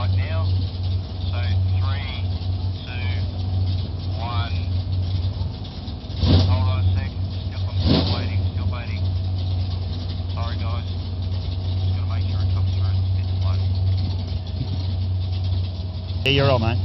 right now. So 3, 2, 1. Hold on a sec. I'm still waiting. Sorry guys. Just got to make sure it comes through and gets loaded. Yeah, you're on, mate.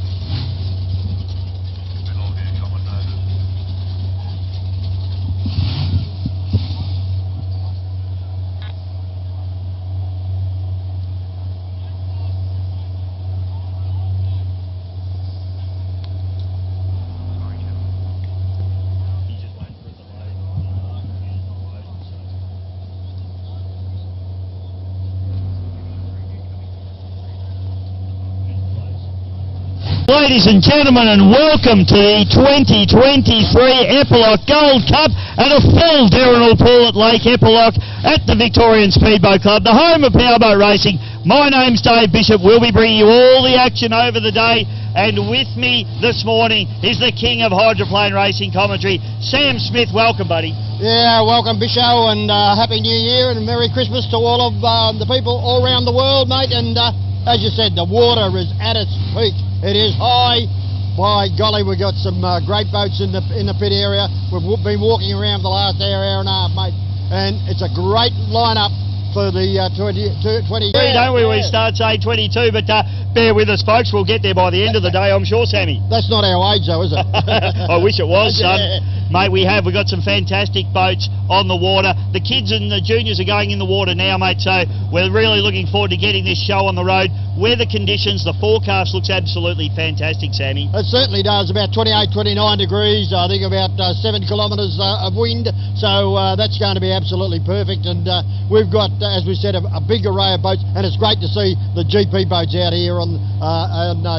Ladies and gentlemen, and welcome to the 2023 Eppalock Gold Cup and a full Diurnal pool at Lake Eppalock at the Victorian Speedboat Club, the home of powerboat racing. My name's Dave Bishop. We'll be bringing you all the action over the day, and with me this morning is the king of hydroplane racing commentary, Sam Smith. Welcome, buddy. Yeah, welcome, Bisho, and Happy New Year and Merry Christmas to all of the people all around the world, mate. And as you said, the water is at its peak. It is high. By golly, we've got some great boats in the pit area. We've been walking around the last hour and a half, mate, and it's a great lineup for the 20. Don't we? We start saying 22, but bear with us, folks. We'll get there by the end of the day, I'm sure, Sammy. That's not our age, though, is it? I wish it was, son. Mate, we've got some fantastic boats on the water. The kids and the juniors are going in the water now, mate, so we're really looking forward to getting this show on the road. Weather conditions, the forecast looks absolutely fantastic, Sammy. It certainly does. About 28, 29 degrees, I think about 7 kilometres of wind, so that's going to be absolutely perfect. And we've got, as we said, a big array of boats, and it's great to see the GP boats out here on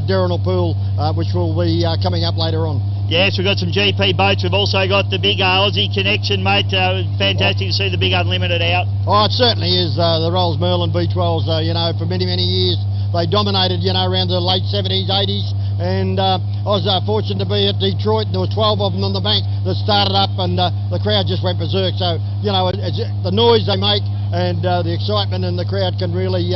Diurnal Pool, which will be coming up later on. Yes, we've got some GP boats. We've also got the big Aussie connection, mate. Fantastic to see the big Unlimited out. Oh, it certainly is. The Rolls Merlin B12s, you know, for many, many years. They dominated, you know, around the late 70s, 80s. And I was fortunate to be at Detroit, and there were 12 of them on the bank that started up, and the crowd just went berserk. So, you know, it's the noise they make and the excitement, and the crowd can really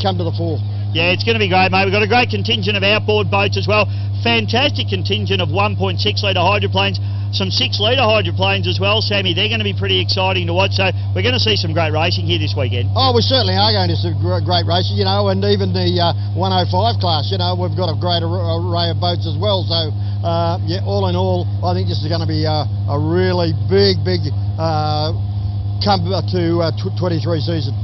come to the fore. Yeah, it's going to be great, mate. We've got a great contingent of outboard boats as well. Fantastic contingent of 1.6 litre hydroplanes, some 6 litre hydroplanes as well, Sammy. They're going to be pretty exciting to watch, so we're going to see some great racing here this weekend. Oh, we certainly are going to see great racing, you know, and even the 105 class, you know, we've got a great array of boats as well. So, yeah, all in all, I think this is going to be a really big come to 23 season.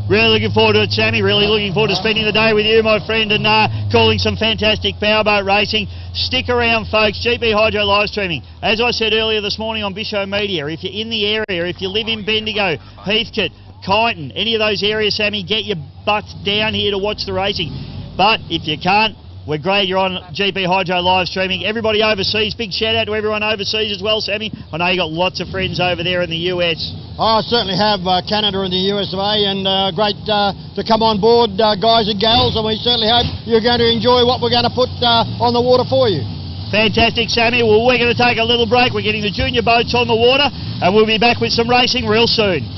Really looking forward to it, Sammy. Really looking forward to spending the day with you, my friend, and calling some fantastic powerboat racing. Stick around, folks. GP Hydro live streaming. As I said earlier this morning on Bisho Media, if you're in the area, if you live in Bendigo, Heathcote, Kyneton, any of those areas, Sammy, get your butts down here to watch the racing. But if you can't, we're glad you're on GP Hydro live streaming. Everybody overseas, big shout out to everyone overseas as well, Sammy. I know you got lots of friends over there in the US. I certainly have, Canada and the US of A, and great to come on board, guys and gals, and we certainly hope you're going to enjoy what we're going to put on the water for you. Fantastic, Sammy. Well, we're going to take a little break. We're getting the junior boats on the water, and we'll be back with some racing real soon.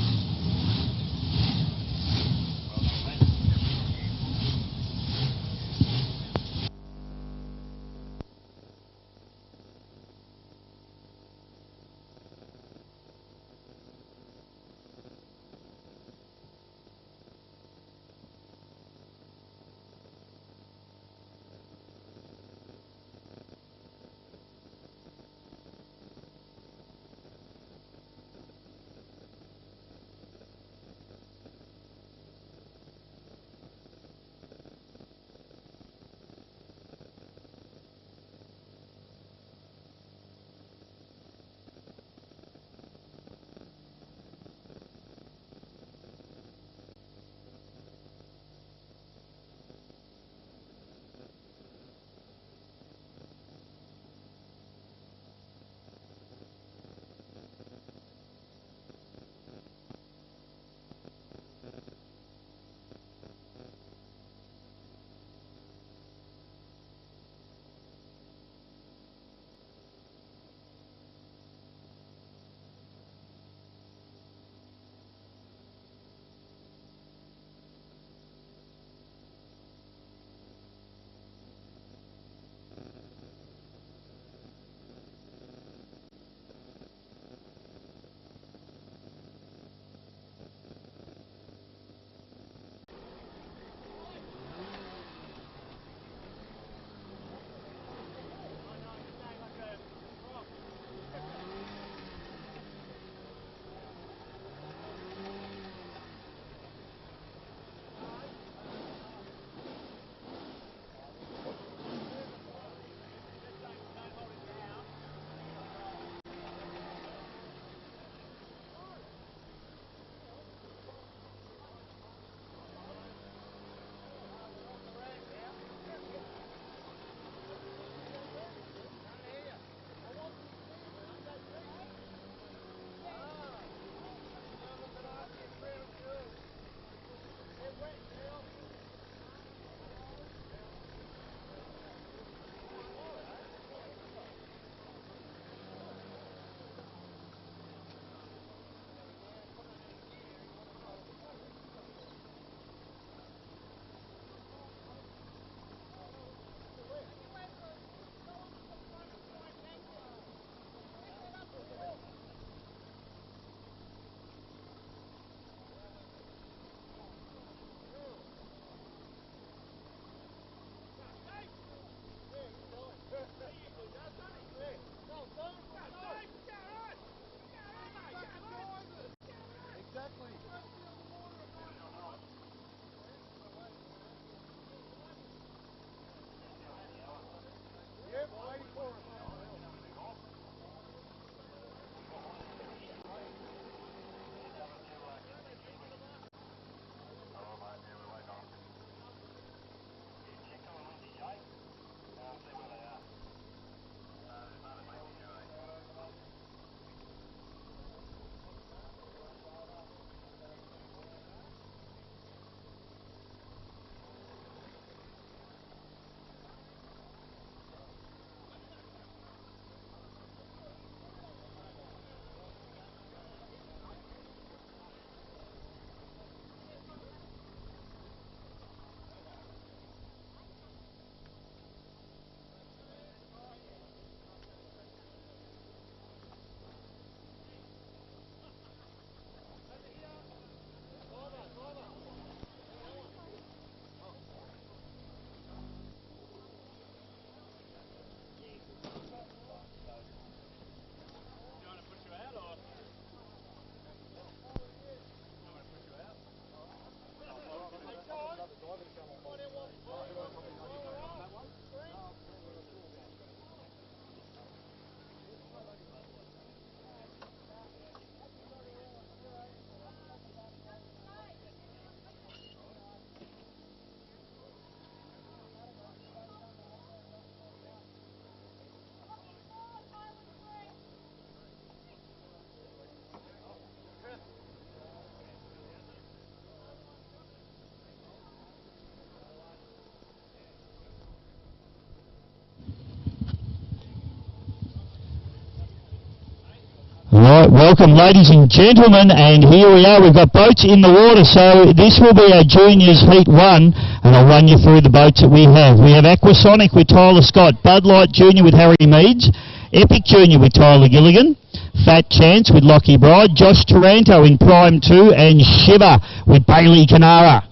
All right, welcome ladies and gentlemen, and here we are. We've got boats in the water, so this will be our juniors heat 1, and I'll run you through the boats that we have. We have Aquasonic with Tyler Scott, Bud Light Junior with Harry Meads, Epic Junior with Tyler Gilligan, Fat Chance with Lockie Bride, Josh Taranto in Prime 2, and Shiver with Bailey Canara.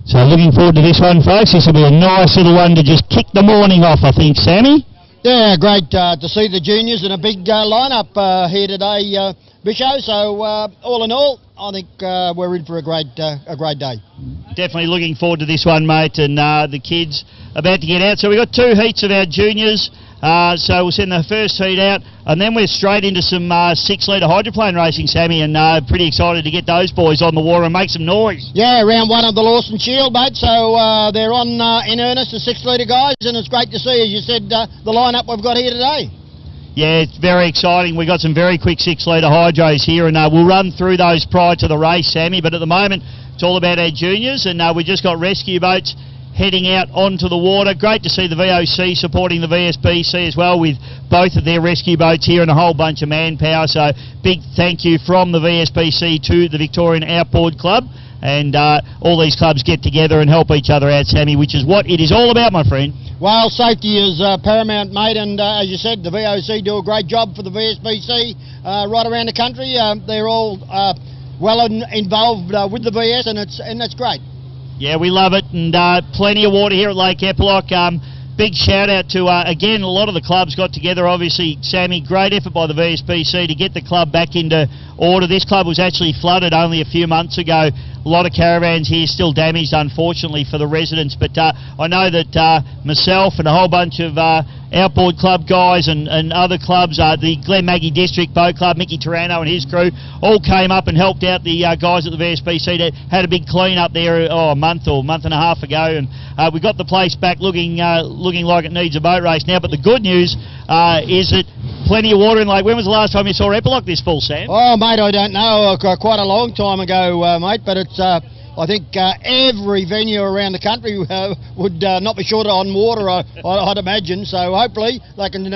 So looking forward to this one, folks. This will be a nice little one to just kick the morning off, I think, Sammy. Yeah, great to see the juniors in a big lineup here today, Bisho. So all in all, I think we're in for a great day. Definitely looking forward to this one, mate, and the kids about to get out. So we've got 2 heats of our juniors. So we'll send the first heat out, and then we're straight into some 6-litre hydroplane racing, Sammy, and pretty excited to get those boys on the water and make some noise. Yeah, round 1 of the Lawson Shield, mate, so they're on in earnest, the 6-litre guys, and it's great to see, as you said, the lineup we've got here today. Yeah, it's very exciting. We've got some very quick 6-litre hydros here, and we'll run through those prior to the race, Sammy, but at the moment it's all about our juniors, and we've just got rescue boats heading out onto the water. Great to see the VOC supporting the VSBC as well with both of their rescue boats here and a whole bunch of manpower. So big thank you from the VSBC to the Victorian Outboard Club. And all these clubs get together and help each other out, Sammy, which is what it is all about, my friend. Well, safety is paramount, mate, and as you said, the VOC do a great job for the VSBC right around the country. They're all well involved with the VS, and that's great. Yeah, we love it, and plenty of water here at Lake Eppalock. Big shout out to, again, a lot of the clubs got together. Obviously, Sammy, great effort by the VSBC to get the club back into order. This club was actually flooded only a few months ago. A lot of caravans here still damaged, unfortunately, for the residents. But I know that myself and a whole bunch of outboard club guys and other clubs, the Glen Maggie District Boat Club, Mickey Taranto and his crew, all came up and helped out the guys at the VSBC that had a big clean up there a month and a half ago, and we got the place back looking like it needs a boat race now. But the good news is that plenty of water in Lake. When was the last time you saw Eppalock this full, Sam? Oh, mate, I don't know. Quite a long time ago, mate, but it's I think every venue around the country would not be short on water, I'd imagine. So hopefully they can,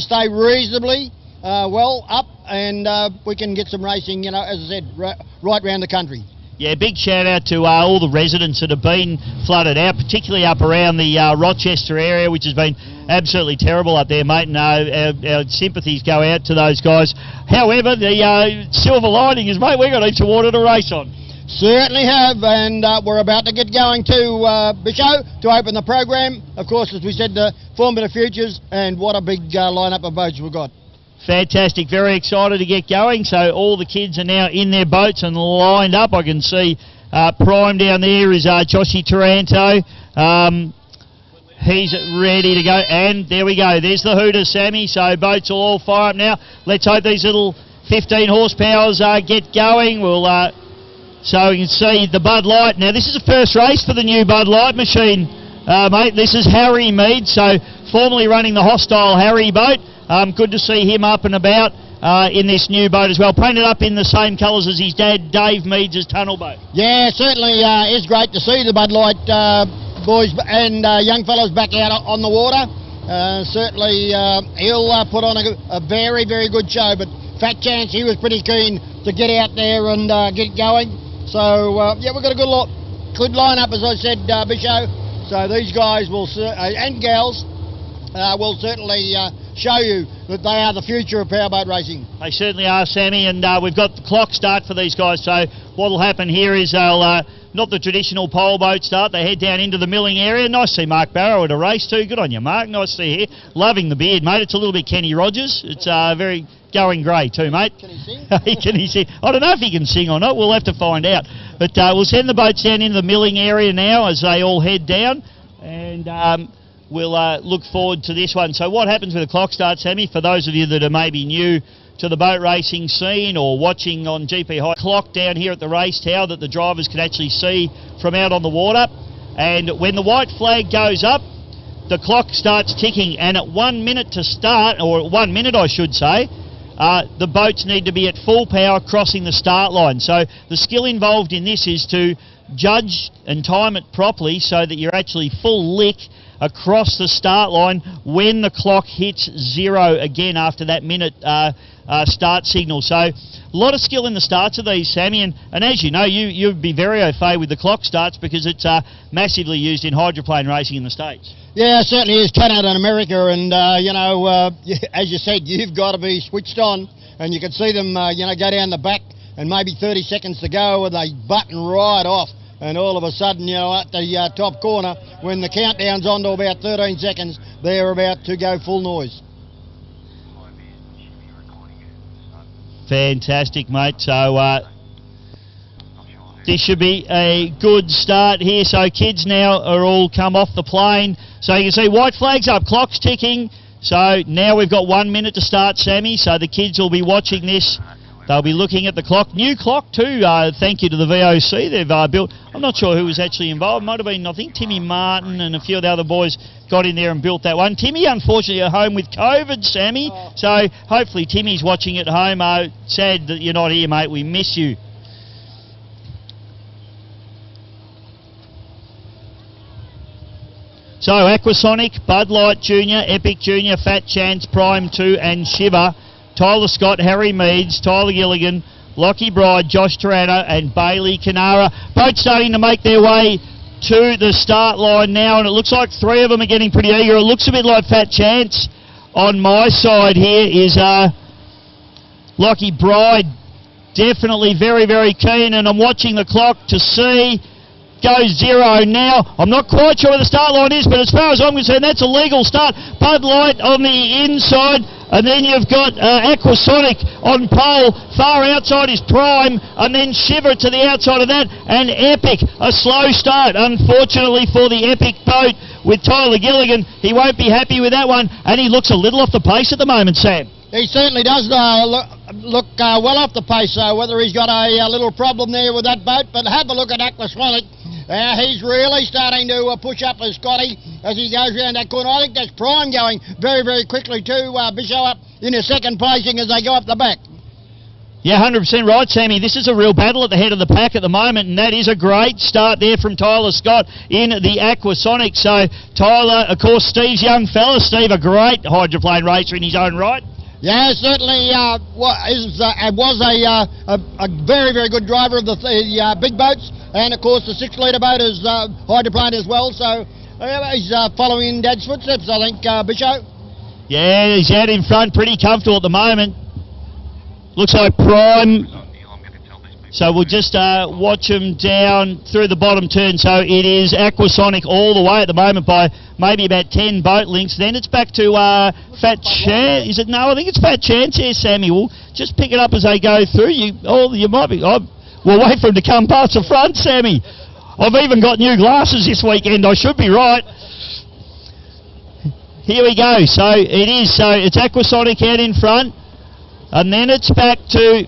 stay reasonably well up, and we can get some racing, as I said, right around the country. Yeah, big shout out to all the residents that have been flooded out, particularly up around the Rochester area, which has been absolutely terrible up there, mate, and our sympathies go out to those guys. However, the silver lining is, mate, we've got heaps of water to race on. Certainly have, and we're about to get going to Bisho to open the program. Of course, as we said, the Formative Futures, and what a big lineup of boats we've got. Fantastic, very excited to get going. So all the kids are now in their boats and lined up. I can see Prime down there is Joshy Taranto. He's ready to go, and there we go. There's the Hooters, Sammy. So boats will all fire up now. Let's hope these little 15 horsepowers get going. We'll so you can see the Bud Light. Now this is the first race for the new Bud Light machine, mate. This is Harry Mead, so formerly running the Hostile Harry boat. Good to see him up and about in this new boat as well. Painted up in the same colours as his dad, Dave Meads' tunnel boat. Yeah, certainly is great to see the Bud Light boys and young fellows back out on the water. Certainly he'll put on a very, very good show, but Fat Chance, he was pretty keen to get out there and get going. So, yeah, we've got a good lineup, as I said, Bisho. So these guys will, and gals, will certainly show you that they are the future of powerboat racing. They certainly are, Sammy, and we've got the clock start for these guys. So what will happen here is they'll, not the traditional pole boat start, they head down into the milling area. Nice to see Mark Barrow at a race too. Good on you, Mark. Nice to see you here. Loving the beard, mate. It's a little bit Kenny Rogers. It's very going grey too, mate. Can he sing? Can he sing? I don't know if he can sing or not. We'll have to find out. But we'll send the boats down into the milling area now as they all head down, and we'll look forward to this one. So what happens with the clock start, Sammy, for those of you that are maybe new to the boat racing scene or watching on GP High, clock down here at the race tower that the drivers can actually see from out on the water, and when the white flag goes up, the clock starts ticking, and at 1 minute to start, or at 1 minute I should say, the boats need to be at full power crossing the start line. So the skill involved in this is to judge and time it properly so that you're actually full lick across the start line when the clock hits 0 again after that minute start signal. So a lot of skill in the starts of these, Sammy, and as you know, you'd be very au fait with the clock starts because it's massively used in hydroplane racing in the States. Yeah, it certainly is Canada and America, and as you said, you've got to be switched on, and you can see them go down the back and maybe 30 seconds to go and they button right off, and all of a sudden, at the top corner, when the countdown's on to about 13 seconds, they're about to go full noise. Fantastic, mate. So this should be a good start here. So kids now are all come off the plane. So you can see white flags up, clock's ticking. So now we've got 1 minute to start, Sammy. So the kids will be watching this. They'll be looking at the clock. New clock too. Thank you to the VOC. They've built. I'm not sure who was actually involved. Might have been, I think, Timmy Martin and a few of the other boys got in there and built that one. Timmy, unfortunately, at home with COVID, Sammy. So hopefully Timmy's watching at home. Sad that you're not here, mate. We miss you. So Aquasonic, Bud Light Junior, Epic Junior, Fat Chance, Prime 2 and Shiver. Tyler Scott, Harry Meads, Tyler Gilligan, Lockie Bride, Josh Tarano and Bailey Canara. Both starting to make their way to the start line now, and it looks like 3 of them are getting pretty eager. It looks a bit like Fat Chance. On my side here is Lockie Bride, definitely very, very keen, and I'm watching the clock to see. Goes 0 now. I'm not quite sure where the start line is, but as far as I'm concerned, that's a legal start. Bud Light on the inside, and then you've got Aquasonic on pole. Far outside is Prime, and then Shiver to the outside of that, and Epic, a slow start, unfortunately for the Epic boat with Tyler Gilligan. He won't be happy with that one, and he looks a little off the pace at the moment, Sam. He certainly does look well off the pace, whether he's got a little problem there with that boat, but have a look at Aquasonic. He's really starting to push up as Scotty as he goes around that corner. I think that's Prime going very, very quickly too. Bischoff up in a second placing as they go up the back. Yeah, 100% right, Sammy. This is a real battle at the head of the pack at the moment, and that is a great start there from Tyler Scott in the Aquasonic. So Tyler, of course, Steve's young fella. Steve, a great hydroplane racer in his own right. Yeah, certainly was a very, very good driver of the big boats, and of course the 6-litre boat is hydroplane as well. So he's following in Dad's footsteps, I think, Bisho. Yeah, he's out in front, pretty comfortable at the moment. Looks like Prime. So we'll just watch him down through the bottom turn. So it is Aquasonic all the way at the moment by maybe about 10 boat lengths. Then it's back to Fat Chance. Is it? No, I think it's Fat Chance here, Sammy. We'll just pick it up as they go through. You might be. We'll wait for him to come past the front, Sammy. I've even got new glasses this weekend. I should be right. Here we go. So it is. So it's Aquasonic out in front, and then it's back to.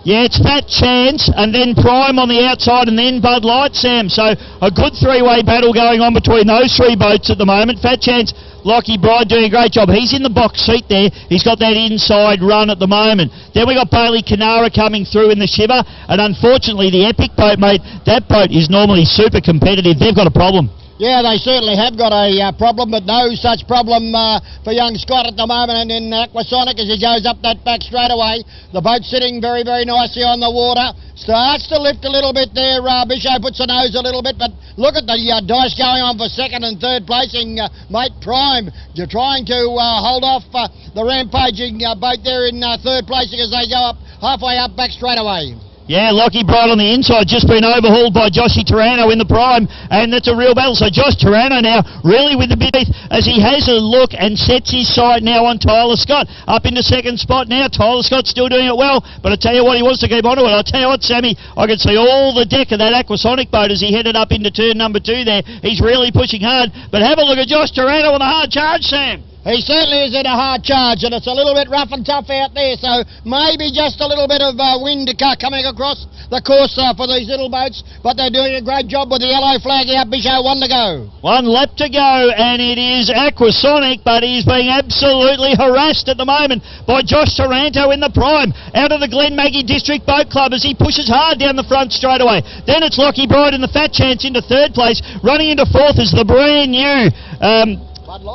Yeah, it's Fat Chance, and then Prime on the outside, and then Bud Light, Sam. So a good 3-way battle going on between those 3 boats at the moment. Fat Chance, Lockie Bride doing a great job. He's in the box seat there. He's got that inside run at the moment. Then we got Bailey Canara coming through in the Shiver, and unfortunately the Epic boat, mate, that boat is normally super competitive. They've got a problem. Yeah, they certainly have got a problem, but no such problem for young Scott at the moment. And in Aquasonic, as he goes up that back straightaway, the boat's sitting very, very nicely on the water. Starts to lift a little bit there. Bisho puts the nose a little bit, but look at the dice going on for 2nd and 3rd placing. Mate Prime, you're trying to hold off the rampaging boat there in 3rd placing as they go up halfway up back straightaway. Yeah, Lockie Bride on the inside, just been overhauled by Joshy Tarano in the Prime, and that's a real battle. So Josh Tarano now really with the big as he has a look and sets his sight now on Tyler Scott. Up into 2nd spot now. Tyler Scott's still doing it well, but I tell you what, he wants to keep on to it. I'll tell you what, Sammy, I can see all the deck of that Aquasonic boat as he headed up into turn number 2 there. He's really pushing hard, but have a look at Josh Tarano on the hard charge, Sam. He certainly is in a hard charge, and it's a little bit rough and tough out there, so maybe just a little bit of wind coming across the course for these little boats, but they're doing a great job with the yellow flag out. Bisho, 1 to go. 1 lap to go, and it is Aquasonic, but he's being absolutely harassed at the moment by Josh Taranto in the prime, out of the Glen Maggie District Boat Club as he pushes hard down the front straight away. Then it's Lockie Bride and the Fat Chance into 3rd place. Running into 4th is the brand new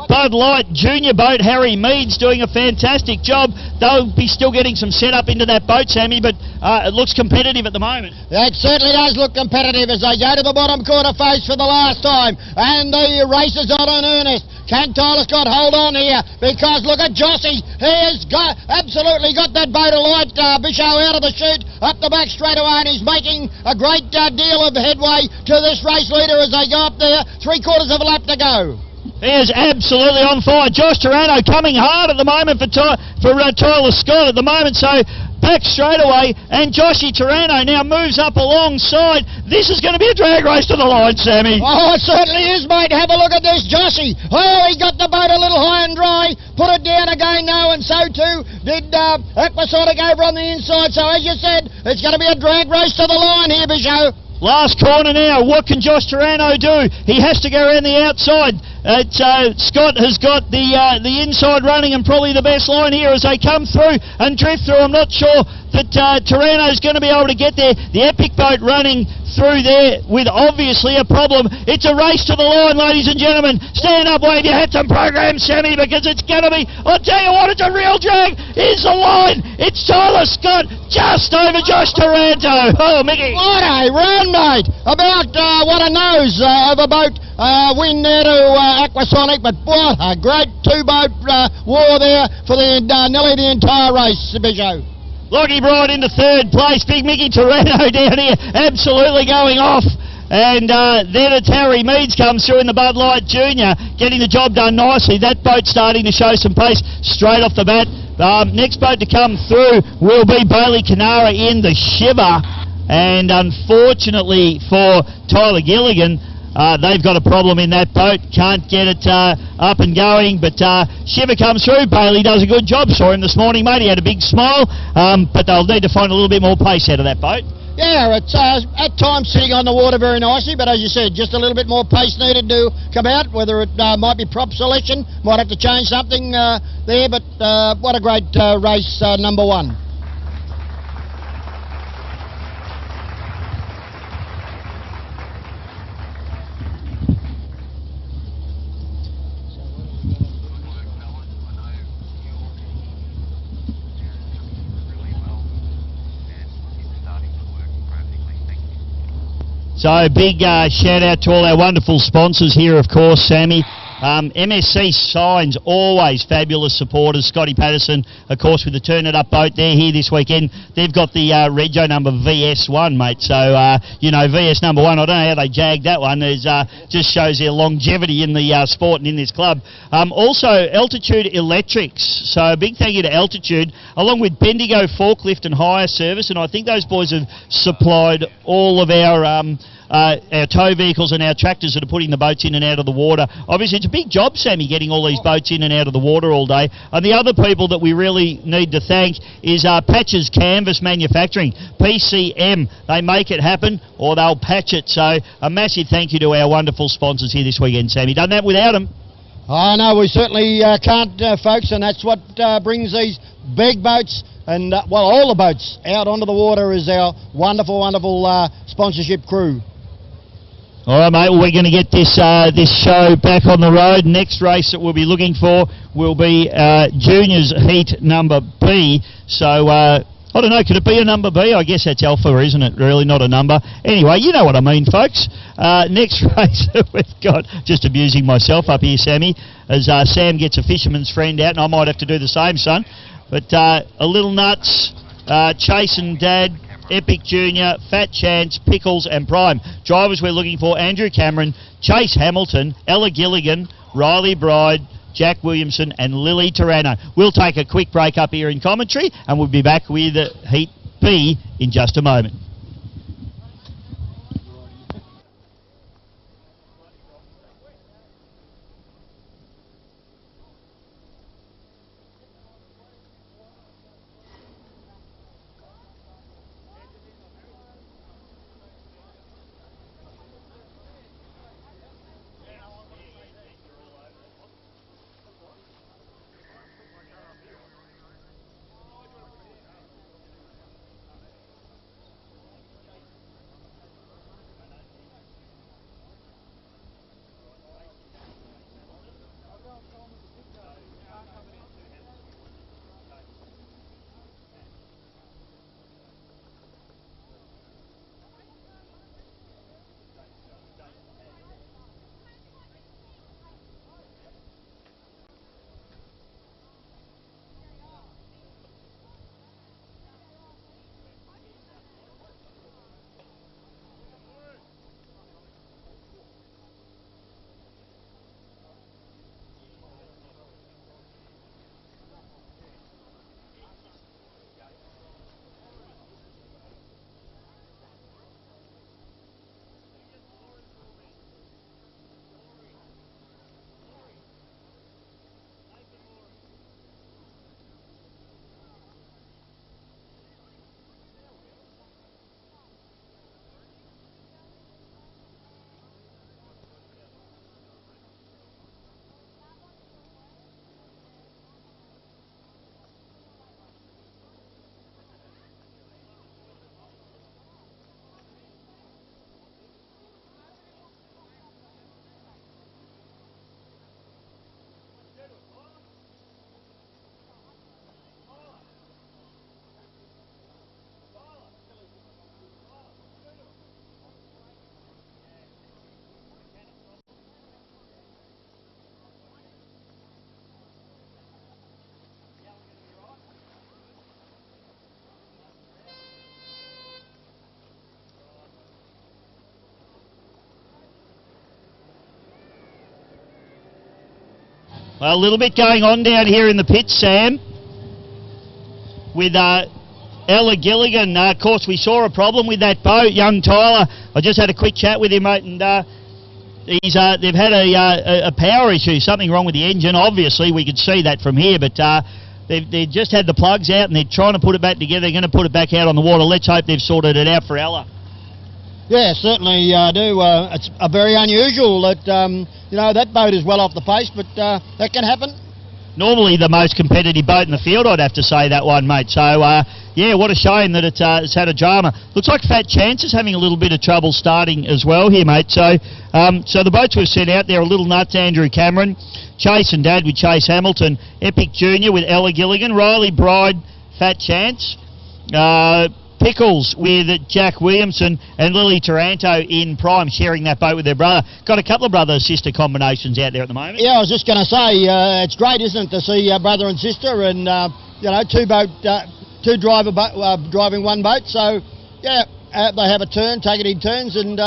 Bud Light junior boat. Harry Mead's doing a fantastic job. They'll be still getting some setup into that boat, Sammy, but it looks competitive at the moment. It certainly does look competitive as they go to the bottom quarter face for the last time, and the race is on in earnest. Can Tyler Scott hold on here? Because look at Jossie. He has absolutely got that boat alight, Bisho, out of the chute, up the back straight away, and he's making a great deal of headway to this race leader as they go up there. 3/4 of a lap to go. He is absolutely on fire. Josh Taranto coming hard at the moment for Tyler Scott at the moment, so back straight away, and Joshy Taranto now moves up alongside. This is going to be a drag race to the line, Sammy. Oh, it certainly is, mate. Have a look at this, Joshy. Oh, he got the boat a little high and dry, put it down again now, and so too did Aquasonic over on the inside. So as you said, it's going to be a drag race to the line here, Bisho. Last corner now. What can Josh Taranto do? He has to go around the outside. Scott has got the inside running and probably the best line here as they come through and drift through. I'm not sure that Taranto's going to be able to get there. The Epic boat running through there with obviously a problem. It's a race to the line, ladies and gentlemen. Stand up, wave your hats and program, Sammy, because it's going to be, I'll tell you what, it's a real drag. Here's the line. It's Tyler Scott just over Josh Taranto. Oh, Mickey. What a run, mate. About what a nose of a boat win there to Aquasonic, but what a great two-boat war there for nearly the entire race, Bisho. Lockie Bride into 3rd place. Big Mickey Taranto down here absolutely going off. And then it's Harry Meads comes through in the Bud Light Junior, getting the job done nicely. That boat starting to show some pace straight off the bat. Next boat to come through will be Bailey Canara in the Shiver. And unfortunately for Tyler Gilligan, they've got a problem in that boat, can't get it up and going, but Shiver comes through. Bailey does a good job. Saw him this morning, mate. He had a big smile, but they'll need to find a little bit more pace out of that boat. Yeah, it's at times sitting on the water very nicely, but as you said, just a little bit more pace needed to come out, whether it might be prop selection, might have to change something there, but what a great race, number 1. So big shout out to all our wonderful sponsors here, of course, Sammy. MSC Signs, always fabulous supporters. Scotty Patterson, of course, with the Turn It Up boat. They're here this weekend. They've got the Rego number VS1, mate. So, you know, VS number 1, I don't know how they jagged that one. It just shows their longevity in the sport and in this club. Also, Altitude Electrics. So a big thank you to Altitude, along with Bendigo Forklift and Hire Service. And I think those boys have supplied all of our tow vehicles and our tractors that are putting the boats in and out of the water. Obviously, it's a big job, Sammy, getting all these boats in and out of the water all day. And the other people that we really need to thank is Patches Canvas Manufacturing, PCM. They make it happen or they'll patch it. So a massive thank you to our wonderful sponsors here this weekend, Sammy. Done that without them. Oh, no, we certainly can't, folks, and that's what brings these big boats and, well, all the boats out onto the water is our wonderful, wonderful sponsorship crew. All right, mate, well, we're going to get this show back on the road. Next race that we'll be looking for will be Juniors Heat number B. So, I don't know, could it be a number B? I guess that's Alpha, isn't it? Really, not a number. Anyway, you know what I mean, folks. Next race that we've got, just abusing myself up here, Sammy, as Sam gets a fisherman's friend out, and I might have to do the same, son. But a little nuts, Chase and Dad, Epic Junior, Fat Chance, Pickles and Prime. Drivers we're looking for: Andrew Cameron, Chase Hamilton, Ella Gilligan, Riley Bride, Jack Williamson and Lily Taranto. We'll take a quick break up here in commentary and we'll be back with Heat B in just a moment. Well, a little bit going on down here in the pits, Sam, with Ella Gilligan. Of course, we saw a problem with that boat, young Tyler. I just had a quick chat with him, mate, and they've had a power issue, something wrong with the engine. Obviously, we could see that from here, but they just had the plugs out and they're trying to put it back together. They're going to put it back out on the water. Let's hope they've sorted it out for Ella. Yeah, certainly do. It's very unusual that, that boat is well off the pace, but that can happen. Normally the most competitive boat in the field, I'd have to say, that one, mate. So, yeah, what a shame that it's had a drama. Looks like Fat Chance is having a little bit of trouble starting as well here, mate. So, so the boats we've sent out there are Little Nuts, Andrew Cameron, Chase and Dad with Chase Hamilton, Epic Junior with Ella Gilligan, Riley Bride, Fat Chance, Pickles with Jack Williamson, and Lily Taranto in prime, sharing that boat with their brother. Got a couple of brother-sister combinations out there at the moment. Yeah, I was just going to say, it's great, isn't it, to see brother and sister and, two driving one boat. So, yeah, they have a turn, take it in turns, and,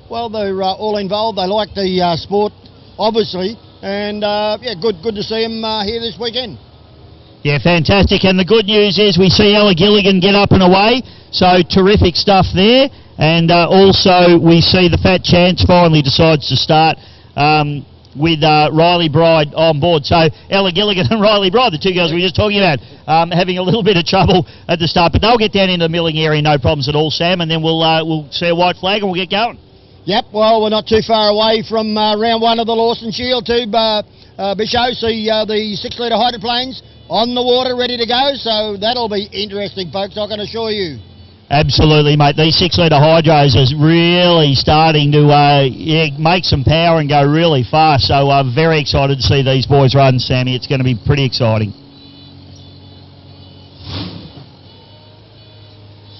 well, they're all involved. They like the sport, obviously, and, yeah, good to see them here this weekend. Yeah, fantastic. And the good news is we see Ella Gilligan get up and away. So terrific stuff there. And also we see the Fat Chance finally decides to start with Riley Bride on board. So Ella Gilligan and Riley Bride, the two girls we were just talking about, having a little bit of trouble at the start. But they'll get down into the milling area, no problems at all, Sam. And then we'll see a white flag and we'll get going. Yep, well, we're not too far away from round one of the Lawson Shield to Bisho. See the 6-litre hydroplanes on the water, ready to go, so that'll be interesting, folks, I can assure you. Absolutely, mate. These 6-litre hydros are really starting to make some power and go really fast, so I'm very excited to see these boys run, Sammy. It's going to be pretty exciting.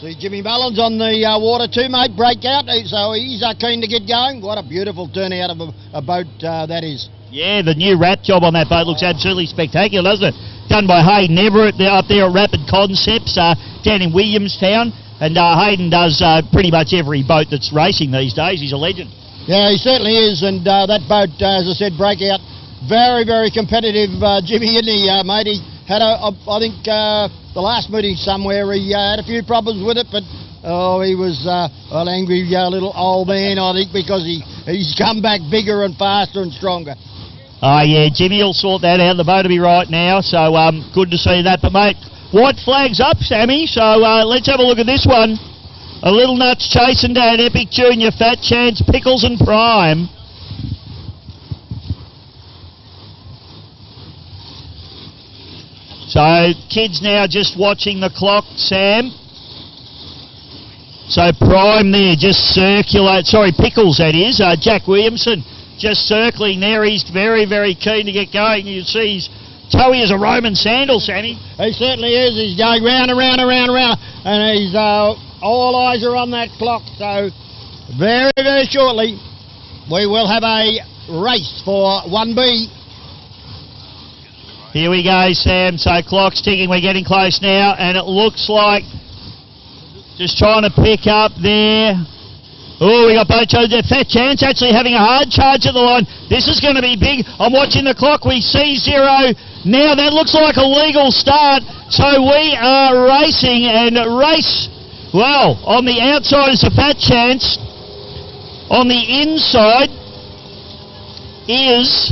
See Jimmy Mullins on the water too, mate, break out, so he's keen to get going. What a beautiful turnout of a boat that is. Yeah, the new wrap job on that boat looks absolutely spectacular, doesn't it? Done by Hayden Everett up there at Rapid Concepts down in Williamstown. And Hayden does pretty much every boat that's racing these days. He's a legend. Yeah, he certainly is. And that boat, as I said, breakout, very, very competitive, Jimmy, isn't he, mate? He had, I think, the last meeting somewhere, he had a few problems with it, but he was an angry little old man, I think, because he's come back bigger and faster and stronger. Oh, yeah, Jimmy will sort that out. The boat will be right now, so good to see that. But, mate, white flag's up, Sammy, so let's have a look at this one. A Little Nuts, Chase and Dad, Epic Junior, Fat Chance, Pickles and Prime. So, kids now just watching the clock, Sam. So, Prime there, just Pickles, that is, Jack Williamson. Just circling there. He's very, very keen to get going. You see his toey is a Roman sandal, Sammy. He certainly is. He's going round and round and round and round. And he's all eyes are on that clock. So very, very shortly we will have a race for 1B. Here we go, Sam. So clock's ticking. We're getting close now. And it looks like just trying to pick up there. Oh, we got both shows there. Fat Chance actually having a hard charge at the line. This is going to be big. I'm watching the clock. We see 0. Now that looks like a legal start. So we are racing and race. Well, on the outside is a Fat Chance. On the inside is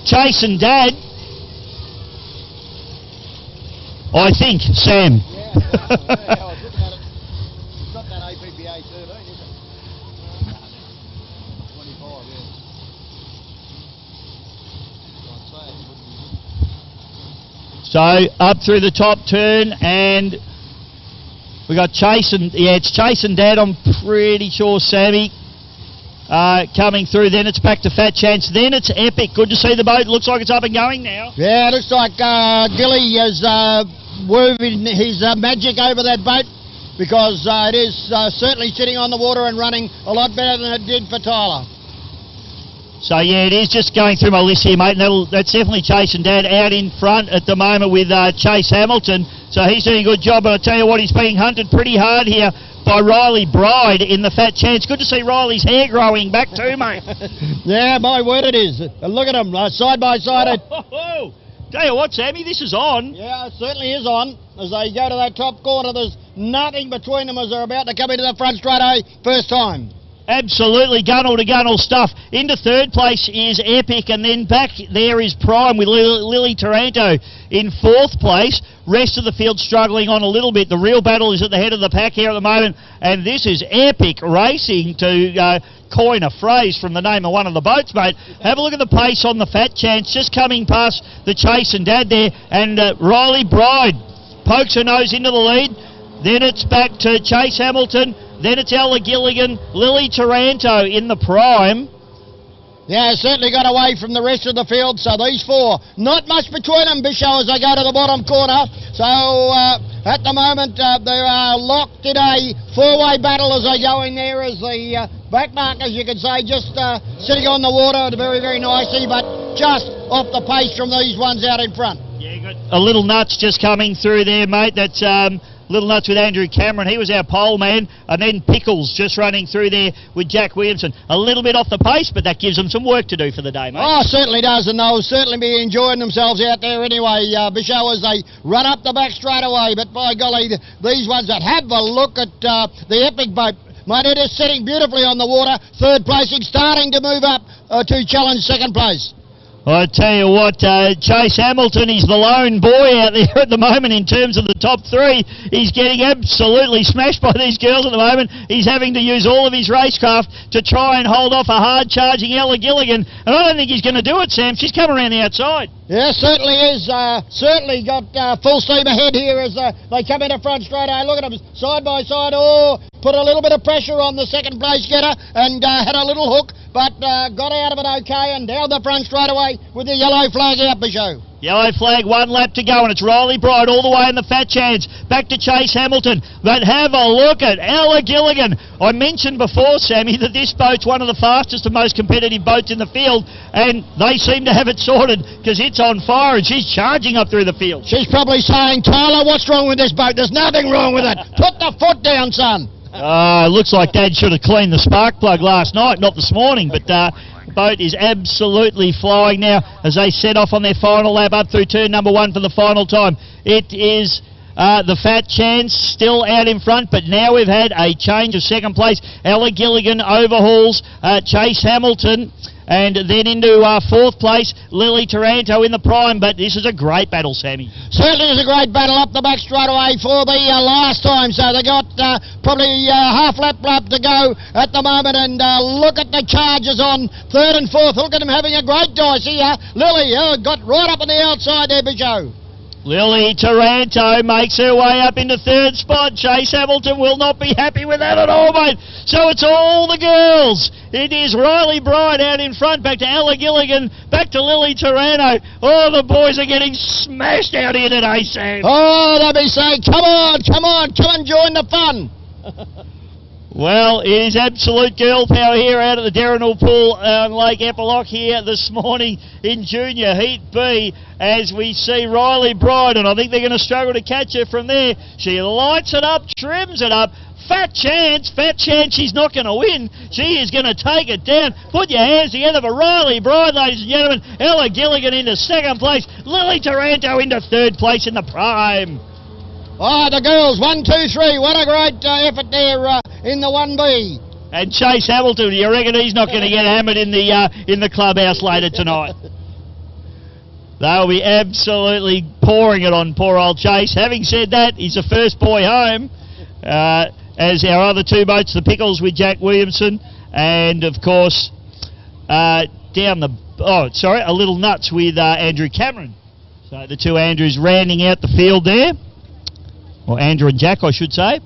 Chase and Dad. I think, Sam. Yeah, I was looking at it. It's not that APPA 13, is it? 25, yeah. So up through the top turn, and we got Chase and it's Chase and Dad. I'm pretty sure, Sammy, coming through. Then it's back to Fat Chance. Then it's Epic. Good to see the boat. Looks like it's up and going now. Yeah, it looks like Gilly has woven his magic over that boat, because it is certainly sitting on the water and running a lot better than it did for Tyler. So, yeah, it is just going through my list here, mate, and that's definitely Chase and Dad out in front at the moment with Chase Hamilton. So he's doing a good job, but I tell you what, he's being hunted pretty hard here by Riley Bride in the Fat Chance. Good to see Riley's hair growing back too, mate. Yeah, my word it is. Look at them, side by side. Tell you what, Sammy, this is on. Yeah, it certainly is on. As they go to that top corner, there's nothing between them as they're about to come into the front straight away, first time. Absolutely gunwale-to-gunwale stuff. Into third place is Epic, and then back there is Prime with Lily Taranto in fourth place. Rest of the field struggling on a little bit. The real battle is at the head of the pack here at the moment, and this is Epic racing to coin a phrase from the name of one of the boats, mate. Have a look at the pace on the Fat Chance, just coming past the Chase and Dad there, and Riley Bride pokes her nose into the lead. Then it's back to Chase Hamilton. Then it's Ella Gilligan, Lily Taranto in the prime. Yeah, certainly got away from the rest of the field, so these four, not much between them, Bisho, as they go to the bottom corner. So at the moment, they are locked in a four-way battle as they go in there, as the back markers, you could say, just sitting on the water very, very nicely, but just off the pace from these ones out in front. Yeah, good. A little nuts just coming through there, mate. That's Little Nuts with Andrew Cameron. He was our pole man. And then Pickles just running through there with Jack Williamson. A little bit off the pace, but that gives them some work to do for the day, mate. Oh, certainly does, and they'll certainly be enjoying themselves out there anyway, Bisho, as they run up the back straight away. But by golly, these ones that have a look at the Epic boat, mate, it is sitting beautifully on the water. Third placing, starting to move up to challenge second place. I tell you what, Chase Hamilton, he's the lone boy out there at the moment in terms of the top three. He's getting absolutely smashed by these girls at the moment. He's having to use all of his racecraft to try and hold off a hard-charging Ella Gilligan. And I don't think he's going to do it, Sam. She's coming around the outside. Yeah, certainly is. Certainly got full steam ahead here as they come into front straight away. Look at them side by side. Oh, put a little bit of pressure on the second place getter and had a little hook, but got out of it okay and down the front straight away with the yellow flag out, Bijou. Yellow flag, 1 lap to go, and it's Riley Bride all the way in the Fat Chance. Back to Chase Hamilton. But have a look at Ella Gilligan. I mentioned before, Sammy, that this boat's one of the fastest and most competitive boats in the field, and they seem to have it sorted because it's on fire and she's charging up through the field. She's probably saying, Tyler, what's wrong with this boat? There's nothing wrong with it. Put the foot down, son. Looks like Dad should have cleaned the spark plug last night, not this morning, but the boat is absolutely flying now as they set off on their final lap up through turn number 1 for the final time. It is the Fat Chance still out in front, but now we've had a change of second place. Ella Gilligan overhauls Chase Hamilton, and then into fourth place, Lily Taranto in the prime. But this is a great battle, Sammy. Certainly is a great battle up the back straight away for the last time. So they got probably half lap to go at the moment. And look at the charges on third and fourth. Look at them having a great dice here. Lily got right up on the outside there, Bijou. Lily Taranto makes her way up into third spot. Chase Hamilton will not be happy with that at all, mate. So it's all the girls. It is Riley Bride out in front, back to Ella Gilligan, back to Lily Taranto. Oh, the boys are getting smashed out here today, Sam. Oh, they'll be saying, come on, come and join the fun. Well, it is absolute girl power here out at the Derrinal Pool on Lake Eppalock here this morning in Junior Heat B as we see Riley Bride, and I think they're going to struggle to catch her from there. She lights it up, trims it up. Fat chance, she's not going to win. She is going to take it down. Put your hands together for Riley Bride, ladies and gentlemen. Ella Gilligan into second place. Lily Taranto into third place in the prime. Oh, the girls, 1, 2, 3. What a great effort there in the 1B. And Chase Hamilton, you reckon he's not going to get hammered in the clubhouse later tonight? They'll be absolutely pouring it on poor old Chase. Having said that, he's the first boy home, as our other two boats, the Pickles with Jack Williamson, and of course, a Little Nuts with Andrew Cameron. So the two Andrews rounding out the field there. Or Andrew and Jack, I should say.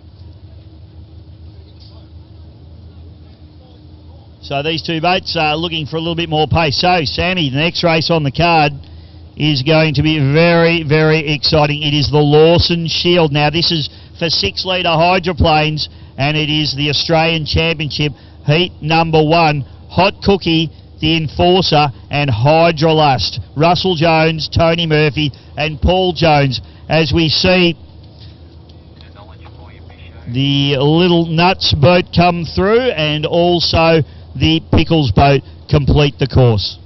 So these two boats are looking for a little bit more pace. So, Sammy, the next race on the card is going to be very, very exciting. It is the Lawson Shield. Now, this is for 6-litre hydroplanes, and it is the Australian Championship, heat number 1. Hot Cookie, the Enforcer, and Hydrolust. Russell Jones, Tony Murphy, and Paul Jones, as we see the Little Nuts boat come through, and also the Pickles boat complete the course.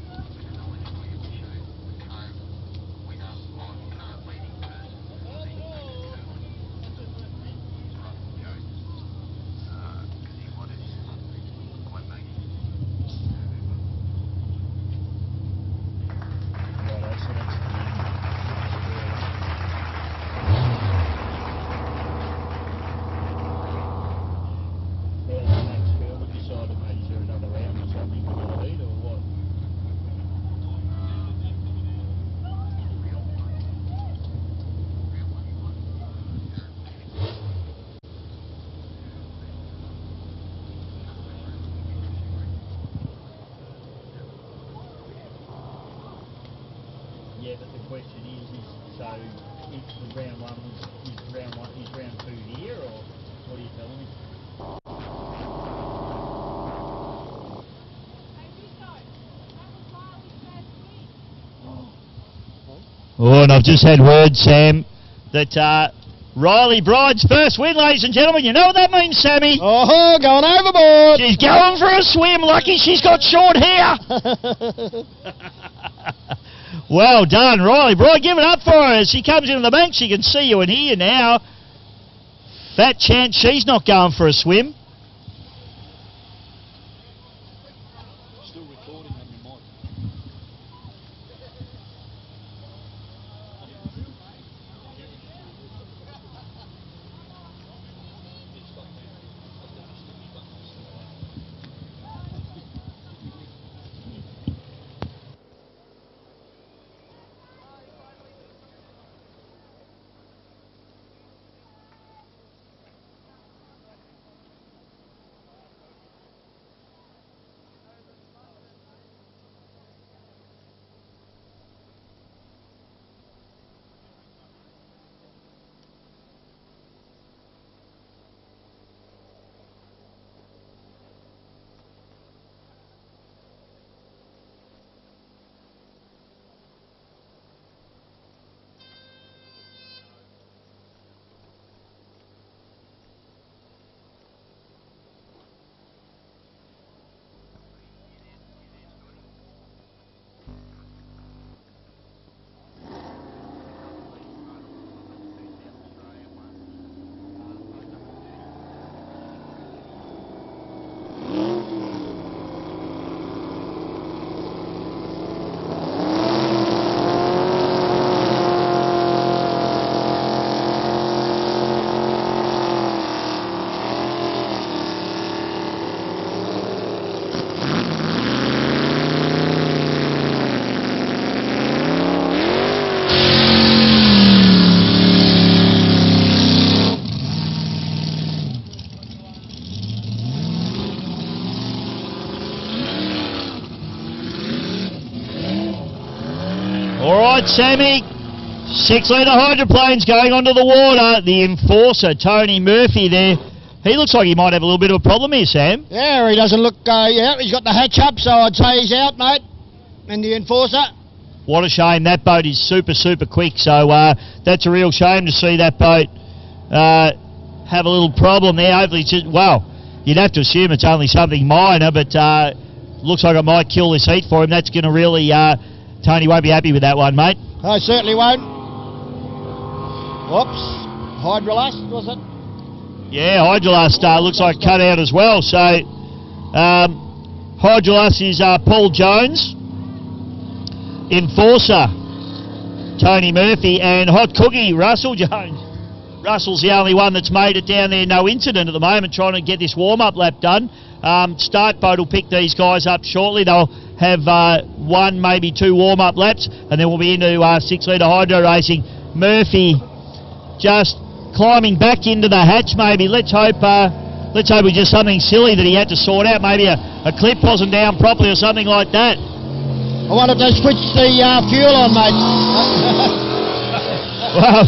Yeah, but the question is so if the round one is round two here, or what are you telling me? Oh, and I've just had word, Sam, that Riley Bride's first win, ladies and gentlemen. You know what that means, Sammy? Oh, going overboard. She's going for a swim. Lucky she's got short hair. Well done, Riley Bride. Give it up for her. As she comes into the bank, she can see you and hear you now. Fat chance she's not going for a swim. Still recording on your mic. All right, Sammy. 6-litre hydroplane's going onto the water. The enforcer, Tony Murphy there. He looks like he might have a little bit of a problem here, Sam. Yeah, he doesn't look, he's got the hatch up, so I'd say he's out, mate. And the enforcer. What a shame. That boat is super, super quick. So that's a real shame to see that boat have a little problem there. Hopefully, it's just, well, you'd have to assume it's only something minor, but looks like it might kill this heat for him. That's going to really, Tony won't be happy with that one, mate. I certainly won't. Whoops. Hydrolast, was it? Yeah, Hydrolast looks like cut out as well. So Hydrolast is Paul Jones, enforcer Tony Murphy, and hot cookie Russell Jones. Russell's the only one that's made it down there, no incident at the moment, trying to get this warm-up lap done. Start boat will pick these guys up shortly. They'll have one, maybe two warm-up laps, and then we'll be into 6-litre hydro racing. Murphy just climbing back into the hatch, maybe. Let's hope it was just something silly that he had to sort out. Maybe a clip wasn't down properly or something like that. I wonder if they switched the fuel on, mate. Well,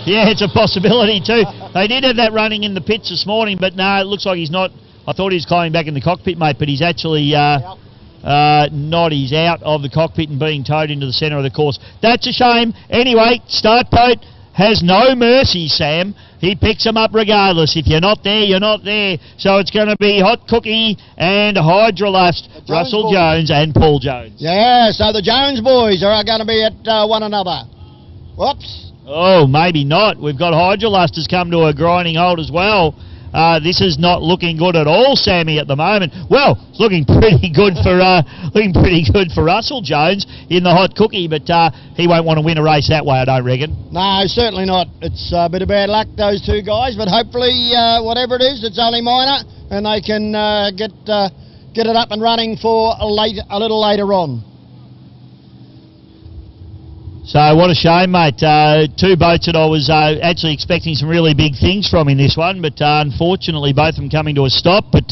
yeah, it's a possibility too. They did have that running in the pits this morning, but no, it looks like he's not. I thought he was climbing back in the cockpit, mate, but he's actually not. He's out of the cockpit and being towed into the centre of the course. That's a shame. Anyway, start boat has no mercy, Sam. He picks them up regardless. If you're not there, you're not there. So it's going to be Hot Cookie and Hydrolust, Russell Jones and Paul Jones. Yeah, so the Jones boys are going to be at one another. Whoops. Oh, maybe not. We've got Hydrolust has come to a grinding halt as well. This is not looking good at all, Sammy, at the moment. Well, it's looking pretty good for Russell Jones in the Hot Cookie, but he won't want to win a race that way, I don't reckon. No, certainly not. It's a bit of bad luck, those two guys, but hopefully, whatever it is, it's only minor, and they can get it up and running for a little later on. So what a shame, mate. Two boats that I was actually expecting some really big things from in this one, but unfortunately both of them coming to a stop. But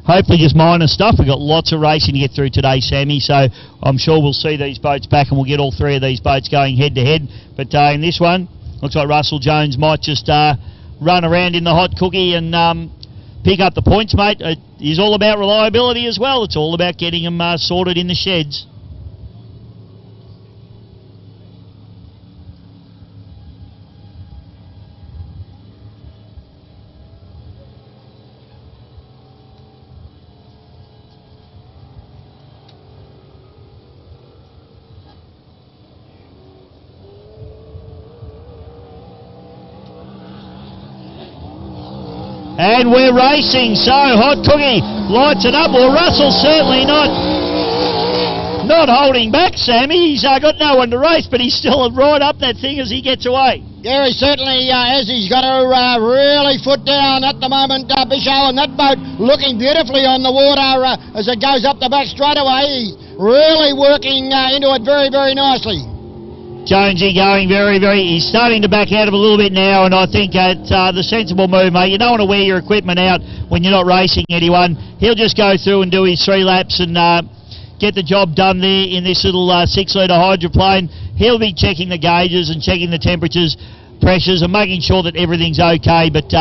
hopefully just minor stuff. We've got lots of racing to get through today, Sammy, so I'm sure we'll see these boats back and we'll get all three of these boats going head-to-head. But in this one, looks like Russell Jones might just run around in the Hot Cookie and pick up the points, mate. It is all about reliability as well. It's all about getting them sorted in the sheds. And we're racing, so Hot Cookie lights it up. Well, Russell's certainly not holding back, Sammy. He's got no one to race, but he's still right up that thing as he gets away. Yeah, he certainly has. He's got to really foot down at the moment, Bishow, and that boat looking beautifully on the water as it goes up the back straightaway. He's really working into it very, very nicely. Jonesy going he's starting to back out of a little bit now, and I think it's the sensible move, mate. You don't want to wear your equipment out when you're not racing anyone. He'll just go through and do his 3 laps and get the job done there in this little 6-litre hydroplane. He'll be checking the gauges and checking the temperatures, pressures, and making sure that everything's okay, but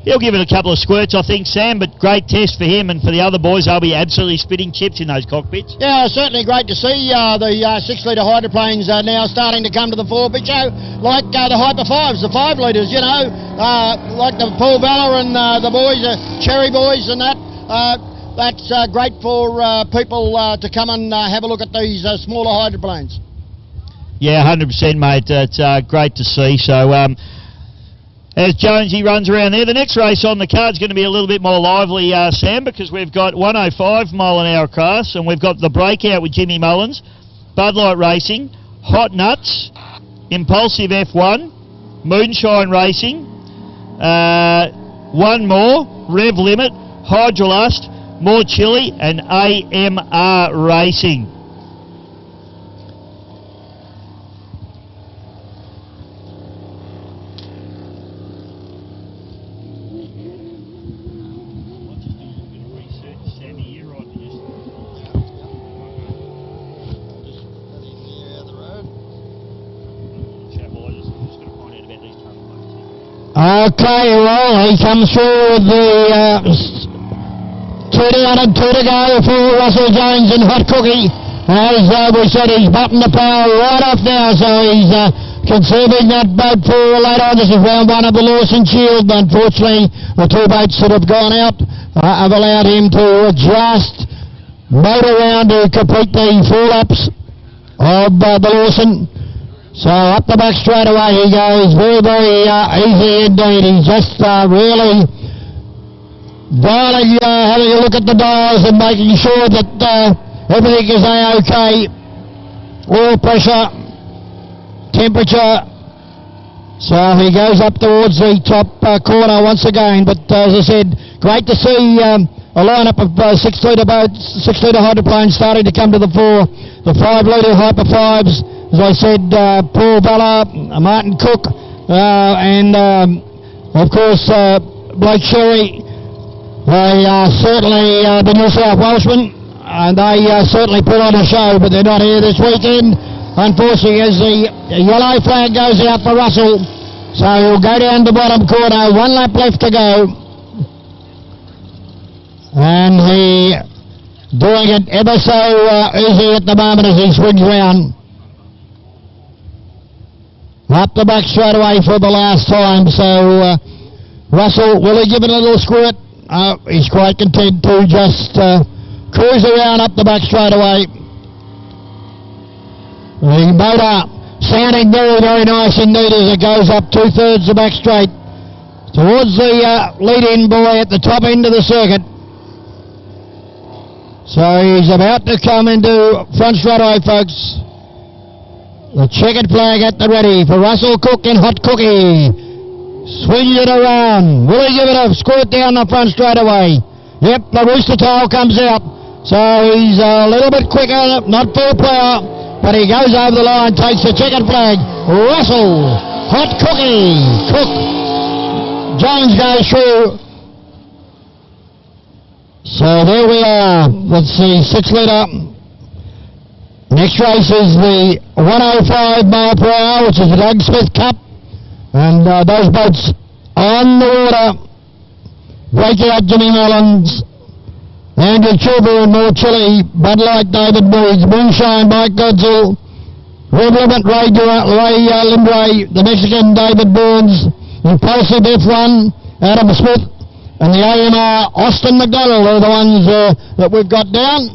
he'll give it a couple of squirts, I think, Sam, but great test for him and for the other boys. They'll be absolutely spitting chips in those cockpits. Yeah, certainly great to see the 6-litre hydroplanes are now starting to come to the fore, Bicho, like the Hyper 5s, the 5 litres, you know, like the Paul Bella and the boys, Cherry boys and that. That's great for people to come and have a look at these smaller hydroplanes. Yeah, 100%, mate. It's great to see. So, as Jonesy runs around there, the next race on the card's going to be a little bit more lively, Sam, because we've got 105 mile-an-hour class, and we've got the Breakout with Jimmy Mullins, Bud Light Racing, Hot Nuts, Impulsive F1, Moonshine Racing, one more, Rev Limit, Hydrolust, More Chili, and AMR Racing. Okay, well, he comes through with the 2 down and 2 to go for Russell Jones and Hot Cookie. As we said, he's buttoned the power right off now, so he's conserving that boat for later on. This is round 1 of the Lawson Shield. Unfortunately, the 2 boats that have gone out have allowed him to adjust, motor around to complete the 4 laps of the Lawson. So up the back straight away he goes, very, very easy indeed. He's just really dialing, having a look at the dials and making sure that everything is okay. Oil pressure, temperature. So he goes up towards the top corner once again. But as I said, great to see a lineup of 6-litre boats, 6-litre hydroplanes starting to come to the fore. The 5-litre Hyper 5s. As I said, Paul Bella, Martin Cook, and of course Blake Sherry. They are certainly the New South Welshmen, and they certainly put on a show, but they're not here this weekend, unfortunately, as the yellow flag goes out for Russell. So he'll go down the bottom corner, 1 lap left to go. And he doing it ever so easy at the moment as he swings round. Up the back straight away for the last time. So Russell, will he give it a little squirt? He's quite content to just cruise around up the back straight away. The motor sounding very, very nice indeed as it goes up 2/3 the back straight towards the lead-in boy at the top end of the circuit. So he's about to come into front straight away, folks. The checkered flag at the ready for Russell Cook and Hot Cookie. Swings it around. Will he give it a squirt down the front straight away? Yep, the rooster tail comes out. So he's a little bit quicker, not full power, but he goes over the line, takes the checkered flag. Russell, Hot Cookie, Cook. Jones goes through. So there we are. Let's see, 6 litre. Next race is the 105 mile per hour, which is the Doug Smith Cup. And those boats on the water. Breakout Jimmy Mullins, Andrew Chilver and More Chili, Bud Light David Boyd, Moonshine Mike Godzilla, Red Limit Ray Lindray, the Mexican David Burns, Impulsive F1 Adam Smith, and the AMR Austin McDonald are the ones that we've got down.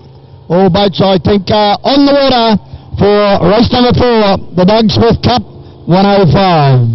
All boats, I think, are on the water for race number 4, the Doug Smith Cup 105.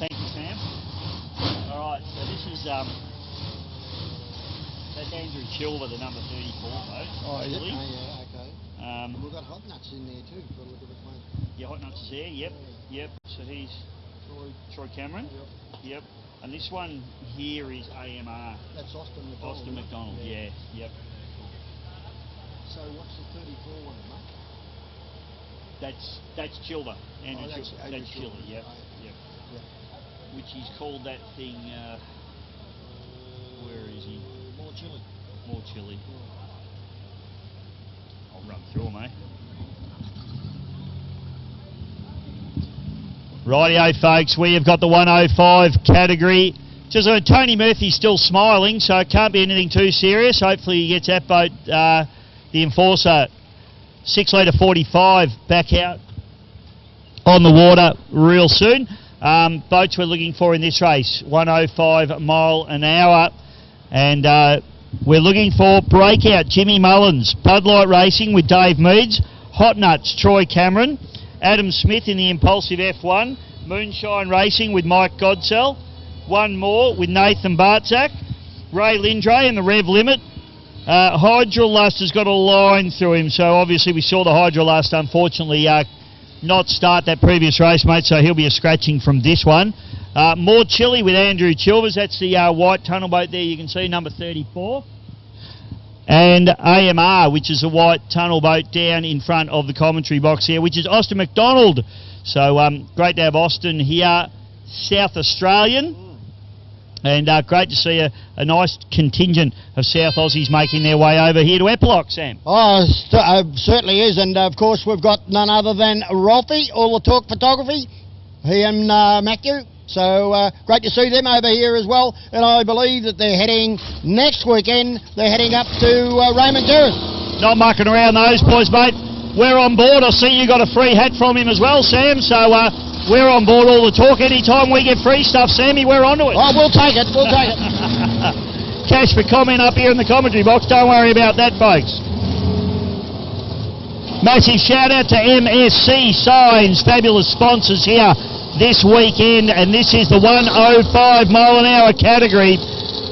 Thank you, Sam. All right, so this is that's Andrew Chilver, the number 34 boat. Oh, is it? actually. Oh, yeah, okay. We've got Hot Nuts in there too. Got a look at it, mate. Yeah, Hot Nuts is there. Yep, yep. So he's Troy Cameron. Yep. And this one here is AMR. That's Austin McDonald. Austin McDonald. Yeah. Yep. So what's the 34 one, mate? That's Chilver. Andrew that's Chilver. Andrew That's Chilver. Chilver. Yep. Oh, Yep. yeah. Which he's called that thing. Where is he? More chili. More chili. I'll run through them, eh? Rightio, folks, we have got the 105 category. Just Tony Murphy's still smiling, so it can't be anything too serious. Hopefully he gets that boat, the Enforcer, 6 litre 45 back out on the water real soon. Boats we're looking for in this race, 105 mile an hour. And we're looking for Breakout, Jimmy Mullins, Bud Light Racing with Dave Meads, Hot Nuts, Troy Cameron, Adam Smith in the Impulsive F1, Moonshine Racing with Mike Godsell, One More with Nathan Bartzak, Ray Lindray and the Rev Limit. Hydrolust has got a line through him, so obviously we saw the Hydrolust unfortunately not start that previous race, mate, so he'll be a scratching from this one. More Chili with Andrew Chilvers, that's the white tunnel boat there, you can see, number 34. And AMR, which is a white tunnel boat down in front of the commentary box here, which is Austin McDonald. So great to have Austin here, South Australian. And great to see a nice contingent of South Aussies making their way over here to Eppalock, Sam. Oh, certainly is. And of course we've got none other than Rolfie, All the Talk Photography. He and Matthew So great to see them over here as well. And I believe that they're heading next weekend. They're heading up to Raymond Terrace. Not mucking around those boys, mate. We're on board. I see you got a free hat from him as well, Sam. So we're on board all the talk. Anytime we get free stuff, Sammy, we're onto it. Oh, we'll take it. We'll take it. Cash for comment up here in the commentary box. Don't worry about that, folks. Massive shout out to MSC Signs, fabulous sponsors here this weekend, and this is the 105 mile an hour category.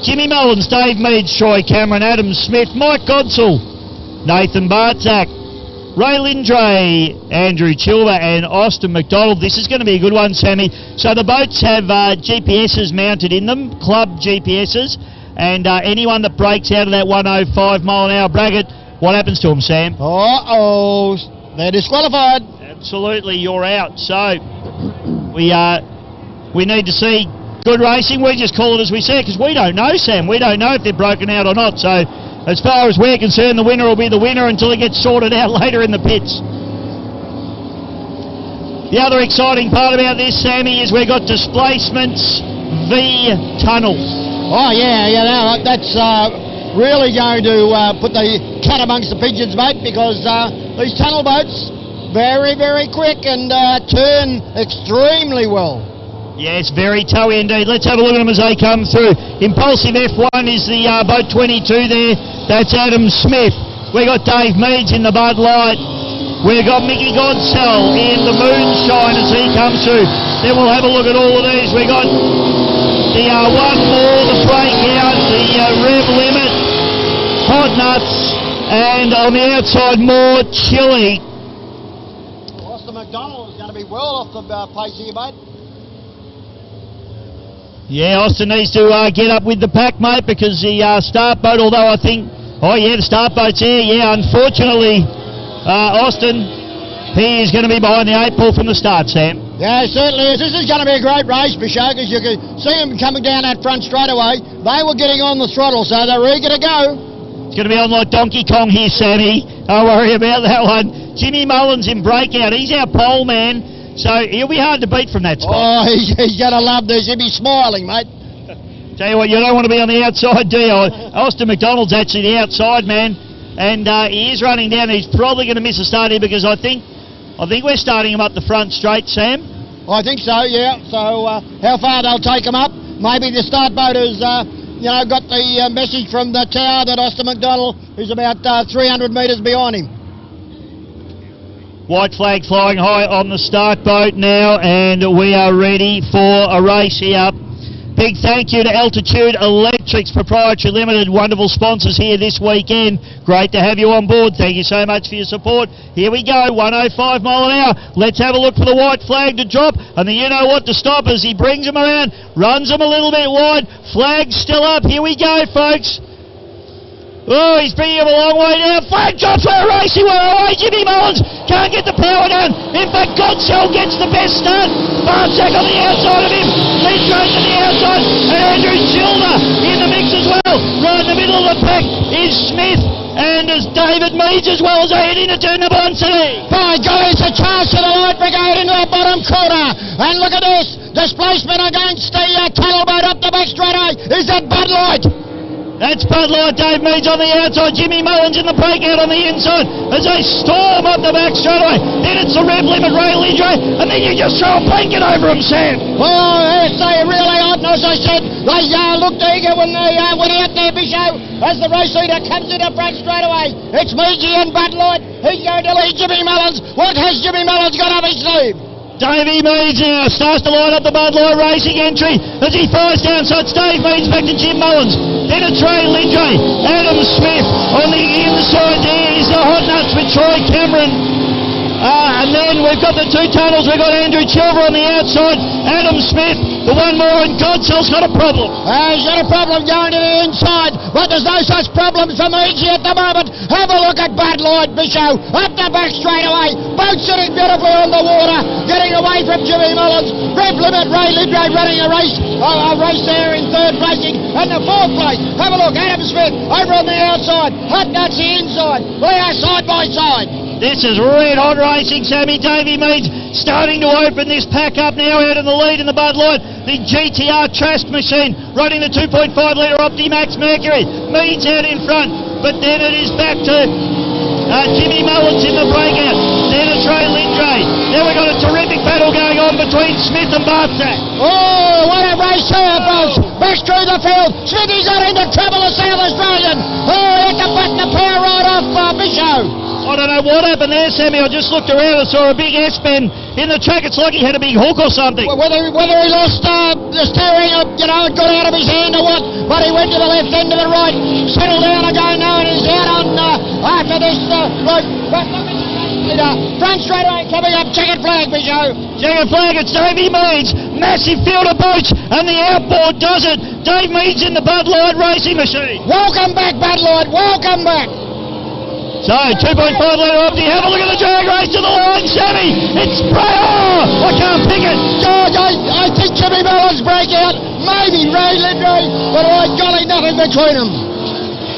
Jimmy Mullins, Dave Meads, Troy Cameron, Adam Smith, Mike Godsall, Nathan Bartzak, Ray Lindray, Andrew Chilver and Austin McDonald. This is going to be a good one, Sammy. So the boats have GPSs mounted in them, club GPSs, and anyone that breaks out of that 105 mile an hour bracket, what happens to them, Sam? Uh-oh, they're disqualified. Absolutely, you're out. So we need to see good racing. We just call it as we see it because we don't know, Sam. We don't know if they're broken out or not. So as far as we're concerned, the winner will be the winner until it gets sorted out later in the pits. The other exciting part about this, Sammy, is we've got displacements v tunnels. Oh, yeah, that's really going to put the cat amongst the pigeons, mate, because these tunnel boats, very, very quick and turn extremely well. Yes, very towy indeed. Let's have a look at them as they come through. Impulsive F1 is the boat 22 there. That's Adam Smith. We got Dave Meads in the Bud Light. We've got Mickey Godsell in the Moonshine as he comes through. Then we'll have a look at all of these. We got the One More, the Breakout, the Rev Limit, Hot Nuts, and on the outside more Chili. Austin McDonald is going to be well off the pace here, mate. Yeah, Austin needs to get up with the pack, mate, because the start boat, although I think, oh yeah, the start boat's here. Yeah, unfortunately, Austin, he is going to be behind the 8 ball from the start, Sam. Yeah, it certainly is. This is going to be a great race, Bisho, because you can see them coming down that front straight away. They were getting on the throttle, so they're eager to go. It's going to be on like Donkey Kong here, Sammy. Don't worry about that one. Jimmy Mullins in breakout. He's our pole man. So he'll be hard to beat from that spot. Oh, he's going to love this. He'll be smiling, mate. Tell you what, you don't want to be on the outside, do you? Austin McDonald's actually the outside man, and he is running down. He's probably going to miss a start here because I think we're starting him up the front straight, Sam. I think so, yeah. So how far they'll take him up? Maybe the start boat has, got the message from the tower that Austin McDonald is about 300 metres behind him. White flag flying high on the start boat now, and we are ready for a race here. Big thank you to Altitude Electrics Proprietary Limited, wonderful sponsors here this weekend. Great to have you on board. Thank you so much for your support. Here we go, 105 mile an hour. Let's have a look for the white flag to drop, and then you know what to stop as he brings them around, runs them a little bit wide. Flag's still up. Here we go, folks. Oh, he's bringing him a long way down. Flag drops, we're racing, we're away. Jimmy Mullins can't get the power down. In fact, Godsell gets the best start. Barczak on the outside of him. Lindray to the outside. And Andrew Chilver in the mix as well. Right in the middle of the pack is Smith. And there's David Meads as well as they head into turn number 1 today. By golly, it's a charge to the light brigade into the bottom corner. And look at this. Displacement against the tunnel boat up the back straightaway. Is that Bud Light? That's Bud Light, Dave Meads on the outside, Jimmy Mullins in the breakout on the inside as they storm up the back straight away. Then it's the Rev Limit, Ray Lindray, and then you just throw a blanket over them, Sam. Oh, yes, they really aren't. As I said, they looked eager when they went out there, Bisho, as the race leader comes in the front straight away. It's Meadsy and Bud Light. He's going to lead Jimmy Mullins. What has Jimmy Mullins got up his sleeve? Davey Meads now starts to line up the Bud Light racing entry as he fires down, so it's Dave Meads back to Jim Mullins. Then it's Ray Lindray, Adam Smith on the inside. There is the Hot Nuts with Troy Cameron. And then we've got the 2 tunnels. We've got Andrew Chilver on the outside, Adam Smith, the One More, and Godsell's got a problem. He's got a problem going to the inside, but there's no such problems for Meadsy at the moment. Have a look at Bud Light, Bisho, up the back straight away. Both sitting beautifully on the water, getting away from Jimmy Mullins. Rev Limit, Ray Lindray running a race there in 3rd placing, and the 4th place. Have a look, Adam Smith over on the outside, Hot Nuts the inside. They are side by side. This is red hot racing, Sammy. Davey Meads starting to open this pack up now, out in the lead in the Bud Light. The GTR Trask machine running the 2.5 litre Optimax Mercury. Meads out in front, but then it is back to Jimmy Mullins in the breakout. Then a Trey Lindray. Now we've got a terrific battle going on between Smith and Bartzak. Oh, what a race here, folks. Back through the field. Smithy got into trouble, the South Australian. Oh, he had to button the power right off Bisho. I don't know what happened there, Sammy. I just looked around and saw a big S-bend in the track. It's like he had a big hook or something. Whether he lost the steering, it got out of his hand or what, but he went to the left end to the right, settled down again now, and he's out on after this road. Front straight away coming up, checkered flag, Bisho. Checkered flag, it's Davey Meads. Massive field of boats, and the outboard does it. Dave Meads in the Bud Light racing machine. Welcome back, Bud Light, welcome back. So, 2.5 litre Opti, have a look at the drag race to the line, Sammy! It's I can't pick it! George, I think Jimmy Mullins break out, maybe Ray Lindray, but golly, nothing between them.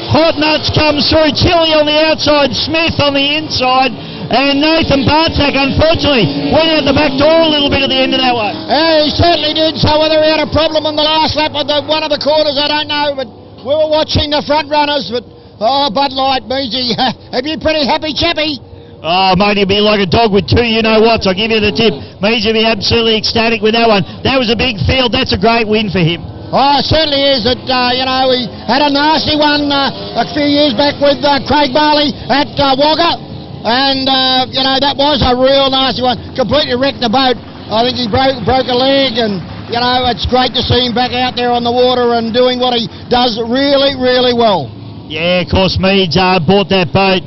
Hot Nuts comes through, Chili on the outside, Smith on the inside, and Nathan Bartzak, unfortunately, went out the back door a little bit at the end of that one. Yeah, he certainly did, so whether he had a problem on the last lap of one of the corners, I don't know, but we were watching the front runners, but oh, Bud Light, Meadsy, have you pretty happy, chappy? Oh, mate, he'll be like a dog with two you-know-whats. I'll give you the tip. Meadsy will be absolutely ecstatic with that one. That was a big field. That's a great win for him. Oh, it certainly is. That we had a nasty one a few years back with Craig Barley at Wagga, and that was a real nasty one. Completely wrecked the boat. I think he broke a leg, and it's great to see him back out there on the water and doing what he does really, really well. Yeah, of course, Meads bought that boat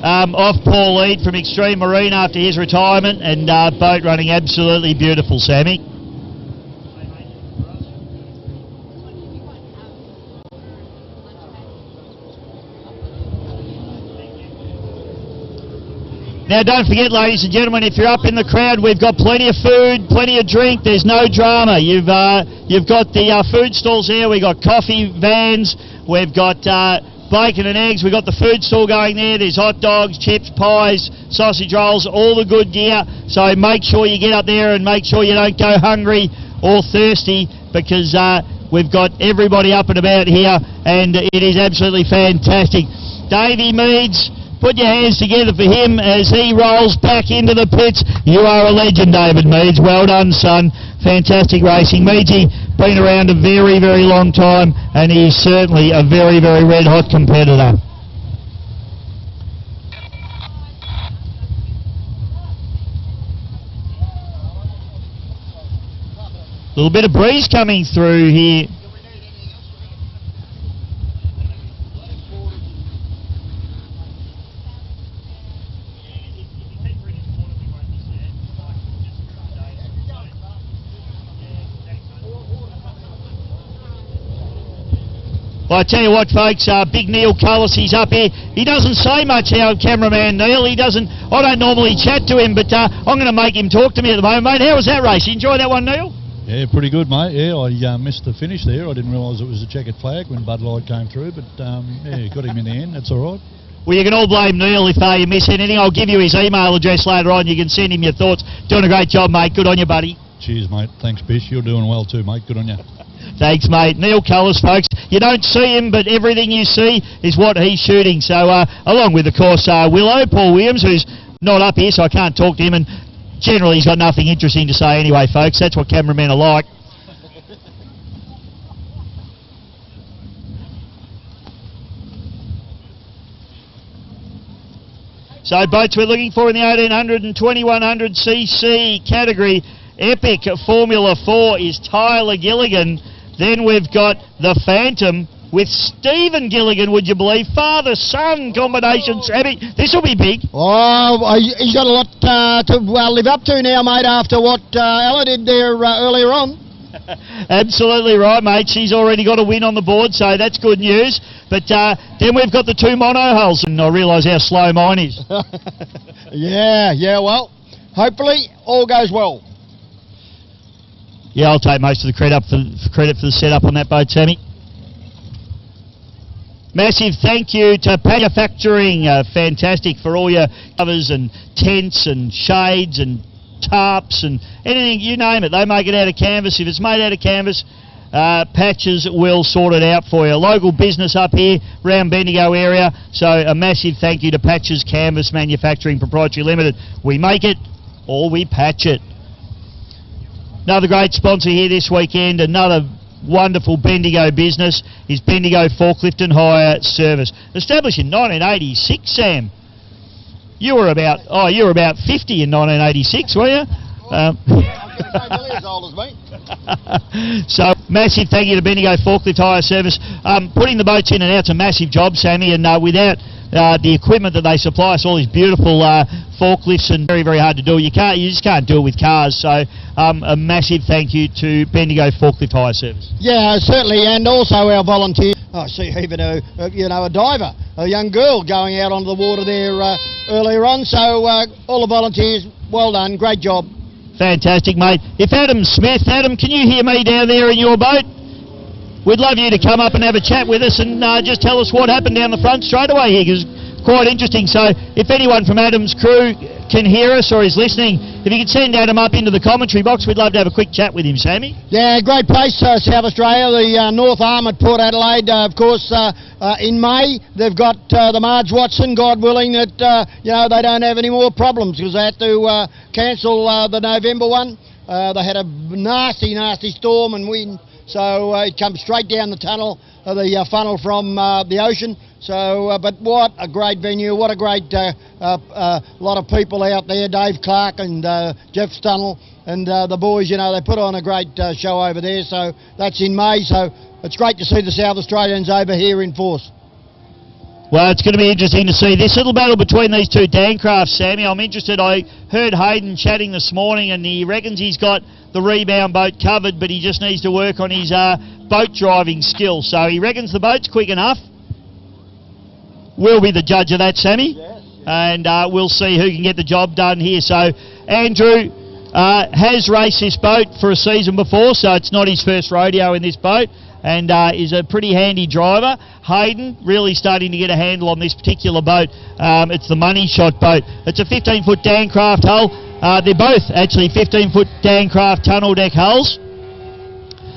off Paul Eade from Extreme Marine after his retirement, and boat running absolutely beautiful, Sammy. Now, don't forget, ladies and gentlemen, if you're up in the crowd, we've got plenty of food, plenty of drink. There's no drama. You've got the food stalls here. We've got coffee vans. We've got bacon and eggs. We've got the food stall going there. There's hot dogs, chips, pies, sausage rolls, all the good gear. So make sure you get up there and make sure you don't go hungry or thirsty, because we've got everybody up and about here, and it is absolutely fantastic. Davey Meads, put your hands together for him as he rolls back into the pits. You are a legend, David Meads. Well done, son. Fantastic racing. Meadsy been around a very, very long time, and he's certainly a very, very red-hot competitor. A little bit of breeze coming through here. Well, I tell you what, folks, big Neil Cullis, he's up here. He doesn't say much, our cameraman Neil. I don't normally chat to him, but I'm going to make him talk to me at the moment. Mate, how was that race? You enjoy that one, Neil? Yeah, pretty good, mate. Yeah, I missed the finish there. I didn't realise it was a checkered flag when Bud Light came through, but yeah, got him in the end. That's all right. Well, you can all blame Neil if you miss anything. I'll give you his email address later on. You can send him your thoughts. Doing a great job, mate. Good on you, buddy. Cheers, mate. Thanks, Bish. You're doing well too, mate. Good on you. Thanks, mate. Neil Cullis, folks. You don't see him, but everything you see is what he's shooting. So, along with, of course, Willow, Paul Williams, who's not up here, so I can't talk to him. And generally, he's got nothing interesting to say anyway, folks. That's what cameramen are like. So, boats we're looking for in the 1800 and 2100cc category. Epic Formula 4 is Tyler Gilligan. Then we've got the Phantom with Stephen Gilligan, would you believe? Father-son combination, Sammy. This will be big. Oh, he's got a lot to live up to now, mate, after what Ella did there earlier on. Absolutely right, mate. She's already got a win on the board, so that's good news. But then we've got the two monohulls, and I realise how slow mine is. Yeah, well, hopefully all goes well. Yeah, I'll take most of the credit for the setup on that boat, Sammy. Massive thank you to Manufacturing, fantastic for all your covers and tents and shades and tarps and anything, you name it. They make it out of canvas. If it's made out of canvas, Patches will sort it out for you. Local business up here around Bendigo area, so a massive thank you to Patches Canvas Manufacturing Proprietary Limited. We make it or we patch it. Another great sponsor here this weekend, another wonderful Bendigo business, is Bendigo Forklift and Hire Service. Established in 1986, Sam. You were about 50 in 1986, were you? As old as me. So massive thank you to Bendigo Forklift Hire Service. Putting the boats in and out's a massive job, Sammy, and without the equipment that they supply us, all these beautiful forklifts, and very, very hard to do. You just can't do it with cars. So a massive thank you to Bendigo Forklift Hire Service. Yeah, certainly, and also our volunteers. I see even a diver, a young girl going out onto the water there earlier on. So all the volunteers, well done, great job. Fantastic, mate. If Adam Smith, can you hear me down there in your boat? We'd love you to come up and have a chat with us and just tell us what happened down the front straight away here, because it's quite interesting. So if anyone from Adam's crew can hear us or is listening, if you could send Adam up into the commentary box, we'd love to have a quick chat with him, Sammy. Yeah, great place, South Australia, the North Arm at Port Adelaide. Of course, in May, they've got the Marge Watson, God willing that, they don't have any more problems, because they had to cancel the November one. They had a nasty, nasty storm and wind. So it comes straight down the tunnel, the funnel from the ocean. So, but what a great venue, what a great lot of people out there, Dave Clark and Jeff Stunnell and the boys, they put on a great show over there. So that's in May, so it's great to see the South Australians over here in force. Well, it's going to be interesting to see this little battle between these two Dancrafts, Sammy. I'm interested. I heard Hayden chatting this morning, and he reckons he's got the rebound boat covered, but he just needs to work on his boat driving skills. So he reckons the boat's quick enough. We'll be the judge of that, Sammy. Yes. And we'll see who can get the job done here. So Andrew has raced this boat for a season before, so it's not his first rodeo in this boat, and is a pretty handy driver. Hayden really starting to get a handle on this particular boat. It's the Money Shot boat. It's a 15-foot Dancraft hull. They're both actually 15-foot Dancraft tunnel deck hulls.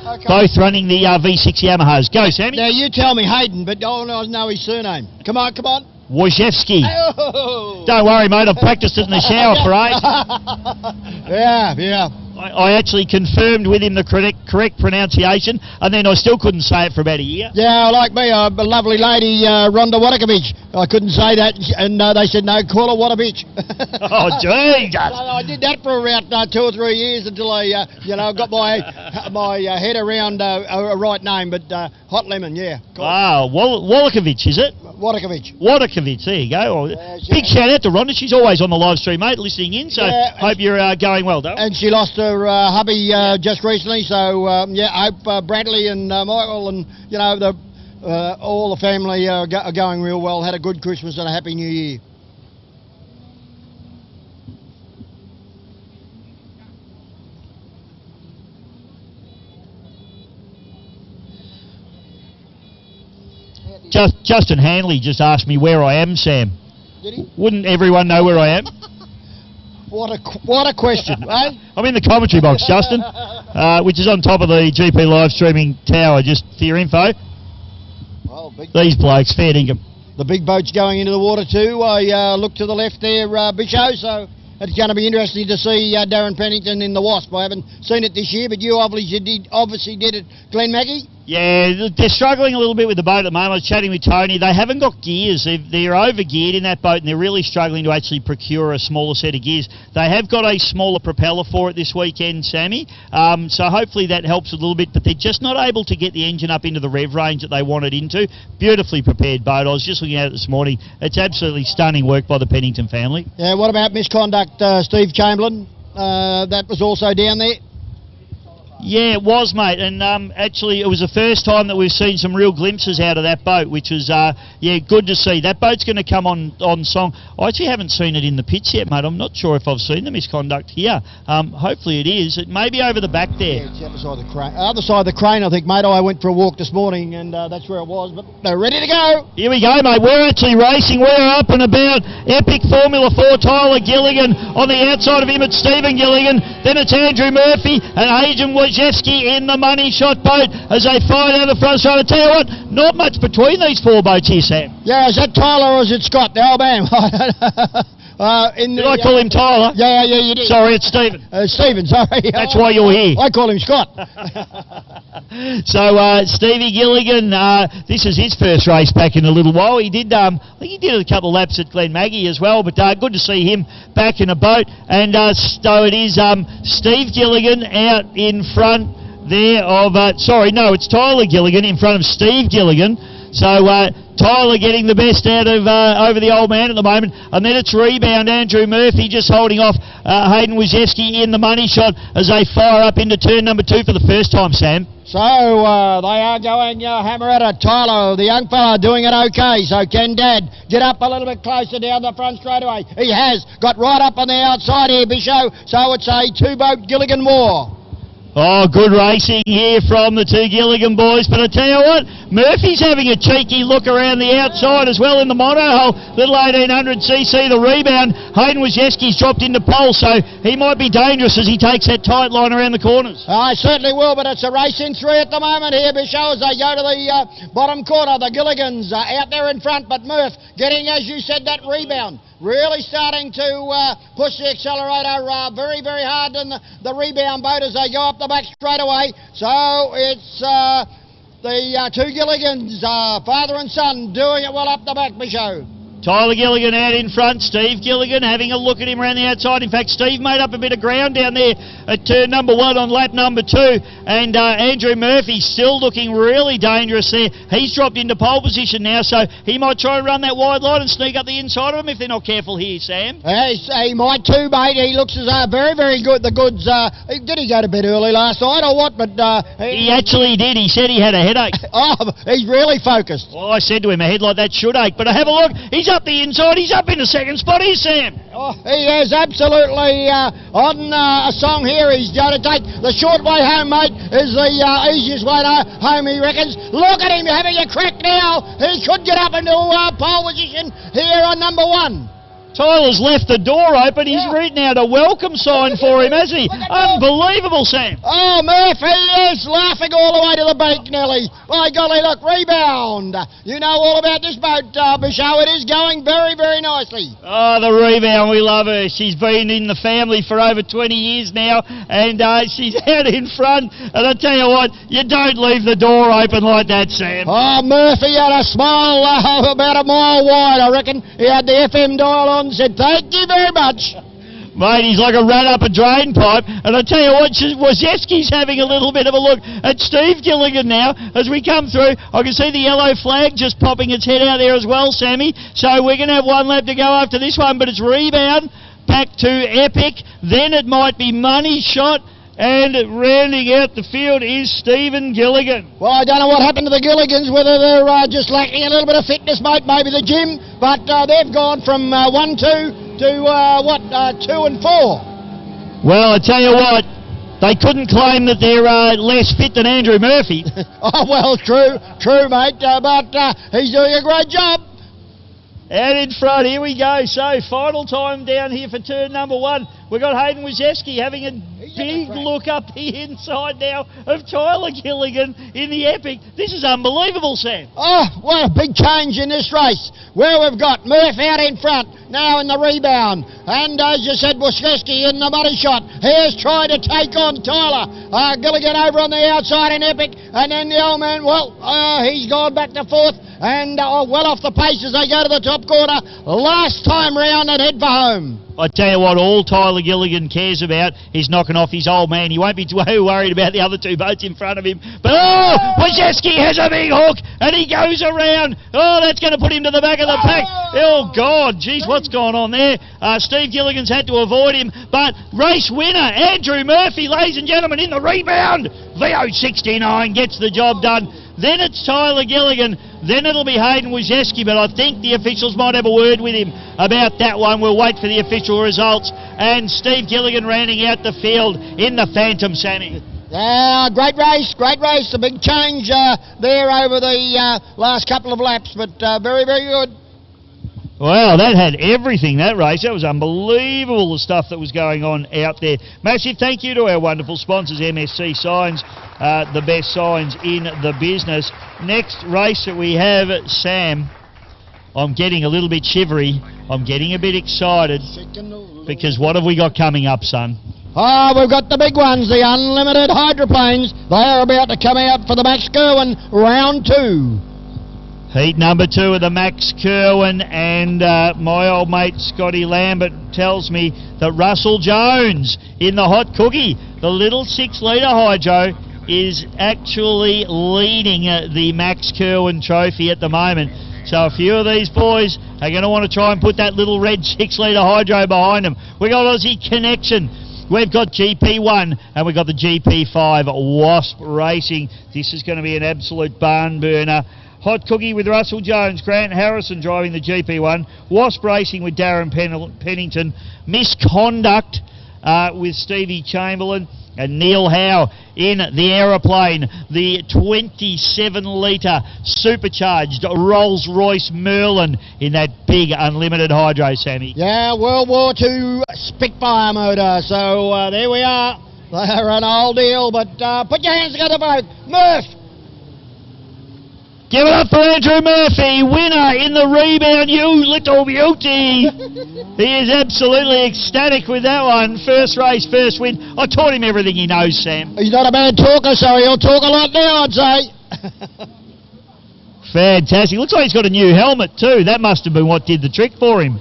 Okay. Both running the V6 Yamahas. Go, Sammy. Now you tell me Hayden, but I don't know his surname. Come on. Wojciechowski. Oh. Don't worry, mate. I've practiced it in the shower for 8. Yeah. I actually confirmed with him the correct pronunciation, and then I still couldn't say it for about a year. Yeah, like me, a lovely lady, Rhonda Wadakovich. I couldn't say that, and they said, no, call her Wadavich. Oh, Jesus. I did that for about 2 or 3 years until I, got my head around a right name, but Hot Lemon, yeah. Wow, Wadakovich, is it? Wadakovich, there you go. Big shout out to Rhonda. She's always on the live stream, mate, listening in, so hope you're going well, though. And she lost her hubby just recently, so I hope Bradley and Michael and all the family are going real well. Had a good Christmas and a happy New Year. Justin Hanley just asked me where I am, Sam. Did he? Wouldn't everyone know where I am? What a question, eh? I'm in the commentary box, Justin, which is on top of the GP live streaming tower, just for your info. Well, these blokes, fair dinkum. The big boat's going into the water too. I look to the left there, Bisho, so it's going to be interesting to see Darren Pennington in the Wasp. I haven't seen it this year, but you obviously did it, Glenn Mackey. Yeah, they're struggling a little bit with the boat at the moment. I was chatting with Tony. They haven't got gears. They're over-geared in that boat, and they're really struggling to actually procure a smaller set of gears. They have got a smaller propeller for it this weekend, Sammy, so hopefully that helps a little bit, but they're just not able to get the engine up into the rev range that they want it into. Beautifully prepared boat. I was just looking at it this morning. It's absolutely stunning work by the Pennington family. Yeah, what about misconduct, Steve Chamberlain? That was also down there. Yeah, it was, mate, and actually it was the first time that we've seen some real glimpses out of that boat, which was, yeah, good to see. That boat's going to come on song. I actually haven't seen it in the pits yet, mate. I'm not sure if I've seen the misconduct here. Hopefully it is. It may be over the back there. Yeah, it's the other side of the crane. Other side of the crane, I think, mate. I went for a walk this morning, and that's where it was, but they're ready to go. Here we go, mate. We're actually racing. We're up and about. Epic Formula 4, Tyler Gilligan. On the outside of him, it's Stephen Gilligan. Then it's Andrew Murphy and Adrian Wojciechowski in the money shot boat as they fire down the front straight. I tell you what, not much between these four boats here, Sam. Yeah, is that Tyler or is it Scott, the old man? Did I call him Tyler? Yeah, you did. Sorry, it's Stephen. Stephen, sorry. That's why you're here. I call him Scott. So, Stevie Gilligan, this is his first race back in a little while. He did, I think he did a couple of laps at Glen Maggie as well, but good to see him back in a boat. And so it is Steve Gilligan out in front there of, it's Tyler Gilligan in front of Steve Gilligan. So Tyler getting the best out of over the old man at the moment, and then it's rebound Andrew Murphy just holding off Hayden Wojciechowski in the money shot as they fire up into turn number 2 for the first time, Sam. So they are going hammer at it. Tyler, the young fella, doing it okay. So can Dad get up a little bit closer down the front straightaway? He has got right up on the outside here, Bisho. So it's a 2-boat Gilligan more. Oh, good racing here from the two Gilligan boys. But I tell you what, Murphy's having a cheeky look around the outside as well in the monohull. Little 1800cc, the rebound. Hayden Wojciechowski's dropped into pole, so he might be dangerous as he takes that tight line around the corners. I certainly will, but it's a race in 3 at the moment here, Bisho, as they go to the bottom corner. The Gilligans out there in front, but Murph getting, as you said, that rebound. Really starting to push the accelerator very, very hard in the rebound boat as they go up the back straight away. So it's the two Gilligans, father and son, doing it well up the back, Bisho. Tyler Gilligan out in front, Steve Gilligan having a look at him around the outside. In fact, Steve made up a bit of ground down there at turn number 1 on lap number 2. And Andrew Murphy still looking really dangerous there. He's dropped into pole position now, so he might try and run that wide line and sneak up the inside of him if they're not careful here, Sam. He might too, mate. He looks as very, very good. The goods, did he go to bed early last night or what? But he actually did. He said he had a headache. Oh, he's really focused. Well, I said to him, a head like that should ache. But have a look. He's up the inside. He's up in the second spot here, Sam. Oh, he is absolutely on a song here. He's going to take the short way home, mate, is the easiest way home, he reckons. Look at him having a crack now. He could get up into pole position here on number 1. Tyler's left the door open. He's written out a welcome sign for him, hasn't he? Unbelievable, Sam. Oh, Murphy is laughing all the way to the bank, Nelly. By golly, look, rebound. You know all about this boat, Bisho. It is going very, very nicely. Oh, the rebound. We love her. She's been in the family for over 20 years now, and she's out in front. And I tell you what, you don't leave the door open like that, Sam. Oh, Murphy had a smile about a mile wide, I reckon. He had the FM dial on. Said thank you very much. Mate, he's like a rat up a drain pipe. And I tell you what, Wojciechowski's having a little bit of a look at Steve Gilligan now. As we come through, I can see the yellow flag just popping its head out there as well, Sammy. So we're going to have one lap to go after this one, but it's rebound back to Epic. Then it might be money shot. And rounding out the field is Stephen Gilligan. Well, I don't know what happened to the Gilligans, whether they're just lacking a little bit of fitness, mate, maybe the gym, but they've gone from 1-2 to 2 and 4. Well, I tell you what, they couldn't claim that they're less fit than Andrew Murphy. Oh, well, true, mate, but he's doing a great job. Out in front, here we go. So, final time down here for turn number 1. We've got Hayden Wojciechowski having a big look up the inside now of Tyler Gilligan in the Epic. This is unbelievable, Sam. Oh, what a big change in this race. Where we've got Murph out in front, now in the rebound. And as you said, Wojciechowski in the money shot. Here's trying to take on Tyler. Gilligan over on the outside in Epic. And then the old man, well, he's gone back to 4th. and well off the pace as they go to the top corner. Last time round and head for home. I tell you what, all Tyler Gilligan cares about is knocking off his old man. He won't be too worried about the other two boats in front of him. But, Wojcicki has a big hook, and he goes around. Oh, that's going to put him to the back of the pack. Oh, God, geez, what's going on there? Steve Gilligan's had to avoid him, but race winner, Andrew Murphy, ladies and gentlemen, in the rebound. VO69 gets the job done. Then it's Tyler Gilligan. Then it'll be Hayden Wojcicki, but I think the officials might have a word with him about that one. We'll wait for the official results. And Steve Gilligan rounding out the field in the Phantom, Sammy. Yeah, great race, great race. A big change there over the last couple of laps, but very, very good. Wow, that had everything, that race. That was unbelievable, the stuff that was going on out there. Massive thank you to our wonderful sponsors, MSC Signs, the best signs in the business. Next race that we have, Sam, I'm getting a little bit shivery. I'm getting a bit excited because what have we got coming up, son? Oh, we've got the big ones, the unlimited hydroplanes. They are about to come out for the Max Kerwin round 2. Heat number 2 of the Max Kerwin, and my old mate Scotty Lambert tells me that Russell Jones in the hot cookie, the little 6-litre hydro, is actually leading the Max Kerwin trophy at the moment. So a few of these boys are going to want to try and put that little red 6-litre hydro behind them. We got Aussie Connection. We've got GP1 and we've got the GP5 Wasp Racing. This is going to be an absolute barn burner. Hot cookie with Russell Jones, Grant Harrison driving the GP1, Wasp Racing with Darren Pennington, Misconduct with Stevie Chamberlain, and Neil Howe in the aeroplane, the 27-litre supercharged Rolls-Royce Merlin in that big unlimited hydro, Sammy. Yeah, World War II Spitfire motor, so there we are. They're an old deal, but put your hands together, folks. Murph! Give it up for Andrew Murphy, winner in the rebound, you little beauty. He is absolutely ecstatic with that one. First race, first win. I taught him everything he knows, Sam. He's not a bad talker, so he'll talk a lot now, I'd say. Fantastic. Looks like he's got a new helmet too. That must have been what did the trick for him.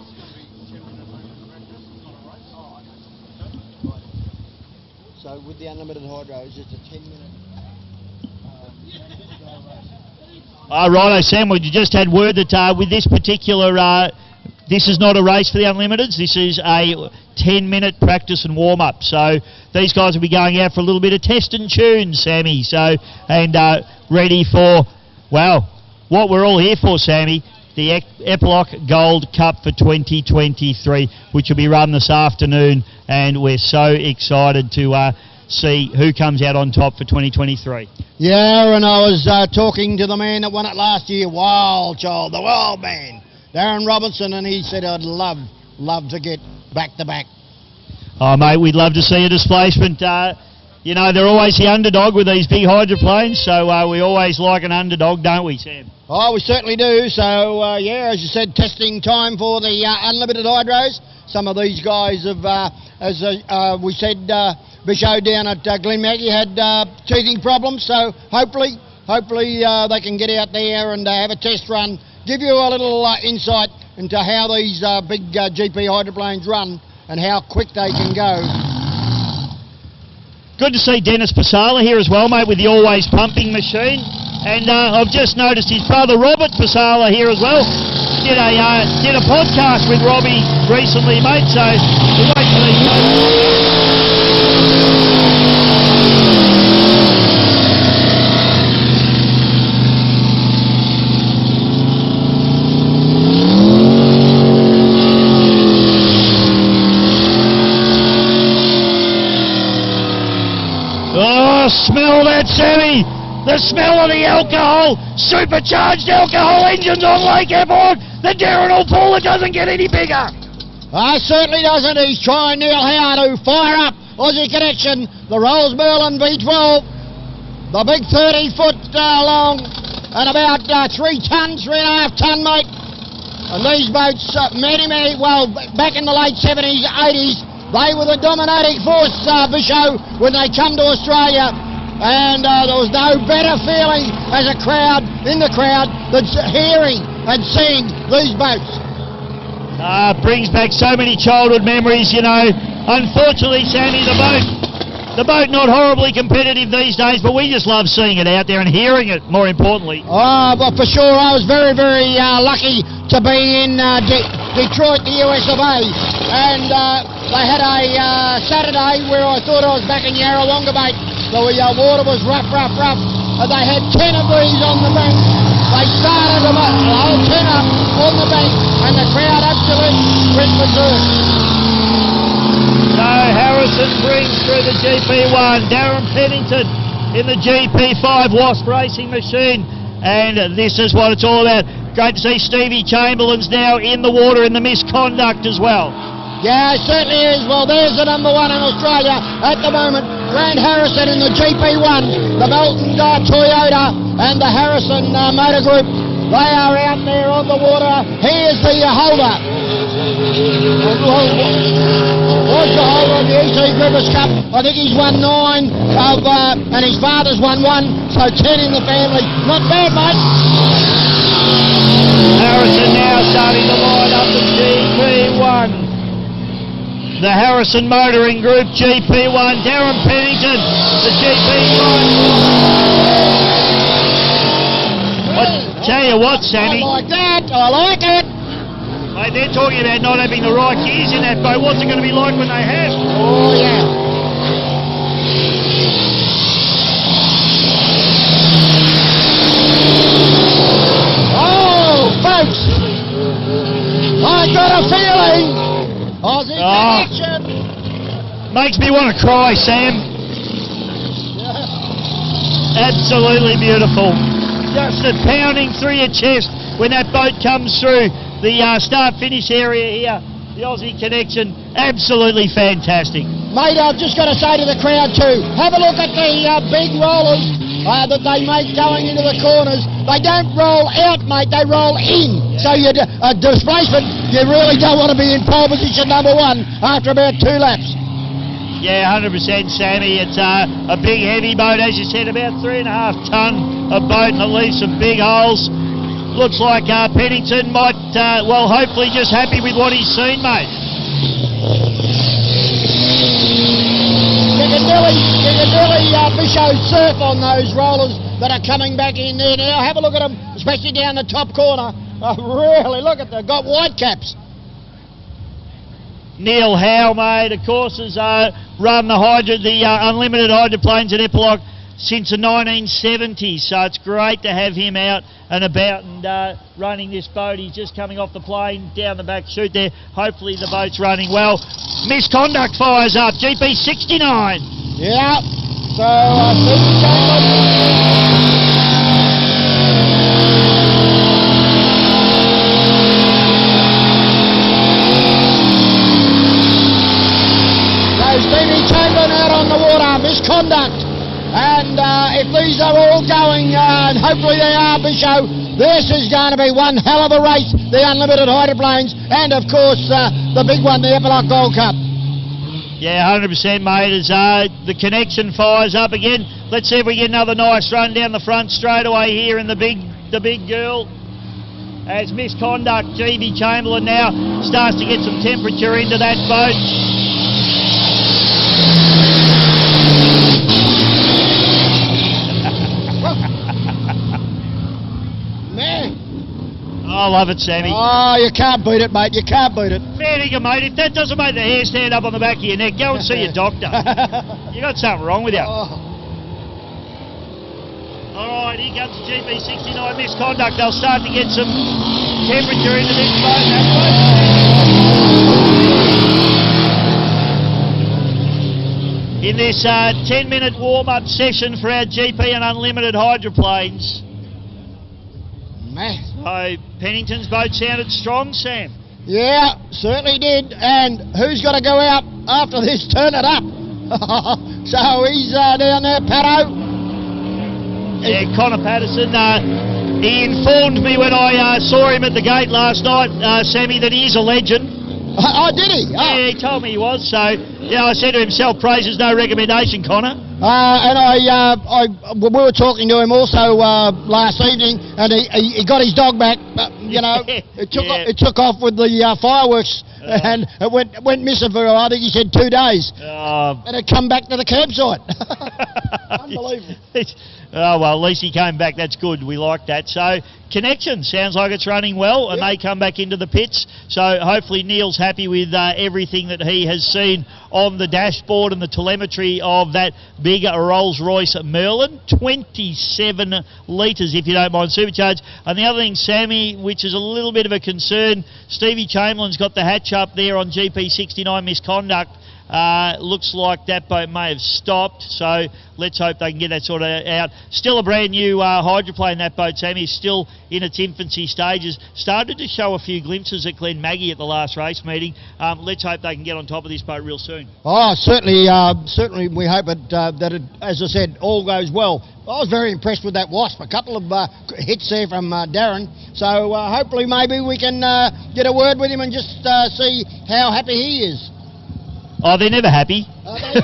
So with the unlimited hydro, it's just a 10-minute... Righto, Sam, well, you just had word that with this particular, this is not a race for the Unlimiteds. This is a 10-minute practice and warm-up. So these guys will be going out for a little bit of test and tune, Sammy. So, and ready for, well, what we're all here for, Sammy, the Eppalock Gold Cup for 2023, which will be run this afternoon. And we're so excited to see who comes out on top for 2023. Yeah, and I was talking to the man that won it last year, Wild Child, the Wild Man, Darren Robinson, and he said, I'd love to get back-to-back. Oh, mate, we'd love to see a displacement. You know, they're always the underdog with these big hydroplanes, so we always like an underdog, don't we, Sam? Oh, we certainly do. So, yeah, as you said, testing time for the unlimited hydros. Some of these guys have, as we said, Bisho down at Glen Maggie had teething problems, so hopefully they can get out there and have a test run, give you a little insight into how these big GP hydroplanes run and how quick they can go. Good to see Dennis Pasala here as well, mate, with the always pumping machine. And I've just noticed his brother Robert Pasala here as well. Did a podcast with Robbie recently, mate, so we'll wait for these guys. Oh, smell that, Sammy! The smell of the alcohol! Supercharged alcohol engines on Lake Eppalock! The Darren will pull, it doesn't get any bigger! Certainly doesn't. He's trying Neil Howe to fire up Aussie Connection, the Rolls Merlin V12, the big 30-foot long and about 3 tonnes, 3.5 tonne, mate. And these boats, well, back in the late 70s, 80s, they were the dominating force, Bisho, when they come to Australia. And there was no better feeling as a crowd, in the crowd, than hearing and seeing these boats. Brings back so many childhood memories, you know. Unfortunately, Sammy, the boat not horribly competitive these days, but we just love seeing it out there and hearing it, more importantly. Oh, but for sure, I was very, very lucky to be in Detroit, the US of A. And they had a Saturday where I thought I was back in Yarrawonga, mate. The water was rough. And they had 10 of these on the bank. They started them up, the whole 10 up on the bank, and the crowd absolutely went berserk. So Harrison brings through the GP1, Darren Pennington in the GP5 Wasp racing machine, and this is what it's all about. Great to see Stevie Chamberlain's now in the water in the misconduct as well. Yeah, it certainly is. Well, there's the number one in Australia at the moment, Grant Harrison in the GP1, the Melton Toyota and the Harrison Motor Group. They are out there on the water. He is the holder. Was the holder of the EC Griffiths Cup. I think he's won 9 of, and his father's won 1, so 10 in the family. Not bad, mate. Harrison now starting to line up the GP1. The Harrison Motoring Group GP1, Darren Pennington, the GP1. Tell you what, Sammy. I like that, I like it. Mate, they're talking about not having the right gears in that boat. What's it going to be like when they have? Oh, yeah. Oh, folks, I got a feeling. Aussie connection. Makes me want to cry, Sam. Absolutely beautiful. Just a pounding through your chest when that boat comes through the start-finish area here. The Aussie connection, absolutely fantastic. Mate, I've just got to say to the crowd too, have a look at the big rollers that they make going into the corners. They don't roll out, mate, they roll in. So you displacement, you really don't want to be in pole position number 1 after about 2 laps. Yeah, 100% Sammy. It's a big heavy boat, as you said, about 3.5 tonne of boat, and it leaves some big holes. Looks like Pennington might, well, hopefully just happy with what he's seen, mate. You can nearly Bisho surf on those rollers that are coming back in there now. Have a look at them, especially down the top corner. Really, look at them, got white caps. Neil Howe, mate, of course, has run the unlimited hydroplanes at Eppalock since the 1970s, so it's great to have him out and about and running this boat. He's just coming off the plane down the back chute there. Hopefully the boat's running well. Misconduct fires up, GP69. Yeah, so Stevie Chamberlain. Stevie Chamberlain out on the water, misconduct. And if these are all going, and hopefully they are, Bisho, this is going to be one hell of a race, the unlimited hydroplanes, and of course the big one, the Eppalock Cup. Yeah, 100% mate, as the connection fires up again. Let's see if we get another nice run down the front straight away here in the big girl. As misconduct, Stevie Chamberlain now starts to get some temperature into that boat. I love it, Sammy. Oh, you can't beat it, mate. You can't beat it. Fair dinkum, mate. If that doesn't make the hair stand up on the back of your neck, go and see your doctor. You got something wrong with you. Oh. All right, here comes the GP69 misconduct. They'll start to get some temperature into this boat. In this 10-minute warm-up session for our GP and unlimited hydroplanes. Man. So Pennington's boat sounded strong, Sam. Yeah, certainly did. And who's got to go out after this? Turn it up. So he's down there, Patto. Yeah, Connor Patterson. He informed me when I saw him at the gate last night, Sammy, that he is a legend. Oh, did he? Oh. Yeah, he told me he was. So, yeah, I said to himself, praise is no recommendation, Connor. We were talking to him also last evening, and he got his dog back. You know, it took off with the fireworks, and it went missing for, I think he said, 2 days, and it come back to the campsite. Unbelievable. Oh, well, at least he came back. That's good. We like that. So, Connection sounds like it's running well, and they come back into the pits. So, hopefully, Neil's happy with everything that he has seen on the dashboard and the telemetry of that big Rolls-Royce Merlin. 27 litres, if you don't mind, supercharged. And the other thing, Sammy, which is a little bit of a concern, Stevie Chamberlain's got the hatch up there on GP69 misconduct. Looks like that boat may have stopped, so let's hope they can get that sort of out. Still a brand new hydroplane, that boat, Sammy, is still in its infancy stages. Started to show a few glimpses at Glen Maggie at the last race meeting. Let's hope they can get on top of this boat real soon. Oh, certainly we hope that it, as I said, all goes well. I was very impressed with that Wasp. A couple of hits there from Darren. So hopefully maybe we can get a word with him and just see how happy he is. Oh, they're never happy. Are they?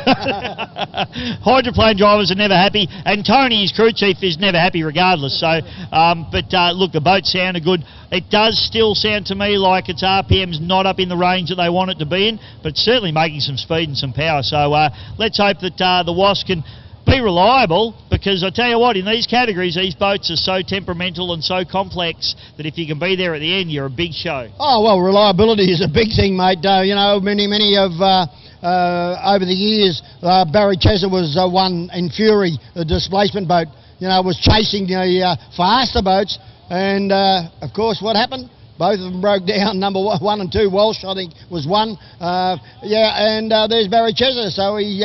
Hydroplane drivers are never happy, and Tony, his crew chief, is never happy regardless. So, look, the boat sounded good. It does still sound to me like its RPM's not up in the range that they want it to be in, but certainly making some speed and some power. So let's hope that the Wasp can be reliable, because I tell you what, in these categories, these boats are so temperamental and so complex that if you can be there at the end, you're a big show. Oh, well, reliability is a big thing, mate. You know, many of over the years, Barry Chesser was one in Fury, the displacement boat, you know, was chasing the faster boats, and of course, what happened? Both of them broke down. Number 1 and 2, Walsh, I think, was one. And there's Barry Chesser, so he,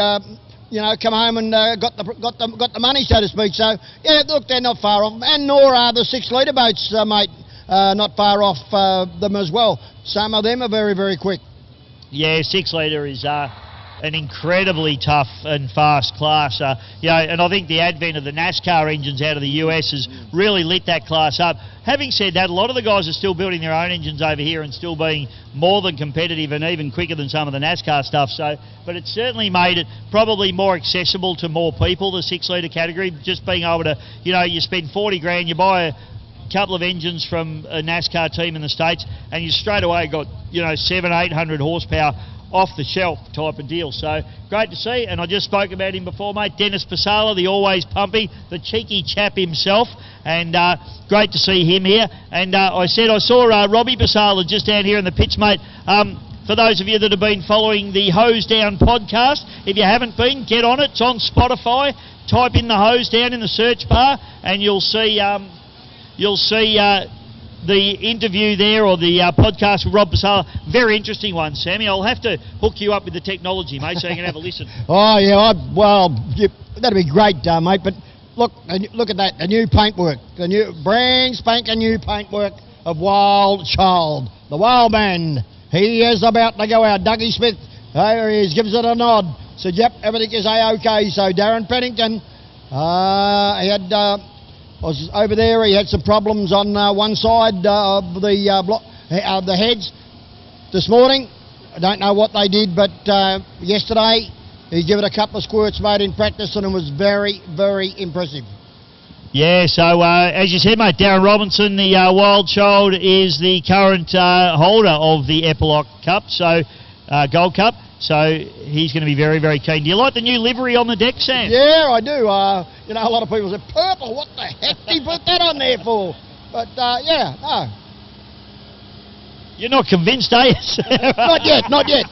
you know, come home and got the money, so to speak. So yeah, look, they're not far off, and nor are the 6 litre boats, mate, not far off them as well. Some of them are very, very quick. Yeah, 6 litre is an incredibly tough and fast class. You know, and I think the advent of the NASCAR engines out of the US has really lit that class up. Having said that, a lot of the guys are still building their own engines over here and still being more than competitive and even quicker than some of the NASCAR stuff. So, but it's certainly made it probably more accessible to more people, the 6 litre category. Just being able to, you know, you spend 40 grand, you buy a couple of engines from a NASCAR team in the States, and you straight away got, you know, 700-800 horsepower off the shelf type of deal. So great to see. And I just spoke about him before, mate, Dennis Pasala, the always pumpy, the cheeky chap himself, and great to see him here. And I saw Robbie Pasala just down here in the pits, mate. For those of you that have been following the Hose Down podcast, if you haven't been, get on it. It's on Spotify. Type in the Hose Down in the search bar, and you'll see the interview there, or the podcast with Rob Pasala. Very interesting one, Sammy. I'll have to hook you up with the technology, mate, so you can have a listen. Oh, yeah, that'd be great, mate. But look at that, the new paintwork, the new brand spanking new paintwork of Wild Child, the Wild Man. He is about to go out. Dougie Smith, there he is, gives it a nod. Said, yep, everything is A-OK. So Darren Pennington, he had... was over there. He had some problems on one side of the heads this morning. I don't know what they did, but yesterday he gave it a couple of squirts, mate, in practice, and it was very, very impressive. Yeah, so as you said, mate, Darren Robinson, the Wild Child, is the current holder of the Eppalock Cup, so Gold Cup. So he's going to be very, very keen. Do you like the new livery on the deck, Sam? Yeah, I do. You know, a lot of people say, purple, what the heck did he put that on there for? But, yeah, no. You're not convinced, are you? Not yet, not yet.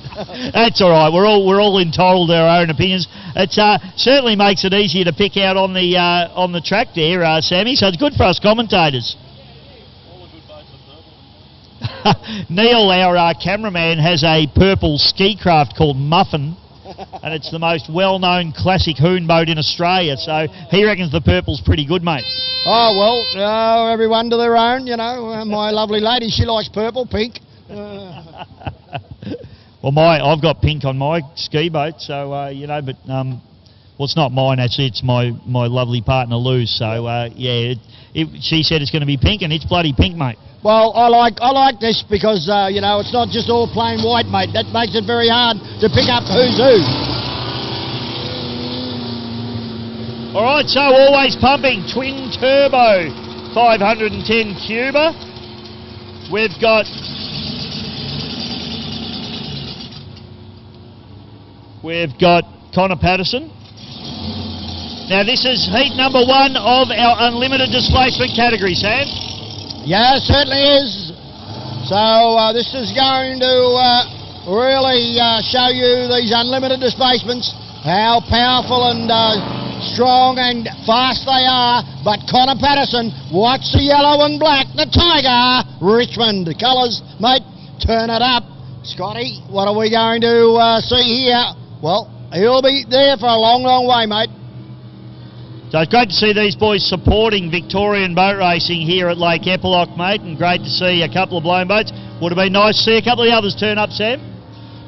That's all right. We're all entitled to our own opinions. It certainly makes it easier to pick out on the track there, Sammy, so it's good for us commentators. Neil, our cameraman, has a purple ski craft called Muffin, and it's the most well-known classic hoon boat in Australia, so he reckons the purple's pretty good, mate. Oh, well, everyone to their own, you know. My lovely lady, she likes purple, pink. Well, I've got pink on my ski boat, so, you know, but, well, it's not mine, actually, it's my lovely partner, Lou's, so, yeah, she said it's going to be pink, and it's bloody pink, mate. Well, I like this because, you know, it's not just all plain white, mate. That makes it very hard to pick up who's who. All right, so always pumping, twin turbo, 510 cuber. We've got Connor Patterson. Now this is heat number 1 of our unlimited displacement category, Sam. Yeah, it certainly is. So this is going to really show you these unlimited displacements, how powerful and strong and fast they are. But Connor Patterson, watch the yellow and black, the Tiger, Richmond colours, mate, turn it up. Scotty, what are we going to see here? Well, he'll be there for a long, long way, mate. So it's great to see these boys supporting Victorian boat racing here at Lake Eppalock, mate, and great to see a couple of blown boats. Would have been nice to see a couple of the others turn up, Sam.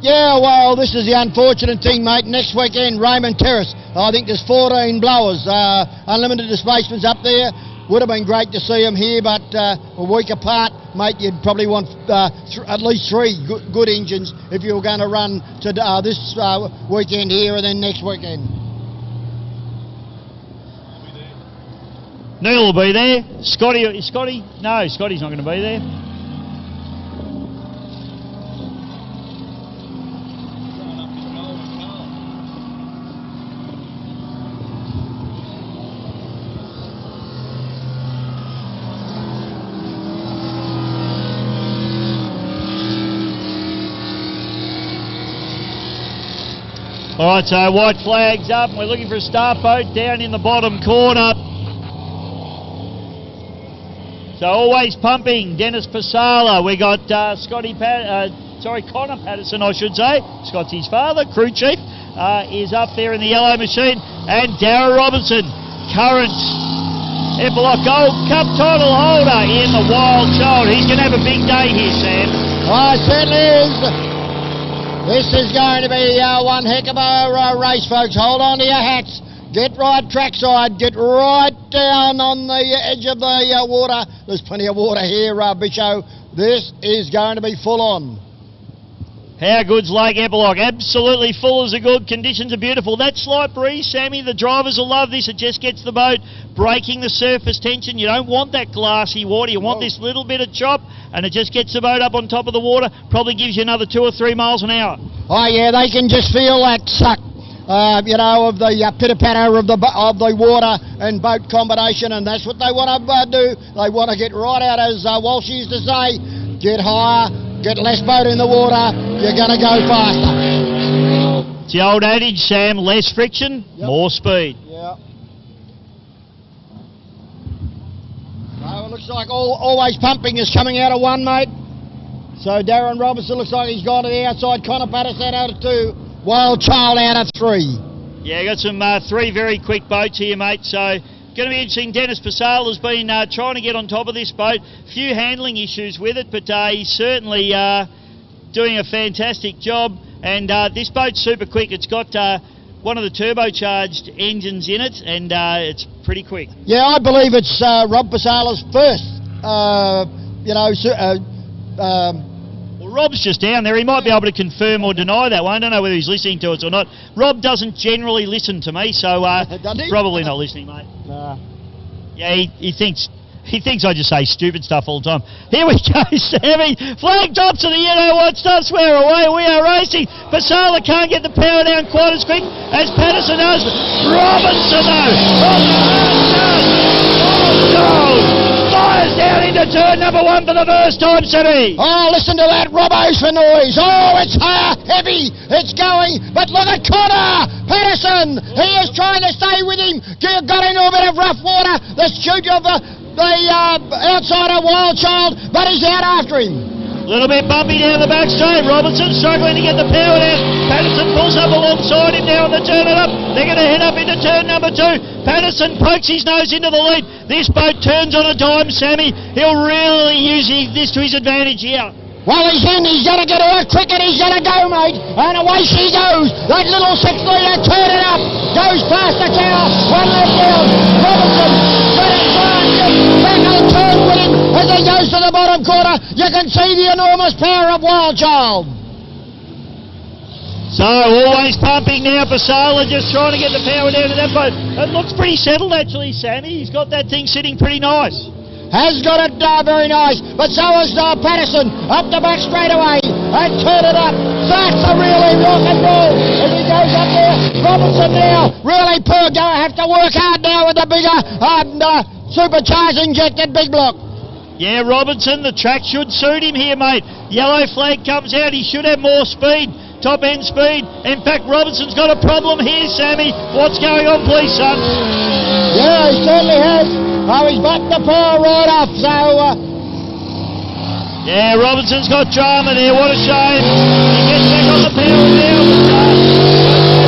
Yeah, well, this is the unfortunate thing, mate. Next weekend, Raymond Terrace. I think there's 14 blowers, unlimited displacements up there. Would have been great to see them here, but a week apart, mate, you'd probably want at least 3 good engines if you were going to run to this weekend here and then next weekend. Neil will be there. Scotty? No, Scotty's not going to be there. All right, so white flag's up, and we're looking for a start boat down in the bottom corner. So always pumping, Dennis Pasala. We got Connor Patterson, I should say. Scott's his father, crew chief, is up there in the yellow machine. And Darren Robinson, current Eppalock Gold Cup title holder in the Wild Child. He's going to have a big day here, Sam. Oh, it certainly is. This is going to be one heck of a race, folks. Hold on to your hats. Get right trackside. Get right down on the edge of the water. There's plenty of water here, Bisho. This is going to be full on. How good's Lake Eppalock? Absolutely full as a good. Conditions are beautiful. That slight breeze, Sammy, the drivers will love this. It just gets the boat breaking the surface tension. You don't want that glassy water. You want this little bit of chop, and it just gets the boat up on top of the water. Probably gives you another 2 or 3 miles an hour. Oh, yeah, they can just feel that suck. Of the pitter-patter of the water and boat combination, and that's what they want to do. They want to get right out, as Walsh used to say, get higher, get less boat in the water, you're going to go faster. It's the old adage, Sam, less friction, more speed. Yeah. So it looks like always pumping is coming out of 1, mate. So Darren Robinson looks like he's gone to the outside. Connor Patterson out of 2. Wild Child out of 3. Yeah, got some 3 very quick boats here, mate, so going to be interesting. Dennis Pasala has been trying to get on top of this boat. Few handling issues with it, but he's certainly doing a fantastic job. And this boat's super quick. It's got one of the turbocharged engines in it, and it's pretty quick. Yeah, I believe it's Rob Pasala's first, Rob's just down there. He might be able to confirm or deny that one. I don't know whether he's listening to us or not. Rob doesn't generally listen to me, so probably not listening, mate. Nah. Yeah, he thinks I just say stupid stuff all the time. Here we go, Sammy. Flag drops to the you-know-what stuff. Swear away. We are racing. Pasala can't get the power down quite as quick as Patterson does. Robinson, though. Fires down into turn number 1 for the first time, Sammy. Oh, listen to that Robbo's for noise. Oh, it's heavy. It's going. But look at Connor Patterson. He is trying to stay with him. Got into a bit of rough water. The shoot of the outsider Wild Child, but he's out after him. A little bit bumpy down the back straight. Robinson struggling to get the power down. Patterson pulls up alongside him now on the turn it up. They're going to head up into turn number 2. Patterson pokes his nose into the lead. This boat turns on a dime, Sammy. He'll really use this to his advantage here. Well, he's in. He's going to get out quick and he's going to go, mate. And away she goes. That little 6-litre, turn it up. Goes past the tower. 1 left down. Robinson. Back on turn with him as he goes to the bottom corner. You can see the enormous power of Wild Child. So always pumping now. Basala just trying to get the power down to that boat. It looks pretty settled actually, Sammy. He's got that thing sitting pretty nice. Has got it very nice, but so has Patterson. Up the back straight away and turn it up. That's a really rock and roll. As he goes up there, Robinson now really have to work hard now with the bigger supercharged injected big block. Yeah, Robinson, the track should suit him here, mate. Yellow flag comes out. He should have more speed. Top end speed. In fact, Robinson's got a problem here, Sammy. What's going on, please, son? Yeah, he certainly has. Oh, he's backed the power right off, so... Yeah, Robinson's got drama there. What a shame. He gets back on the power now.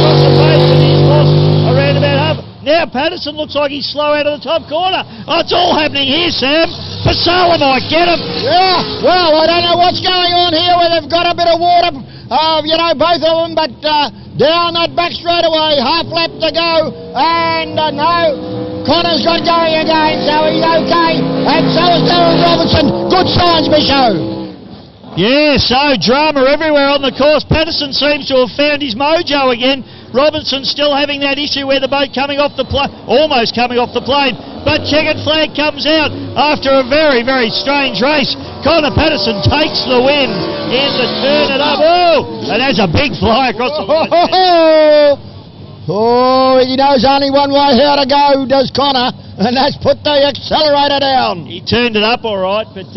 But the pace and he's lost around about half. Now Patterson looks like he's slow out of the top corner. Oh, it's all happening here, Sam. Basala might get him. Yeah, well, I don't know what's going on here where they've got a bit of water, both of them, but down that back straight away, half lap to go, and no, Connor's got going again, so he's okay, and so is Darren Robinson. Good signs, Micho. Yeah, so drama everywhere on the course. Patterson seems to have found his mojo again. Robinson still having that issue where the boat coming off the plane, almost coming off the plane. But checkered flag comes out after a very, very strange race. Connor Patterson takes the win in the turn it up. Oh, and there's a big fly across the line. Oh, he knows only one way how to go, does Connor, and that's put the accelerator down. He turned it up all right, but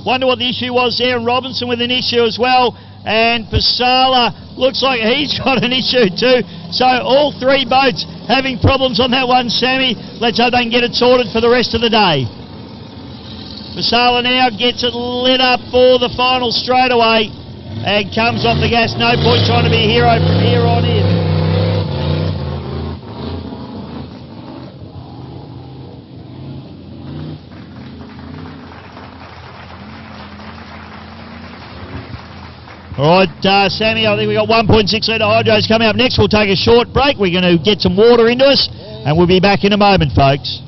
wonder what the issue was there. And Robinson with an issue as well. And Basala looks like he's got an issue too. So all three boats having problems on that one, Sammy. Let's hope they can get it sorted for the rest of the day. Basala now gets it lit up for the final straightaway and comes off the gas. No point trying to be a hero from here on in. All right, Sammy, I think we've got 1.6 litre hydros coming up next. We'll take a short break. We're going to get some water into us, and we'll be back in a moment, folks.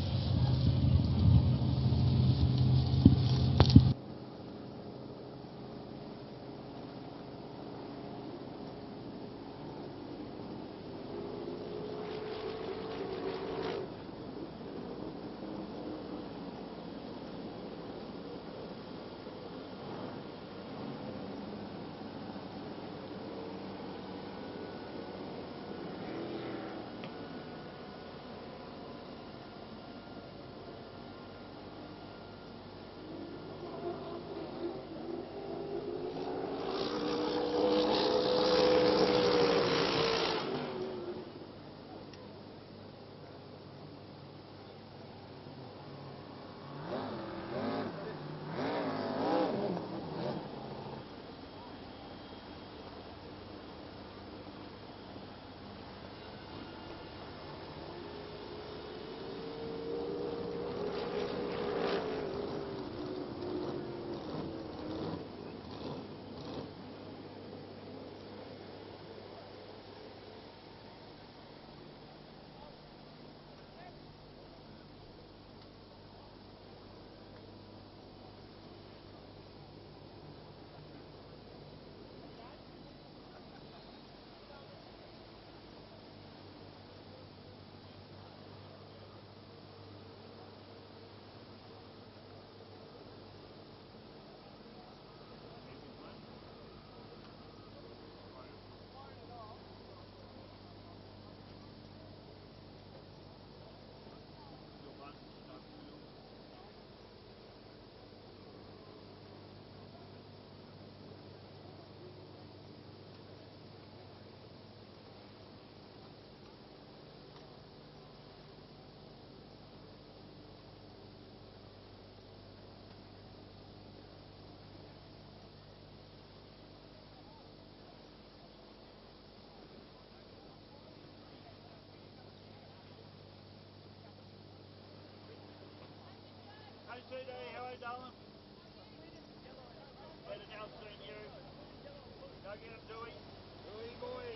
Hello, darling. Better now seeing you. Go get him, Dewey. Dewey boy.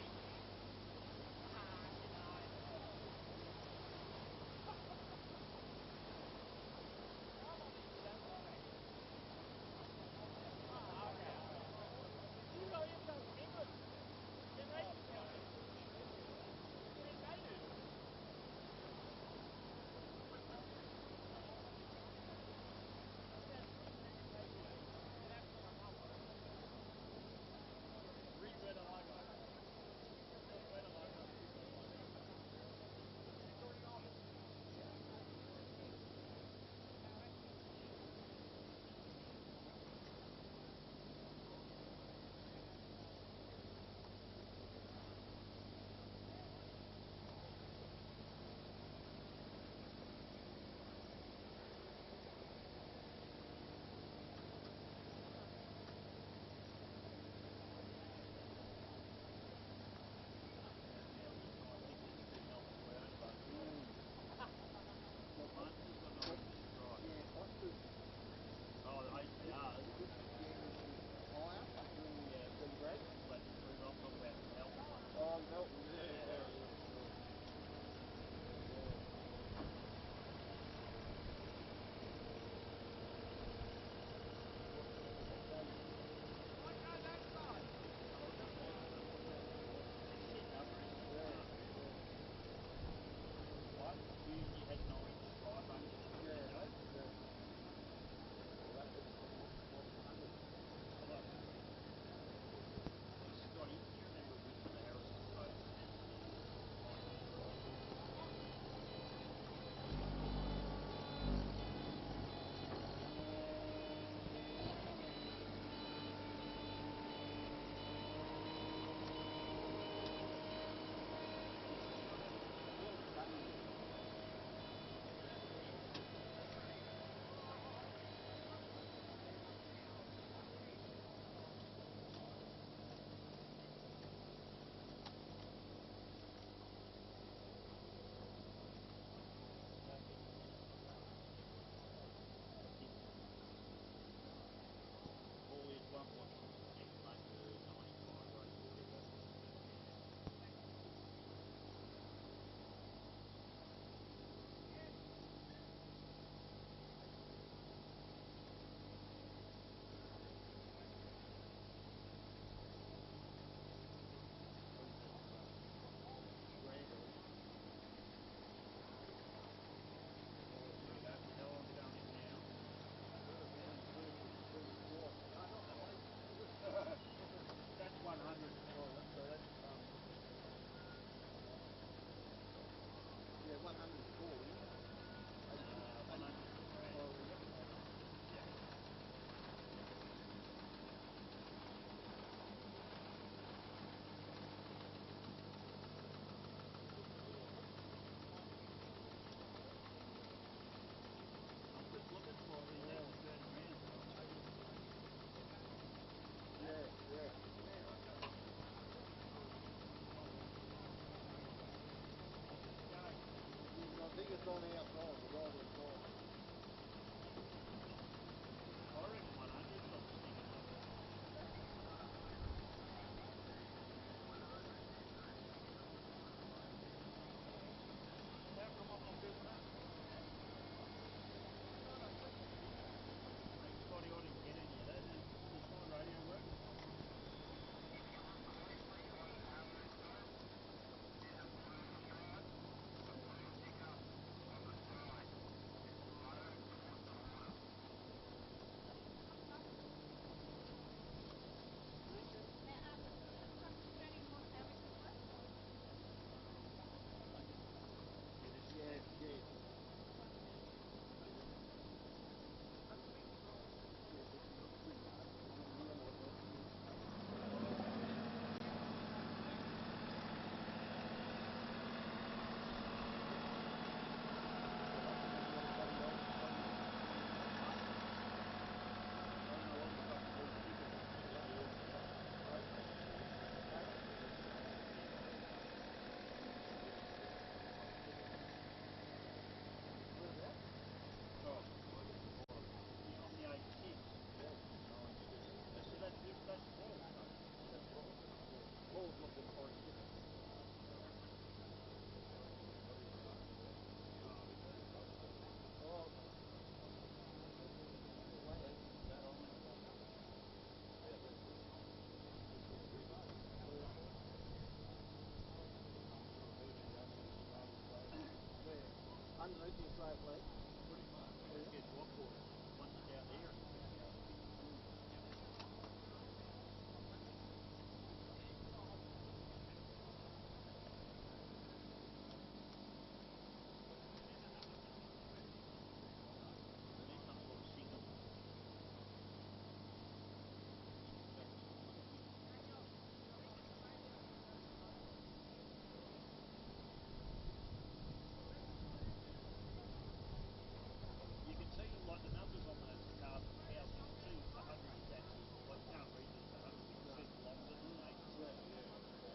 You can see like the numbers on those cars, how you can see the 100 is actually, well, you can't read this 100, you can see the longer than 86.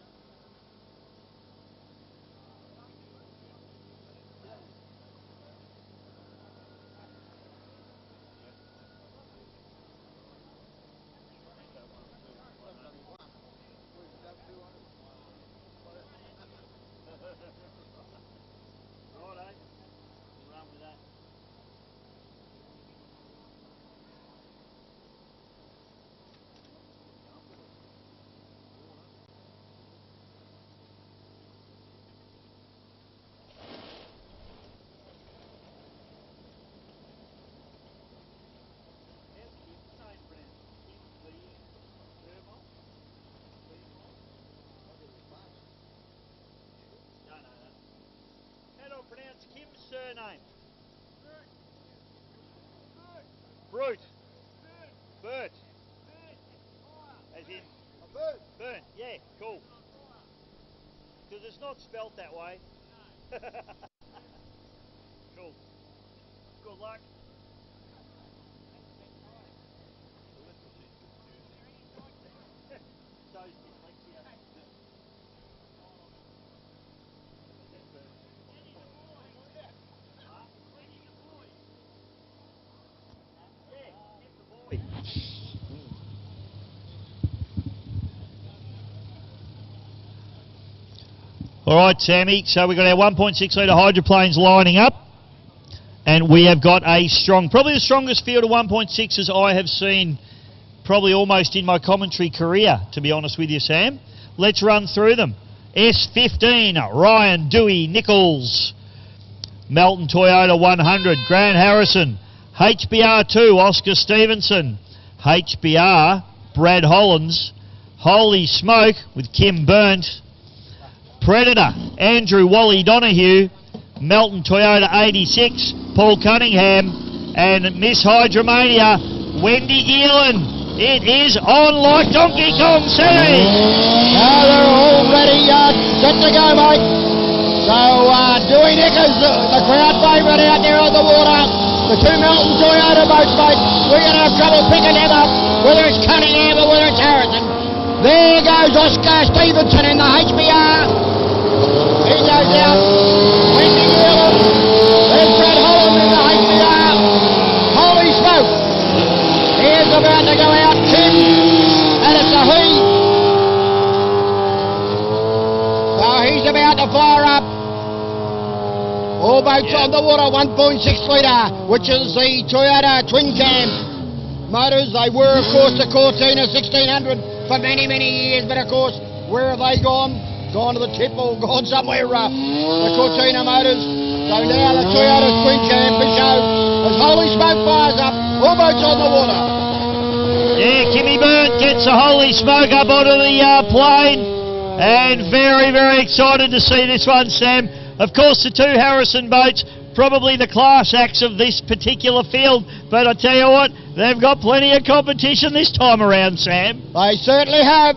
Righto, we'll run with that. How do I pronounce Kim's surname? Brute. Bert. As in? Burnt. Yeah, cool. Because it's not spelt that way. Cool. Good luck. So's dyslexia. All right, Sammy, so we've got our 1.6 litre hydroplanes lining up, and we have got a strong, probably the strongest field of 1.6s I have seen probably almost in my commentary career, to be honest with you, Sam. Let's run through them. S15, Ryan Dewey Nichols. Melton Toyota 100, Grant Harrison. HBR2, Oscar Stevenson. HBR, Brad Hollins. Holy Smoke with Kim Burnt. Predator, Andrew Wally Donahue. Melton Toyota 86, Paul Cunningham. And Miss Hydromania, Wendy Geelan. It is on like Donkey Kong City. Now they're all ready, set to go, mate. So, Dewey Nichols, the crowd favourite out there on the water. The two Melton Toyota boats, mate. We're going to have trouble picking them up, whether it's Cunningham or whether it's Harrison. There goes Oscar Stevenson in the HBR. He goes out. Wendy Geelan. There's Brad Holland in the HBR. Holy smoke. Here's about to go out Kim, and it's a he. So he's about to fire up. All boats on the water, 1.6 litre, which is the Toyota twin cam motors. They were, of course, the Cortina 1600 for many, many years, but of course, where have they gone? Gone to the tip or gone somewhere, the Cortina motors. So now the Toyota twin cam Bishow, as Holy Smoke fires up, all boats on the water. Yeah, Kimmy Burnt gets the Holy Smoke up onto the plane, and very, very excited to see this one, Sam. Of course, the two Harrison boats, probably the class acts of this particular field, but I tell you what, they've got plenty of competition this time around, Sam. They certainly have.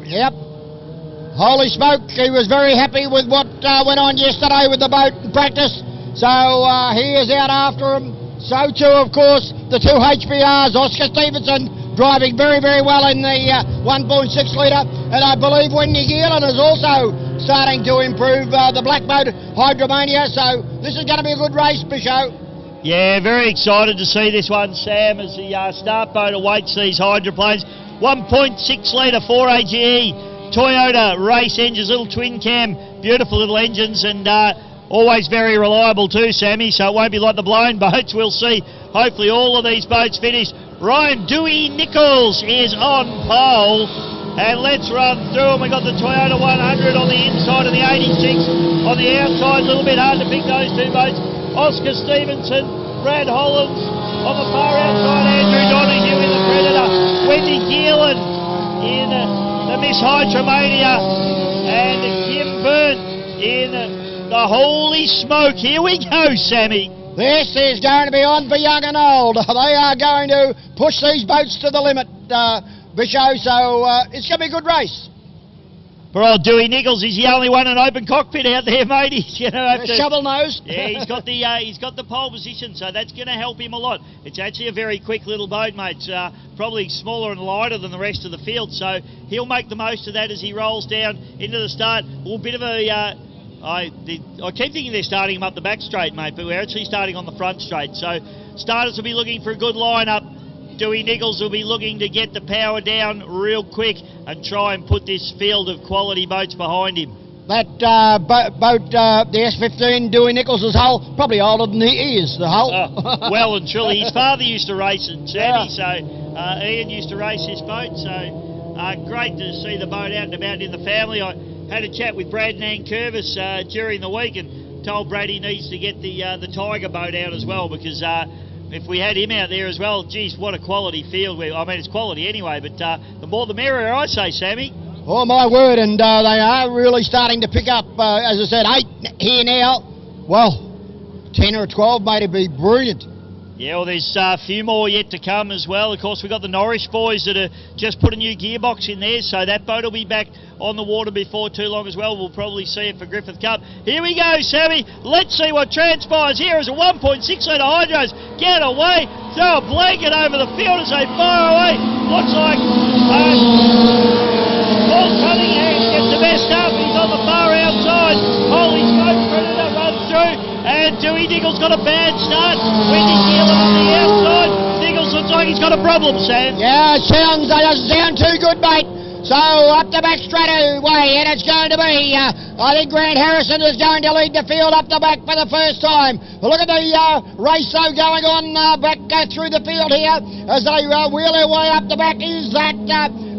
Yep. Holy smoke, he was very happy with what went on yesterday with the boat in practice, so he is out after him. So too, of course, the two HBRs, Oscar Stevenson, driving very, very well in the 1.6 litre, and I believe Wendy Geelan is also starting to improve the black boat Hydromania, so this is going to be a good race, Bishow. Yeah, very excited to see this one, Sam, as the start boat awaits these hydroplanes. 1.6 litre 4AGE Toyota race engines, little twin cam, beautiful little engines, and always very reliable too, Sammy, so it won't be like the blown boats. We'll see, hopefully, all of these boats finish. Ryan Dewey Nichols is on pole, and let's run through them. We've got the Toyota 100 on the inside and the 86 on the outside. A little bit hard to pick those two boats. Oscar Stevenson, Brad Hollands. On the far outside, Andrew Donahue in the Predator. Wendy Geelan in the Miss Hydromania. And Kim Burnt in the Holy Smoke. Here we go, Sammy. This is going to be on for young and old. They are going to push these boats to the limit, Bisho, so it's going to be a good race. For old Dewey Nichols, he's the only one in open cockpit out there, mate. He's going to have to shovel nose. Yeah, he's got the pole position, so that's going to help him a lot. It's actually a very quick little boat, mate. It's probably smaller and lighter than the rest of the field, so he'll make the most of that as he rolls down into the start. A little bit of a I keep thinking they're starting him up the back straight, mate, but we're actually starting on the front straight. So starters will be looking for a good lineup. Dewey Nichols will be looking to get the power down real quick and try and put this field of quality boats behind him. That boat, the S15, Dewey Nichols' hull, probably older than he is, the hull. Well and truly. His father used to race it, Sandy, so Ian used to race his boat, so great to see the boat out and about in the family. I had a chat with Brad Nankervis during the week and told Brad he needs to get the Tiger boat out as well, because if we had him out there as well, geez, what a quality field. I mean, it's quality anyway, but the more the merrier, I say, Sammy. Oh, my word, and they are really starting to pick up, as I said, 8 here now. Well, 10 or 12, mate, it'd be brilliant. Yeah, well, there's a few more yet to come as well. Of course, we've got the Norris boys that are just put a new gearbox in there, so that boat will be back on the water before too long as well. We'll probably see it for Griffith Cup. Here we go, Sammy. Let's see what transpires here as a 1.6 litre hydros get away. Throw a blanket over the field as they fire away. Looks like Paul Cunningham gets the best up. He's on the far outside. Holy smoke, Predator runs through. And Dewey Nichols got a bad start. Wendy Geelan on the outside. Nichols looks like he's got a problem, Sam. Yeah, it doesn't sound too good, mate. So up the back straight away, and it's going to be, I think Grant Harrison is going to lead the field up the back for the first time. Look at the race though going on back through the field here as they wheel their way up the back. Is that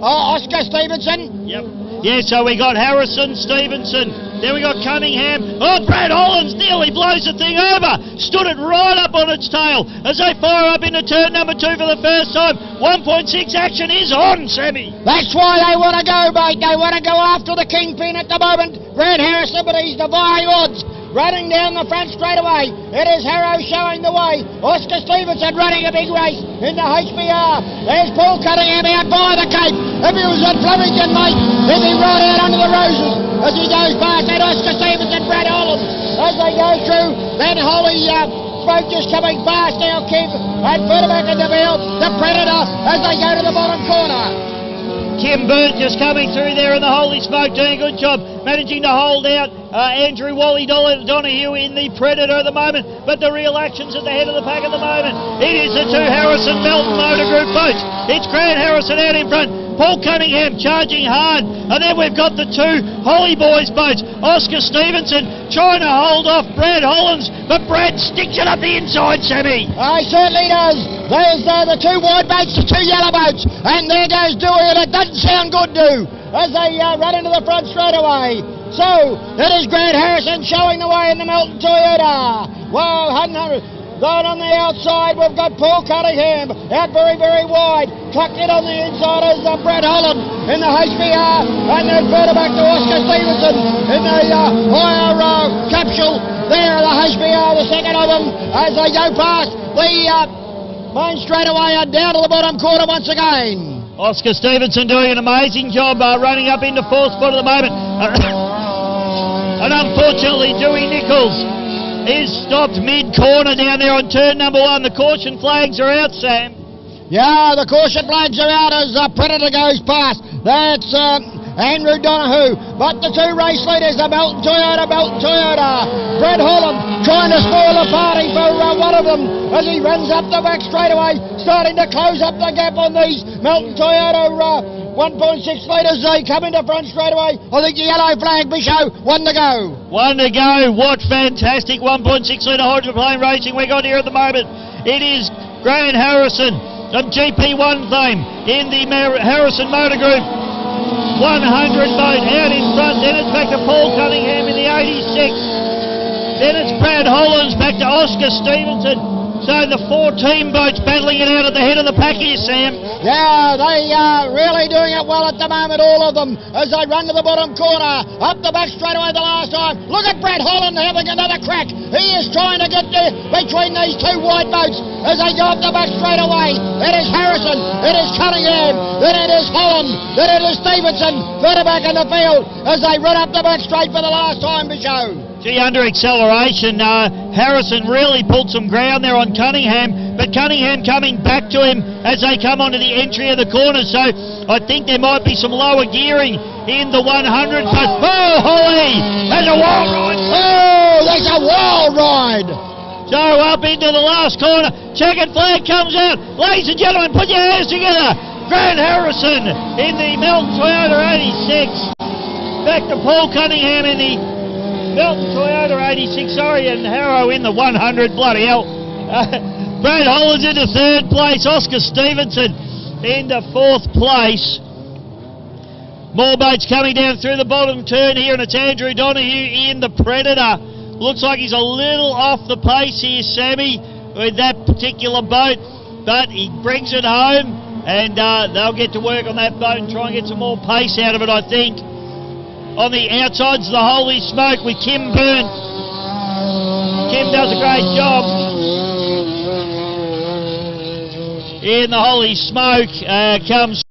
Oscar Stevenson? Yep. Yeah, so we got Harrison, Stevenson. Then we got Cunningham. Oh, Brad Hollands nearly blows the thing over. Stood it right up on its tail as they fire up into turn number 2 for the first time. 1.6 action is on, Sammy. That's why they want to go, mate. They want to go after the kingpin at the moment. Grant Harrison, but he's defying odds. Running down the front straight away. It is Harrow showing the way. Oscar Stevenson running a big race in the HBR. There's Paul Cunningham out by the Cape. If he was at Flemington, mate, he'd be right out under the roses as he goes past that Oscar Stevenson, Brad Holland. As they go through, then Holy Smoke just coming fast now, Kim. And further back in the field, the Predator as they go to the bottom corner. Kim Burnt just coming through there in the Holy Smoke, doing a good job, managing to hold out Andrew Wally Donahue in the Predator at the moment, but the real action's at the head of the pack at the moment. It is the 2 Harrison Melton Motor Group boats. It's Grant Harrison out in front, Paul Cunningham charging hard, and then we've got the 2 Holly Boys boats. Oscar Stevenson trying to hold off Brad Hollands, but Brad sticks it up the inside, Sammy. He certainly does. There's the 2 wide boats, the 2 yellow boats, and there goes Dewey, and it doesn't sound good, do, as they run into the front straight away. So, it is Grant Harrison showing the way in the Melton Toyota. Well, 100. Going on the outside, we've got Paul Cunningham out very, very wide. Tucked in on the inside is Brad Holland in the HBR, and then further back to Oscar Stevenson in the higher capsule there, the HBR, the second of them, as they go past the main straightaway and down to the bottom corner once again. Oscar Stevenson doing an amazing job running up into 4th spot at the moment. And unfortunately, Dewey Nichols is stopped mid-corner down there on turn number 1. The caution flags are out, Sam. Yeah, the caution flags are out as Predator goes past. That's Andrew Donahue. But the 2 race leaders, the Melton Toyota. Brad Holland trying to spoil the party for one of them as he runs up the back straight away, starting to close up the gap on these Melton Toyota 1.6 litres. They come into front straight away. I think the yellow flag, Bisho, 1 to go. 1 to go. What fantastic 1.6 litre hydroplane racing we got here at the moment. It is Grant Harrison of GP1 fame in the Harrison Motor Group 100 boat out in front. Then it's back to Paul Cunningham in the 86. Then it's Brad Hollands back to Oscar Stevenson. So the 4 team boats battling it out at the head of the pack here, Sam. Yeah, they are really doing it well at the moment, all of them, as they run to the bottom corner. Up the back straight away the last time. Look at Brad Holland having another crack. He is trying to get there between these 2 wide boats as they go up the back straight away. It is Harrison, it is Cunningham, then it is Holland, then it is Stevenson, further back in the field as they run up the back straight for the last time, Bichot. Gee, under acceleration, Harrison really pulled some ground there on Cunningham, but Cunningham coming back to him as they come onto the entry of the corner, so I think there might be some lower gearing in the 100, but oh, Holly, there's a wild ride. Oh, there's a wild ride. So up into the last corner, checkered flag comes out. Ladies and gentlemen, put your hands together. Grant Harrison in the Melton Toyota 86. Back to Paul Cunningham in the Melton Toyota 86, and Harrow in the 100, bloody hell. Brad Hollands into 3rd place, Oscar Stevenson into 4th place. More boats coming down through the bottom turn here, and it's Andrew Donoghue in the Predator. Looks like he's a little off the pace here, Sammy, with that particular boat, but he brings it home, and they'll get to work on that boat and try and get some more pace out of it, I think. On the outsides, the Holy Smoke with Kim Byrne. Kim does a great job. In the Holy Smoke comes...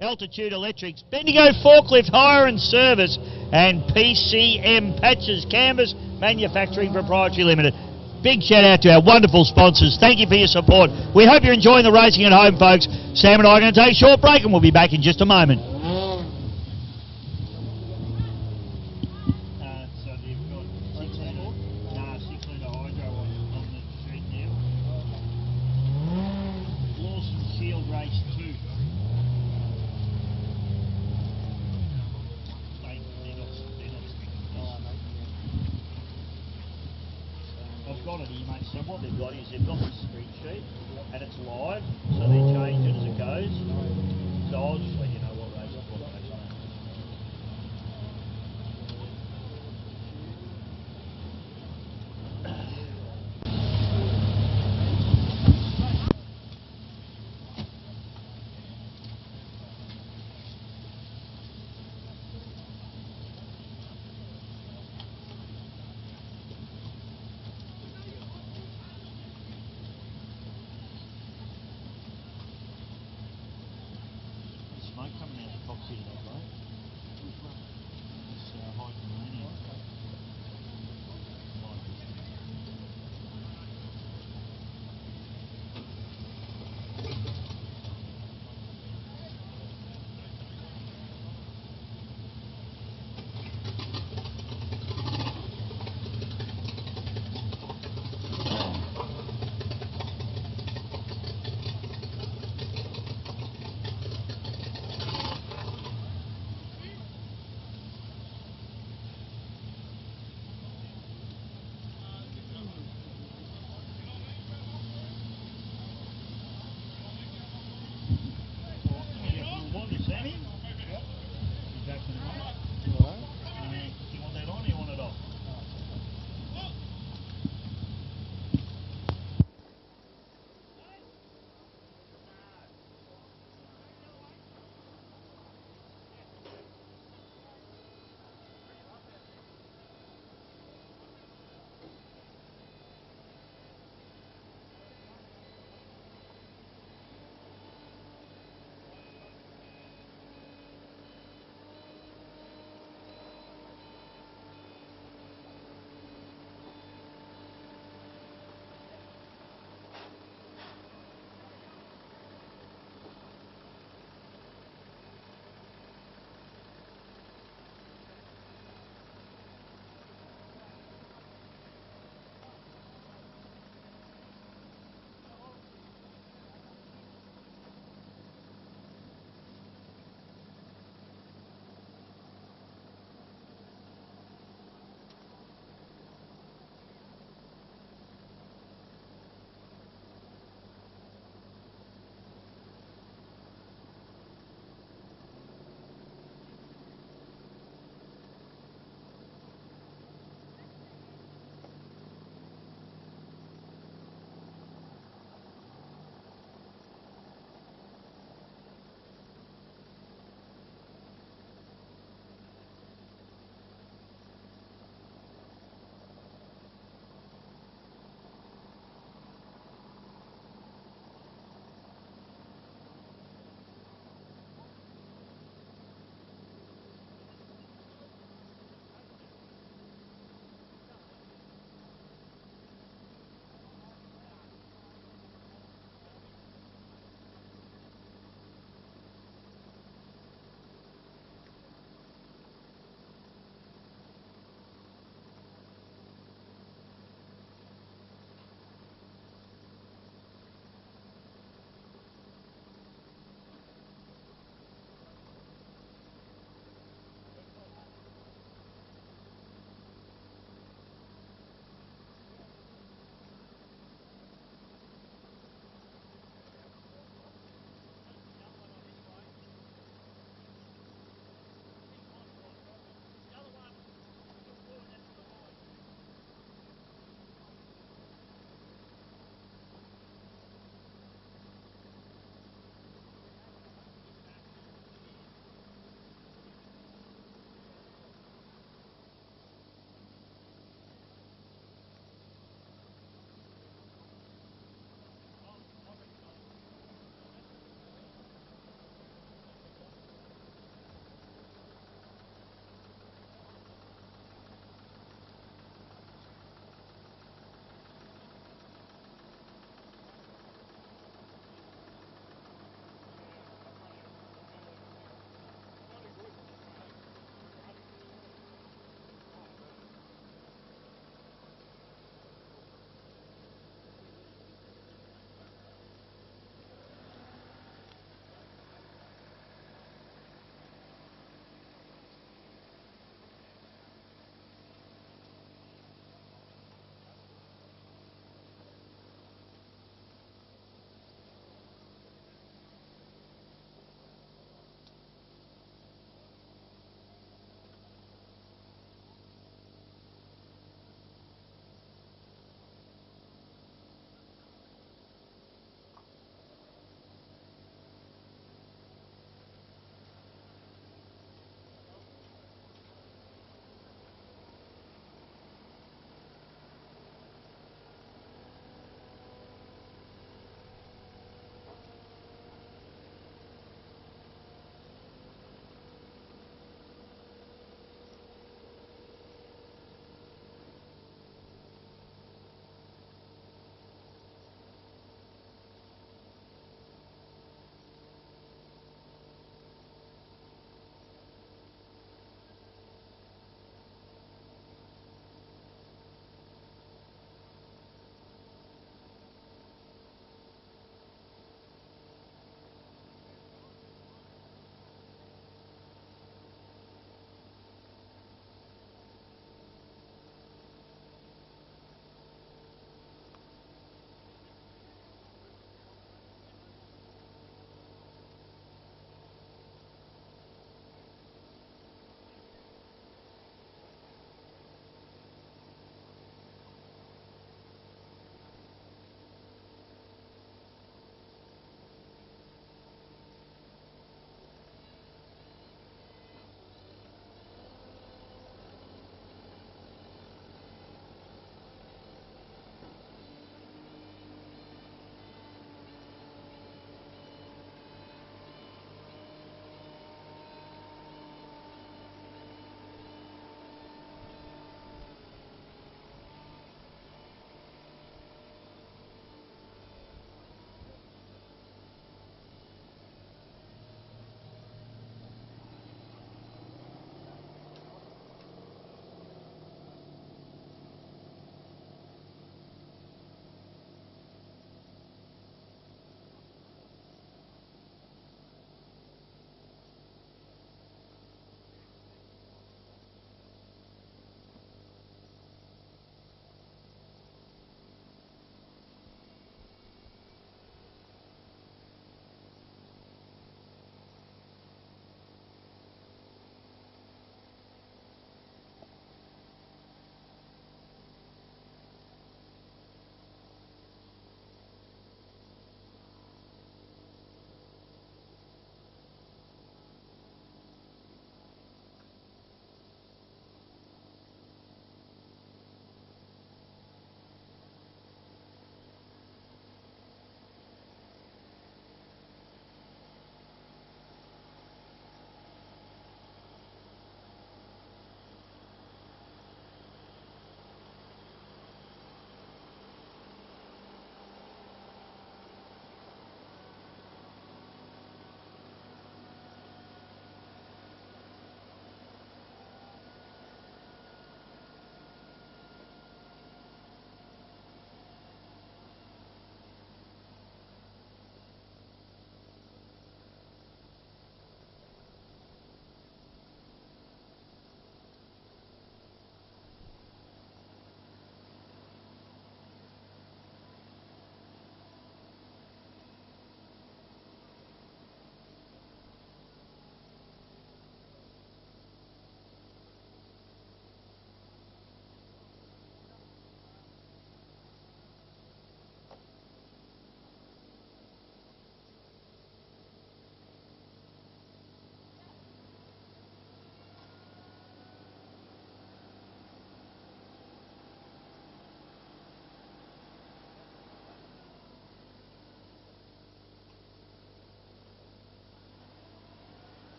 Altitude Electrics, Bendigo Forklift Hire and Service, and PCM Patches Canvas Manufacturing Proprietary Limited. Big shout out to our wonderful sponsors. Thank you for your support. We hope you're enjoying the racing at home, folks. Sam and I are going to take a short break, and we'll be back in just a moment. So you've got 6 litre hydro on the street now. Lawson Shield Race 2. I've got it here, mate. So what they've got is they've got this street sheet and it's live, so they change it as it goes. So I'll just let you know what race is what race. Smoke coming out the top here today, bro. It's high uranium.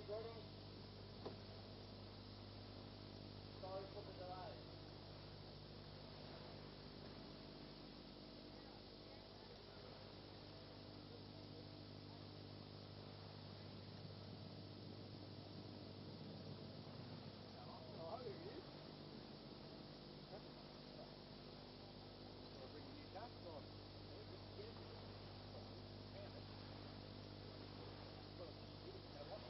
greetings. Sorry for the delay. Oh, here he is. I'll bring the new ducks on. Damn it. Well, you didn't know what.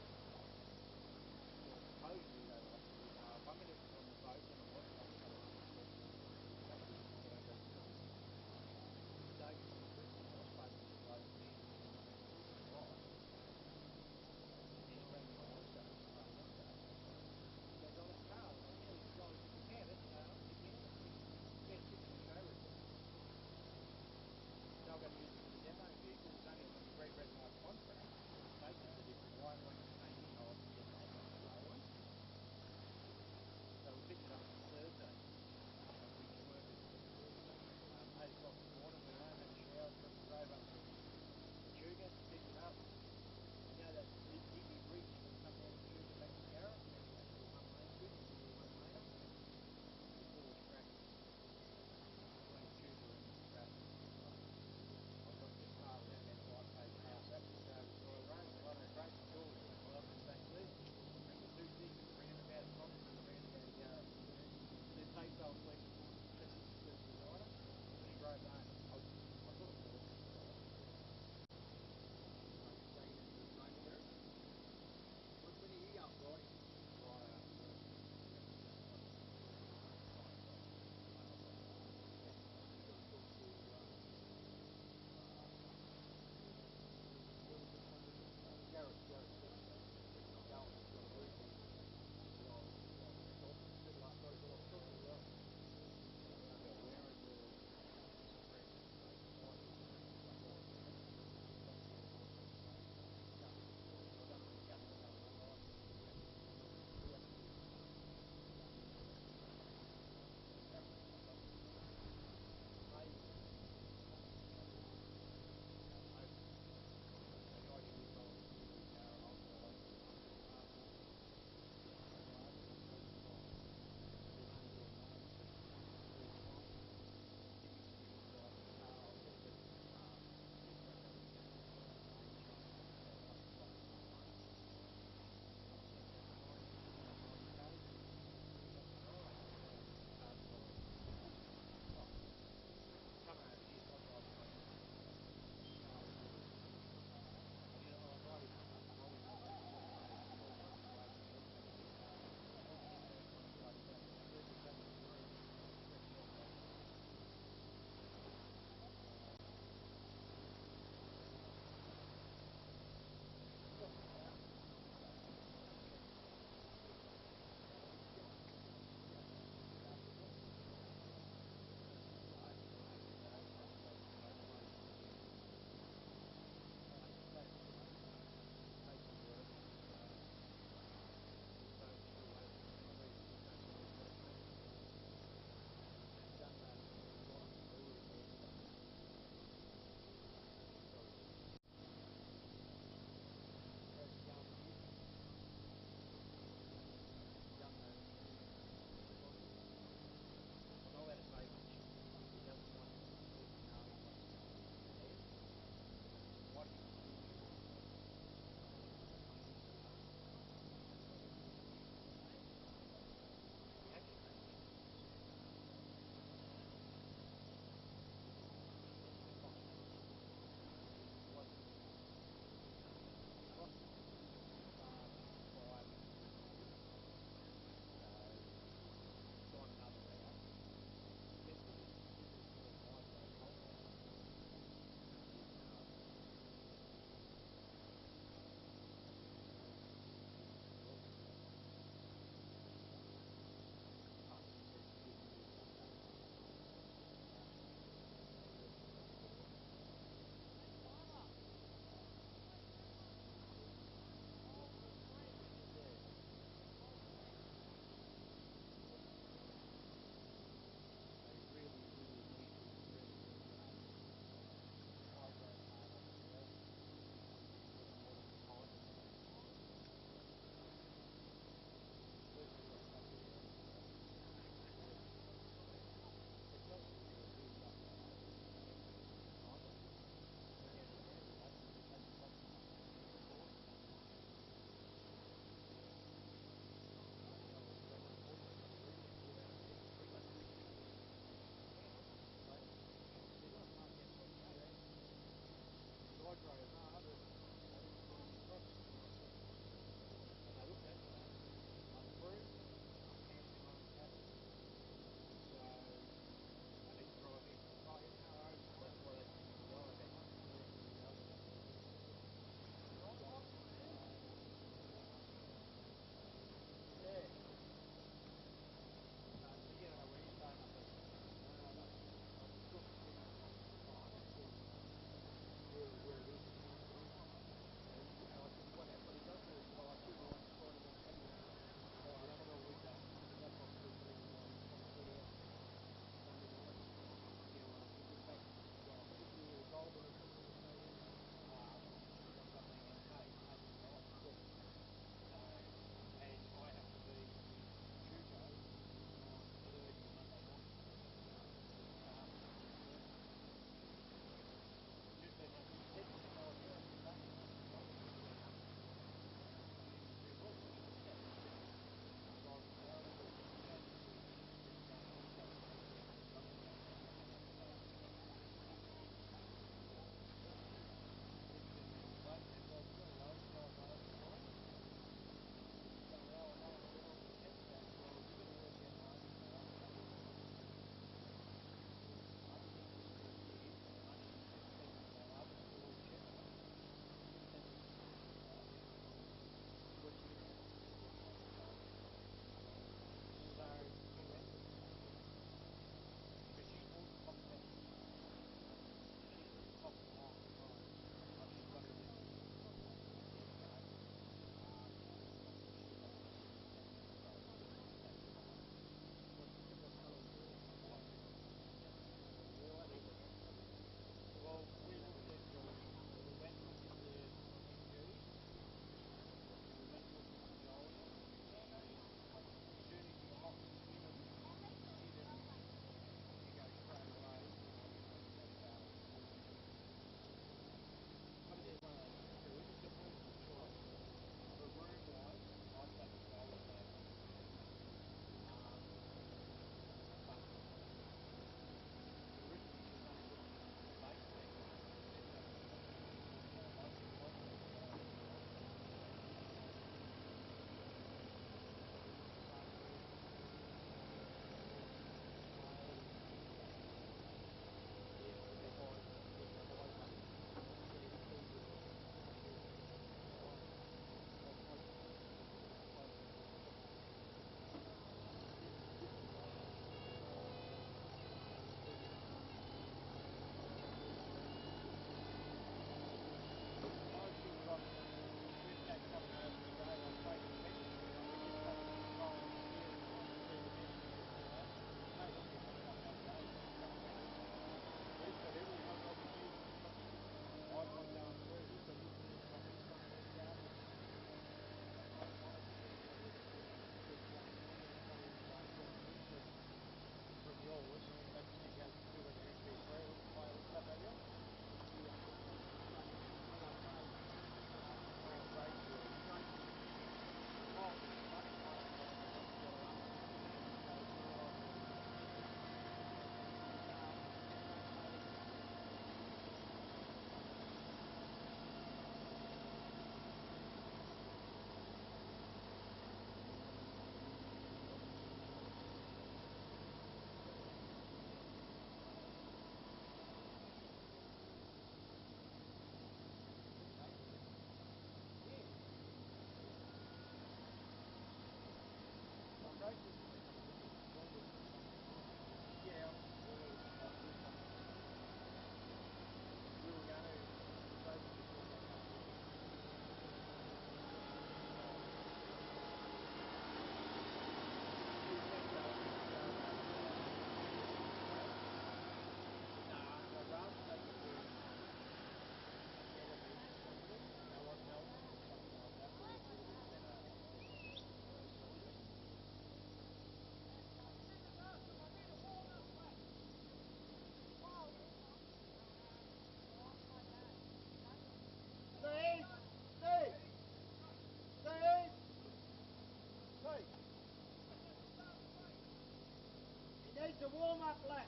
a warm-up lap.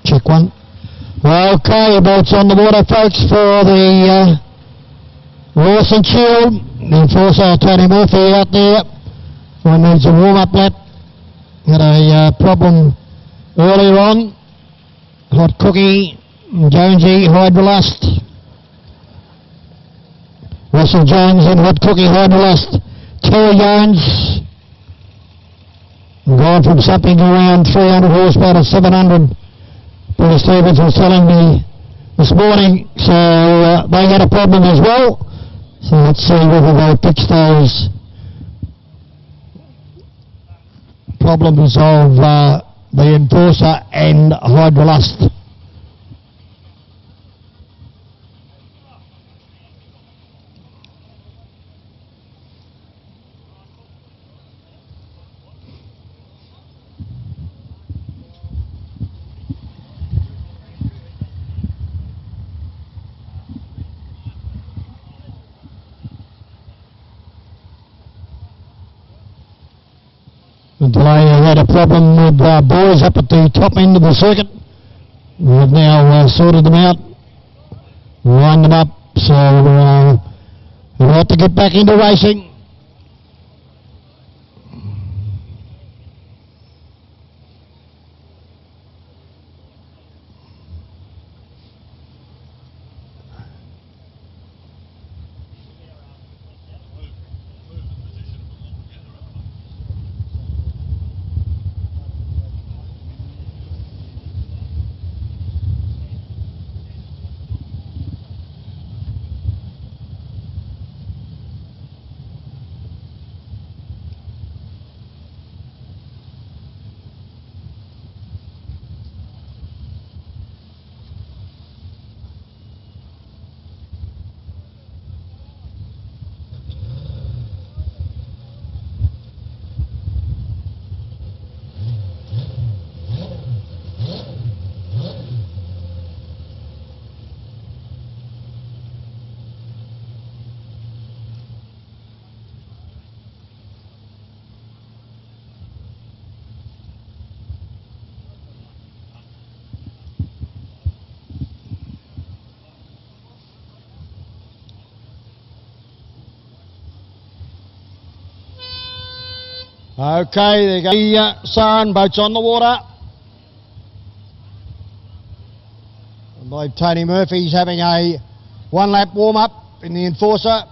Check one. Okay, boats on the water, folks, for the Rawson Shield. The enforcer, Tony Murphy, out there. One needs a warm-up lap. Had a problem earlier on. Hot Cookie, Jonesy, Hydrolust. Russell Jones and Hot Cookie, Hydrolust. Terry Jones. Gone from something around 300 horsepower to 700. Peter Stevens was telling me this morning, so they had a problem as well. So let's see whether they fix those problems of the enforcer and Hydrolust. Delay had a problem with boys up at the top end of the circuit. We've now sorted them out, lined them up, so we'll have to get back into racing. Okay, there you go. The siren, boats on the water. I believe Tony Murphy's having a one-lap warm-up in the enforcer.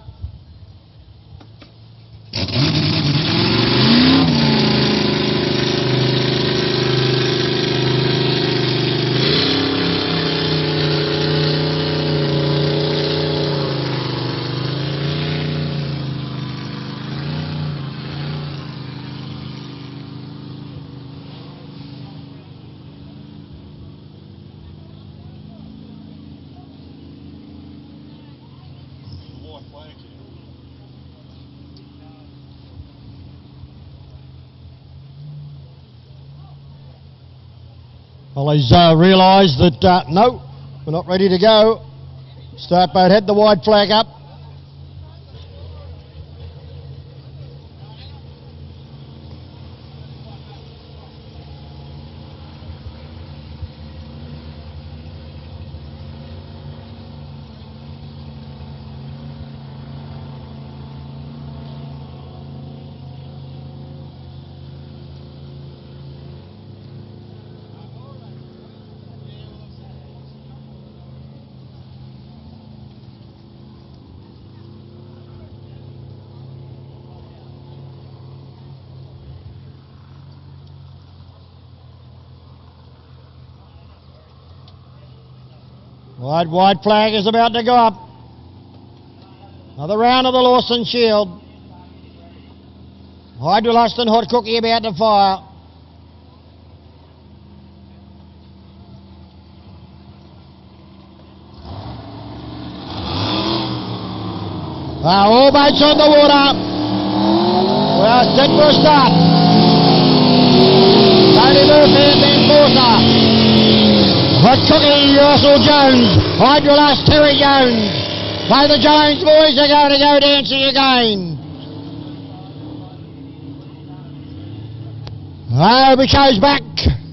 Well, he's realised that, no, we're not ready to go. Start boat had the wide flag up. Wide flag is about to go up. Another round of the Lawson Shield. Hydrolust and Hot Cookie about to fire. All boats on the water. We are set for a start. Tony Murphy and the Enforcer. Hot Cookie, Russell Jones. Hydrolust, Terry Jones. So the Jones boys are going to go dancing again. Bisho's back.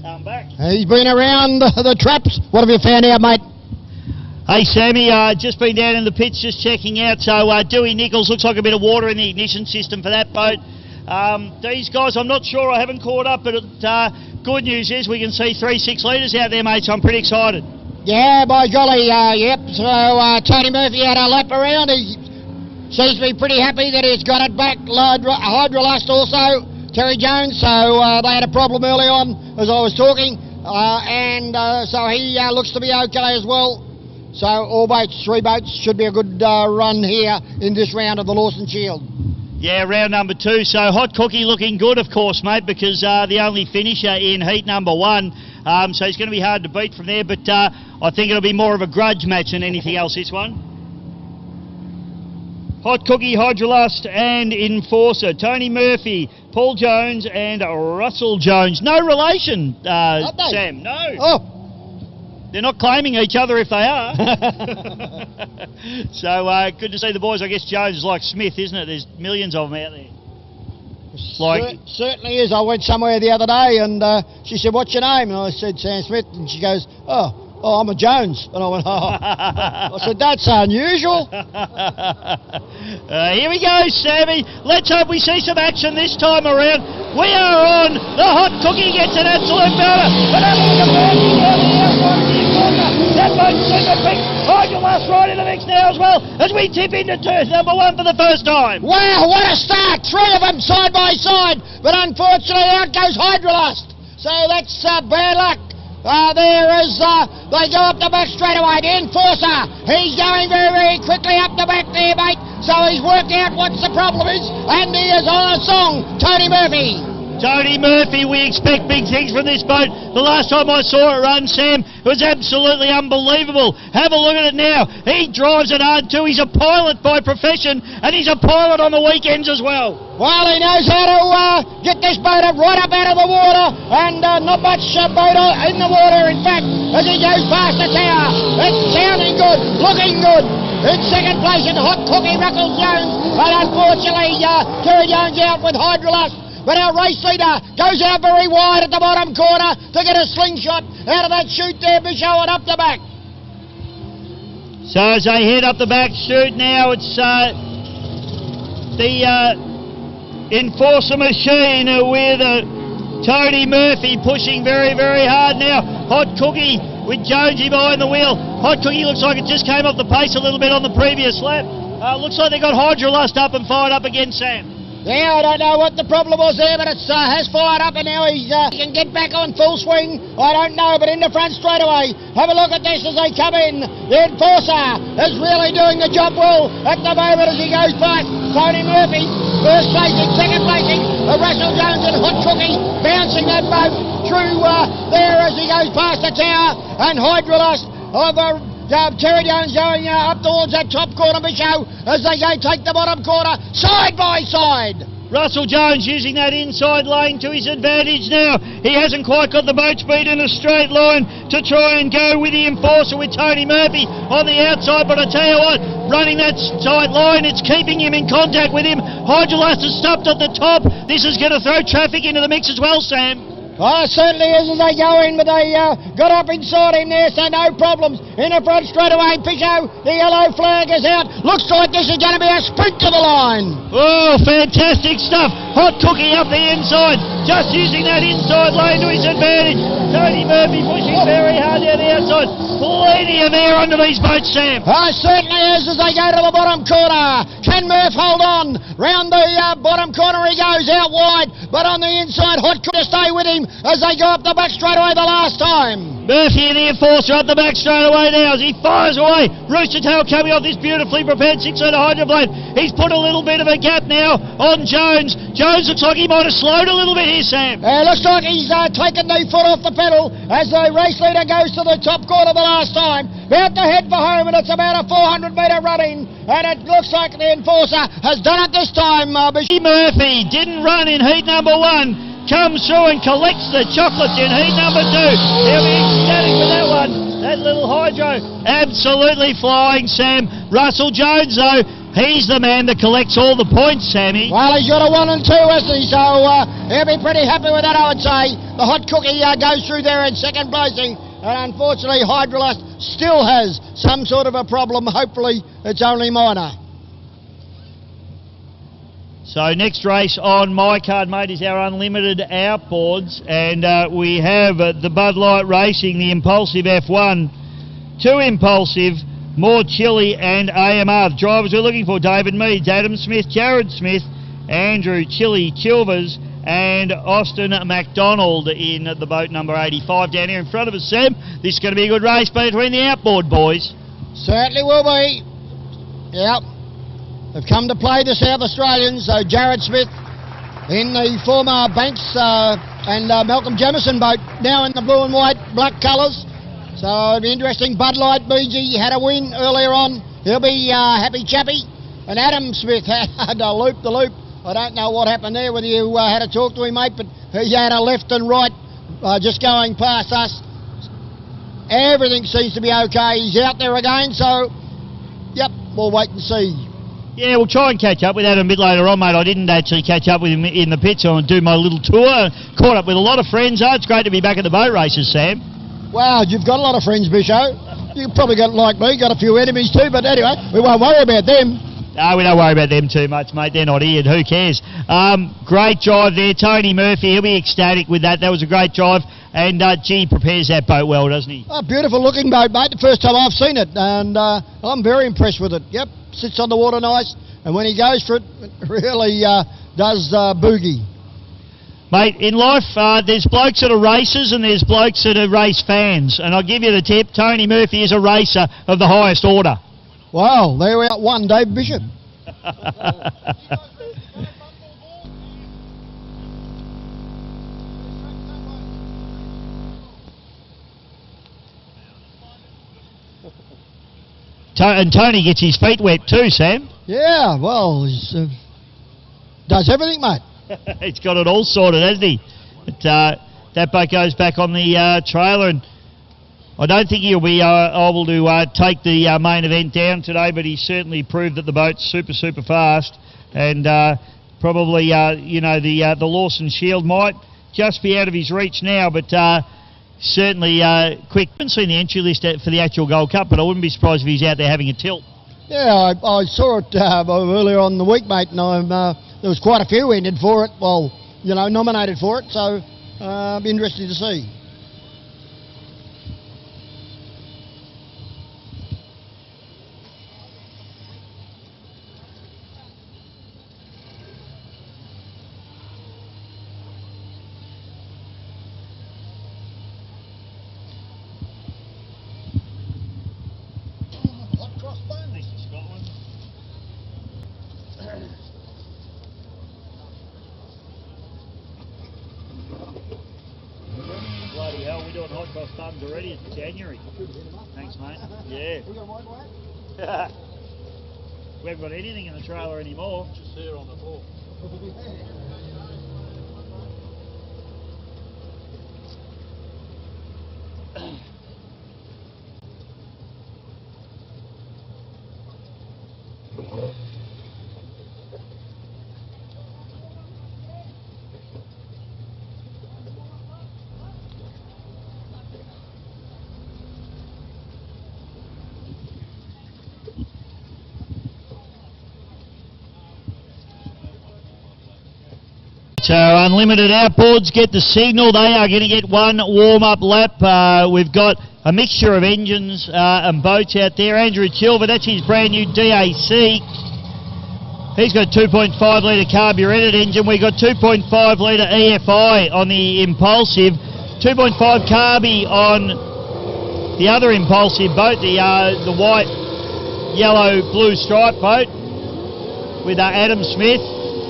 I'm back. He's been around the traps. What have you found out, mate? Hey Sammy, just been down in the pits just checking out, so Dewey Nichols, looks like a bit of water in the ignition system for that boat. These guys, I'm not sure, I haven't caught up, but good news is we can see 3.6 litres out there, mate, so I'm pretty excited. Yeah, by golly, yep. So Tony Murphy had a lap around. He seems to be pretty happy that he's got it back. Hydrolust also, Terry Jones, so they had a problem early on as I was talking, so he looks to be okay as well. So all boats, 3 boats, should be a good run here in this round of the Lawson Shield. Yeah, round number 2. So Hot Cookie looking good, of course, mate, because the only finisher in heat number 1. So he's going to be hard to beat from there, but I think it'll be more of a grudge match than anything else, this one. Hot Cookie, Hydrolust and Enforcer. Tony Murphy, Paul Jones and Russell Jones. No relation, Sam, no. Oh. They're not claiming each other if they are. So good to see the boys. I guess Jones is like Smith, isn't it? There's millions of them out there. Certainly is. I went somewhere the other day and she said, "What's your name?" And I said, "Sam Smith." And she goes, Oh, I'm a Jones. And I went, "Oh." I said, "That's unusual." Here we go, Sammy. Let's hope we see some action this time around. We are on. The Hot Cookie gets an absolute belter. But that boat's super quick. Hydrolust right in the mix now as well as we tip into turn number 1 for the first time. Wow, what a start. 3 of them side by side. But unfortunately out goes Hydrolust. So that's bad luck. There is, they go up the back straight away. The Enforcer, he's going very, very quickly up the back there, mate. So he's worked out what the problem is, and he is on a song, Tony Murphy. Tony Murphy, we expect big things from this boat. The last time I saw it run, Sam, it was absolutely unbelievable. Have a look at it now. He drives it hard too. He's a pilot by profession, and he's a pilot on the weekends as well. Well, he knows how to get this boat up right up out of the water, and not much boat in the water, in fact, as he goes past the tower. It's sounding good, looking good. In second place in Hot Cookie, Russell Jones, and unfortunately, Terry Jones out with Hydrolust. But our race leader goes out very wide at the bottom corner to get a slingshot out of that chute there, Bishow, and up the back. So as they head up the back chute now, it's the Enforcer machine with Tony Murphy pushing very, very hard now. Hot Cookie with Jonesy behind the wheel. Hot Cookie looks like it just came off the pace a little bit on the previous lap. Looks like they got Hydrolust up and fired up again, Sam. Yeah, I don't know what the problem was there, but it has fired up and now he can get back on full swing. I don't know, but in the front straight away. Have a look at this as they come in. The Enforcer is really doing the job well at the moment as he goes past Tony Murphy. First placing, second placing, Russell Jones and Hot Cookie bouncing that boat through there as he goes past the tower, and Hydrolust over Terry Jones going up towards that top corner, Bishow, as they go take the bottom corner, side by side. Russell Jones using that inside lane to his advantage now. He hasn't quite got the boat speed in a straight line to try and go with the enforcer with Tony Murphy on the outside, but I tell you what, running that tight line, it's keeping him in contact with him. Hydrolast has stopped at the top. This is going to throw traffic into the mix as well, Sam. Oh, it certainly is as they go in, but they got up inside him there, so no problems. In the front straight away, Pisho, the yellow flag is out. Looks like this is going to be a sprint to the line. Oh, fantastic stuff. Hot Cookie up the inside, just using that inside lane to his advantage. Tony Murphy pushing very hard down the outside. Plenty of air under these boats, Sam. Oh, it certainly is as they go to the bottom corner. Can Murph hold on? Round the bottom corner he goes out wide, but on the inside, Hot Cookie to stay with him as they go up the back straight away the last time. Murphy and the enforcer up the back straight away now as he fires away. Rooster Tail coming off this beautifully prepared 6-seater hydroplane. He's put a little bit of a gap now on Jones. Jones looks like he might have slowed a little bit here, Sam. Looks like he's taken the foot off the pedal as the race leader goes to the top corner the last time. About to head for home, and it's about a 400-metre run-in, and it looks like the enforcer has done it this time. Murphy didn't run in heat number 1. Comes through and collects the chocolates in heat number 2. He'll be ecstatic with that one. That little hydro absolutely flying, Sam. Russell Jones, though, he's the man that collects all the points, Sammy. Well, he's got a 1 and 2, hasn't he? So he'll be pretty happy with that, I would say. The Hot Cookie goes through there in second placing, and unfortunately Hydrolast still has some sort of a problem. Hopefully it's only minor. So next race on my card, mate, is our unlimited outboards, and we have the Bud Light Racing, the Impulsive F1, 2 Impulsive, more Chili and AMR. The drivers we're looking for: David Meads, Adam Smith, Jared Smith, Andrew Chili Chilvers, and Austin MacDonald in the boat number 85 down here in front of us, Sam. This is going to be a good race between the outboard boys. Certainly will be. Yep. They've come to play the South Australians, so Jared Smith in the former Banks and Malcolm Jamieson boat, now in the blue and white black colours. So it'll be interesting. Bud Light BG had a win earlier on. He'll be happy chappy. And Adam Smith had a loop the loop. I don't know what happened there, whether you had to talk to him, mate, but he had a left and right just going past us. Everything seems to be okay. He's out there again, so, yep, we'll wait and see. Yeah, we'll try and catch up with Adam a bit later on, mate. I didn't actually catch up with him in the pits and do my little tour. Caught up with a lot of friends. It's great to be back at the boat races, Sam. Wow, you've got a lot of friends, Bisho. You've probably got, like me, got a few enemies too, but anyway, we won't worry about them. No, we don't worry about them too much, mate. They're not here. Who cares? Great drive there. Tony Murphy, he'll be ecstatic with that. That was a great drive. And, gee, prepares that boat well, doesn't he? A beautiful looking boat, mate. The first time I've seen it. And I'm very impressed with it. Yep, sits on the water nice. And when he goes for it, it really does boogie. Mate, in life, there's blokes that are racers and there's blokes that are race fans. And I'll give you the tip, Tony Murphy is a racer of the highest order. Wow, there we are. One, Dave Bishop. And Tony gets his feet wet too, Sam. Yeah, well, he does everything, mate. He's got it all sorted, hasn't he? But, that boat goes back on the trailer, and I don't think he'll be able to take the main event down today, but he certainly proved that the boat's super, super fast, and probably, you know, the Lawson Shield might just be out of his reach now, but certainly quick. I haven't seen the entry list for the actual Gold Cup, but I wouldn't be surprised if he's out there having a tilt. Yeah, I saw it earlier on in the week, mate, and there was quite a few entered for it, well, you know, nominated for it, so it'll be interesting to see. Bloody hell, we're doing hot cross buns already. It's January. Thanks, mate. Yeah. We haven't got anything in the trailer anymore. Just here on the floor. So Unlimited Outboards get the signal. They are going to get one warm-up lap. We've got a mixture of engines and boats out there. Andrew Chilver, that's his brand new DAC. He's got a 2.5 litre carburetted engine. We've got 2.5 litre EFI on the Impulsive, 2.5 carby on the other Impulsive boat, the white, yellow, blue stripe boat with Adam Smith.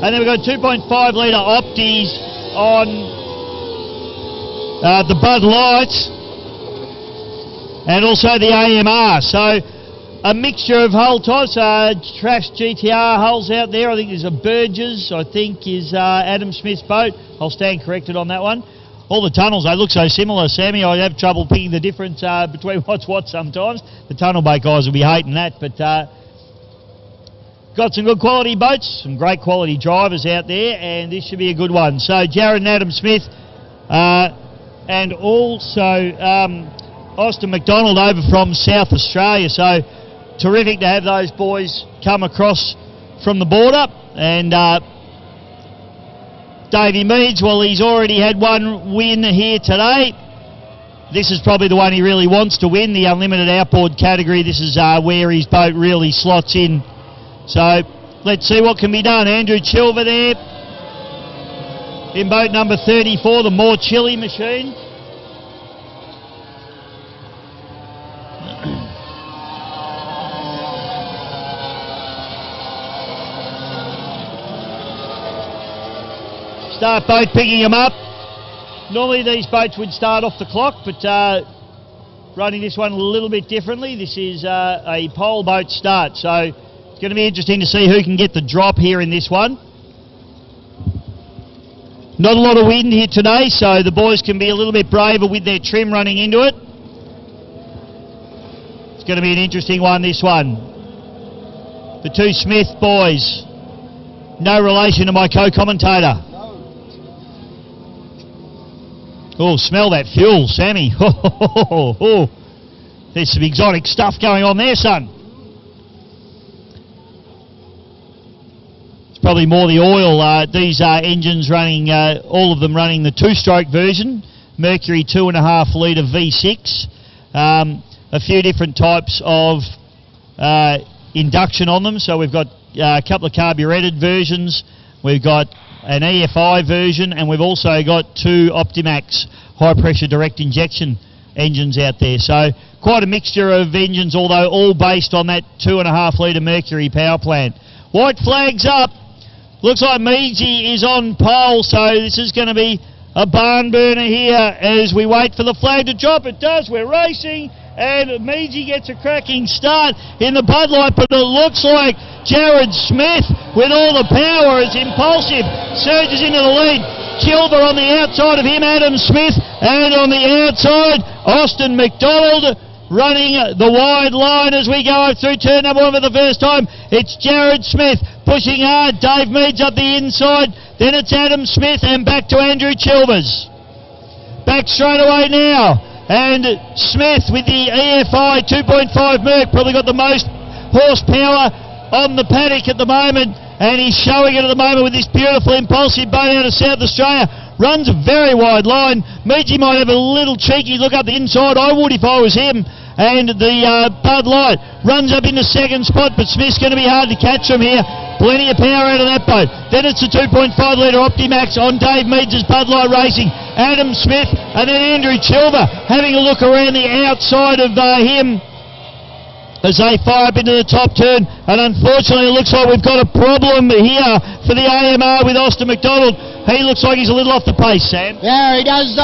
And then we've got 2.5 litre Optis on the Bud Lights and also the AMR. So a mixture of hull types, Trash GTR hulls out there. I think there's a Burgess, I think is Adam Smith's boat. I'll stand corrected on that one. All the tunnels, they look so similar, Sammy. I have trouble picking the difference between what's what sometimes. The tunnel boat guys will be hating that, but got some good quality boats, some great quality drivers out there, and this should be a good one. So Jared and Adam Smith, and also Austin McDonald over from South Australia. So terrific to have those boys come across from the border. And Davey Meads, well, he's already had one win here today. This is probably the one he really wants to win, the Unlimited Outboard category. This is where his boat really slots in. So let's see what can be done. Andrew Chilver there in boat number 34, the More Chili machine. Start boat picking them up. Normally these boats would start off the clock, but running this one a little bit differently. This is a pole boat start, so it's going to be interesting to see who can get the drop here in this one. Not a lot of wind here today, so the boys can be a little bit braver with their trim running into it. It's going to be an interesting one, this one. The two Smith boys. No relation to my co-commentator. Oh, smell that fuel, Sammy. There's some exotic stuff going on there, son. It's probably more the oil. These engines running, all of them running the two-stroke version, Mercury 2.5 litre V6. A few different types of induction on them. So we've got a couple of carburetted versions. We've got an EFI version, and we've also got two Optimax high-pressure direct injection engines out there. So quite a mixture of engines, although all based on that 2.5 litre Mercury power plant. White flag's up. Looks like Meadsy is on pole, so this is going to be a barn burner here as we wait for the flag to drop. It does. We're racing, and Meadsy gets a cracking start in the Bud Light, but it looks like Jared Smith with all the power is Impulsive, surges into the lead. Chilver on the outside of him, Adam Smith, and on the outside, Austin McDonald running the wide line as we go through turn number one for the first time. It's Jared Smith pushing hard. Dave Meads up the inside. Then it's Adam Smith and back to Andrew Chilvers. Back straight away now. And Smith with the EFI 2.5 Merc, probably got the most horsepower on the paddock at the moment, and he's showing it at the moment with this beautiful Impulsive boat out of South Australia. Runs a very wide line. Meadsy might have a little cheeky look up the inside. I would if I was him. And the Bud Light runs up into second spot, but Smith's going to be hard to catch from here. Plenty of power out of that boat. Then it's the 2.5 litre Optimax on Dave Meads' Bud Light Racing. Adam Smith and then Andrew Chilver having a look around the outside of him as they fire up into the top turn, and unfortunately it looks like we've got a problem here for the AMR with Austin McDonald. He looks like he's a little off the pace, Sam. Yeah, he does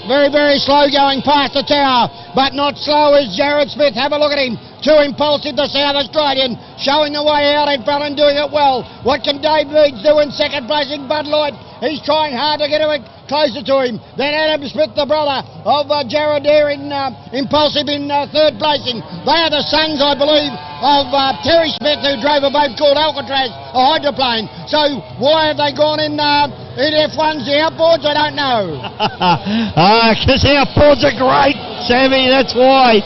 very, very slow going past the tower, but not slow as Jared Smith. Have a look at him. Too impulsive, the South Australian, showing the way out in front and doing it well. What can Dave Meads do in second placing Bud Light? He's trying hard to get closer to him. Then Adam Smith, the brother of Jared there in impulsive in third placing. They are the sons, I believe, of Terry Smith, who drove a boat called Alcatraz, a hydroplane. So why have they gone in F1s, the outboards? I don't know. Because the outboards are great, Sammy, that's why.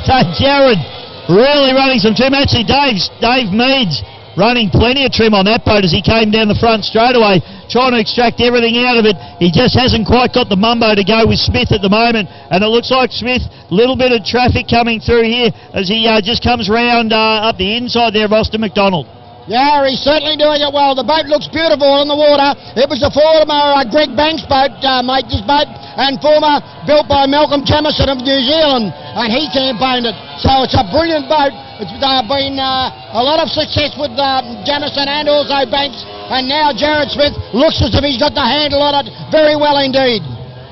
So Jared really running some trim. Actually, Dave Meads running plenty of trim on that boat as he came down the front straight away, trying to extract everything out of it. He just hasn't quite got the mumbo to go with Smith at the moment, and it looks like Smith, little bit of traffic coming through here as he just comes round up the inside there of Austin McDonald. Yeah, he's certainly doing it well. The boat looks beautiful on the water. It was a former Greg Banks boat, mate, this boat, and former built by Malcolm Jamison of New Zealand, and he campaigned it. So it's a brilliant boat. It's been a lot of success with Jamison and also Banks, and now Jared Smith looks as if he's got the handle on it very well indeed.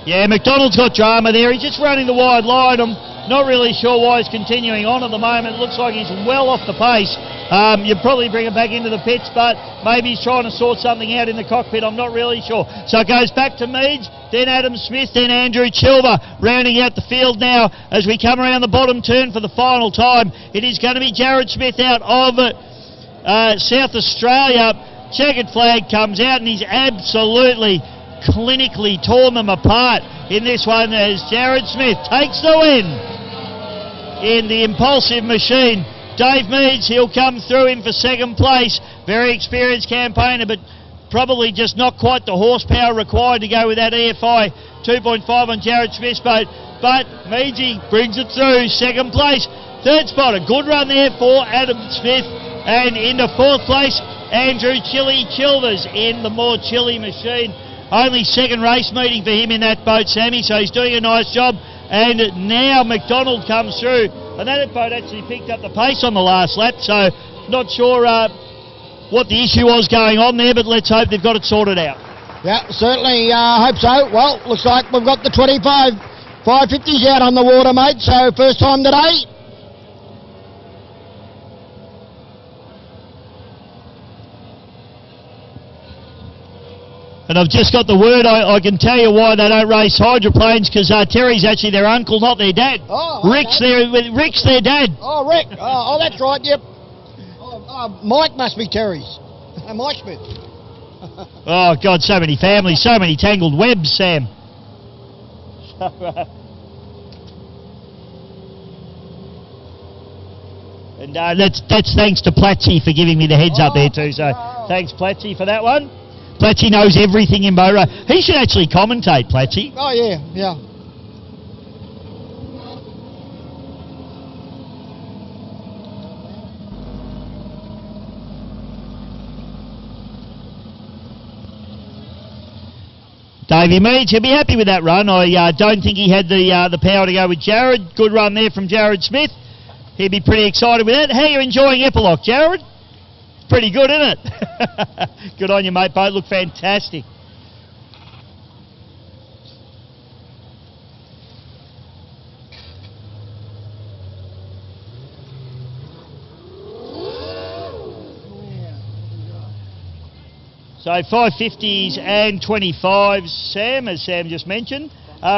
Yeah, McDonald's got drama there. He's just running the wide line. I'm not really sure why he's continuing on at the moment. Looks like he's well off the pace. You'd probably bring him back into the pits, but maybe he's trying to sort something out in the cockpit. I'm not really sure. So it goes back to Meads, then Adam Smith, then Andrew Chilver, rounding out the field now as we come around the bottom turn for the final time. It is going to be Jared Smith out of South Australia. Checkered flag comes out, and he's absolutely clinically torn them apart in this one as Jared Smith takes the win in the impulsive machine. Dave Meads, he'll come through him for second place. Very experienced campaigner, but probably just not quite the horsepower required to go with that EFI 2.5 on Jared Smith's boat. But Meadsy brings it through, second place. Third spot, a good run there for Adam Smith. And into fourth place, Andrew Chili Chilvers in the more chilly machine. Only second race meeting for him in that boat, Sammy, so he's doing a nice job. And now McDonald comes through. And that boat actually picked up the pace on the last lap, so not sure what the issue was going on there, but let's hope they've got it sorted out. Yeah, certainly hope so. Well, looks like we've got the 25 550s out on the water, mate, so first time today. And I've just got the word, I can tell you why they don't race hydroplanes, because Terry's actually their uncle, not their dad. Oh, okay. Rick's their dad. Oh, Rick. Oh, that's right, yep. Mike must be Terry's. Mike Smith. Oh, God, so many families, so many tangled webs, Sam. And that's thanks to Platsy for giving me the heads up there too, so thanks, Platsy, for that one. Platsy knows everything in boat racing. He should actually commentate, Platsy. Oh, yeah, yeah. Davey Meads, he'll be happy with that run. I don't think he had the power to go with Jared. Good run there from Jared Smith. He'd be pretty excited with that. How are you enjoying Eppalock, Jared? Pretty good, isn't it? Good on you, mate. Boat look fantastic. So 550s and 25s, Sam, as Sam just mentioned.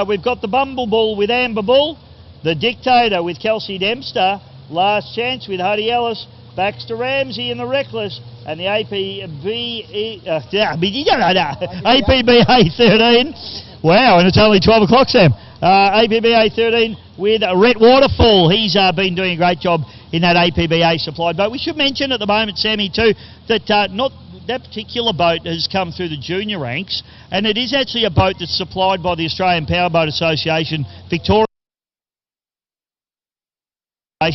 We've got the Bumble Bull with Amber Bull, the Dictator with Kelsey Dempster, Last Chance with Huddy Ellis, Baxter Ramsey in the Reckless, and the APBA 13. Wow, and it's only 12 o'clock, Sam. APBA 13 with Rhett Waterfall. He's been doing a great job in that APBA supplied boat. We should mention at the moment, Sammy, too, that that particular boat has come through the junior ranks, and it is actually a boat that's supplied by the Australian Powerboat Association, Victoria.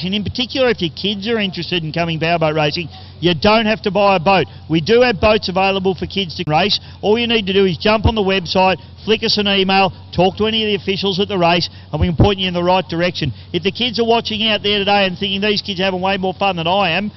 In particular, if your kids are interested in coming powerboat racing, you don't have to buy a boat. We do have boats available for kids to race. All you need to do is jump on the website, flick us an email, talk to any of the officials at the race, and we can point you in the right direction. If the kids are watching out there today and thinking these kids are having way more fun than I am,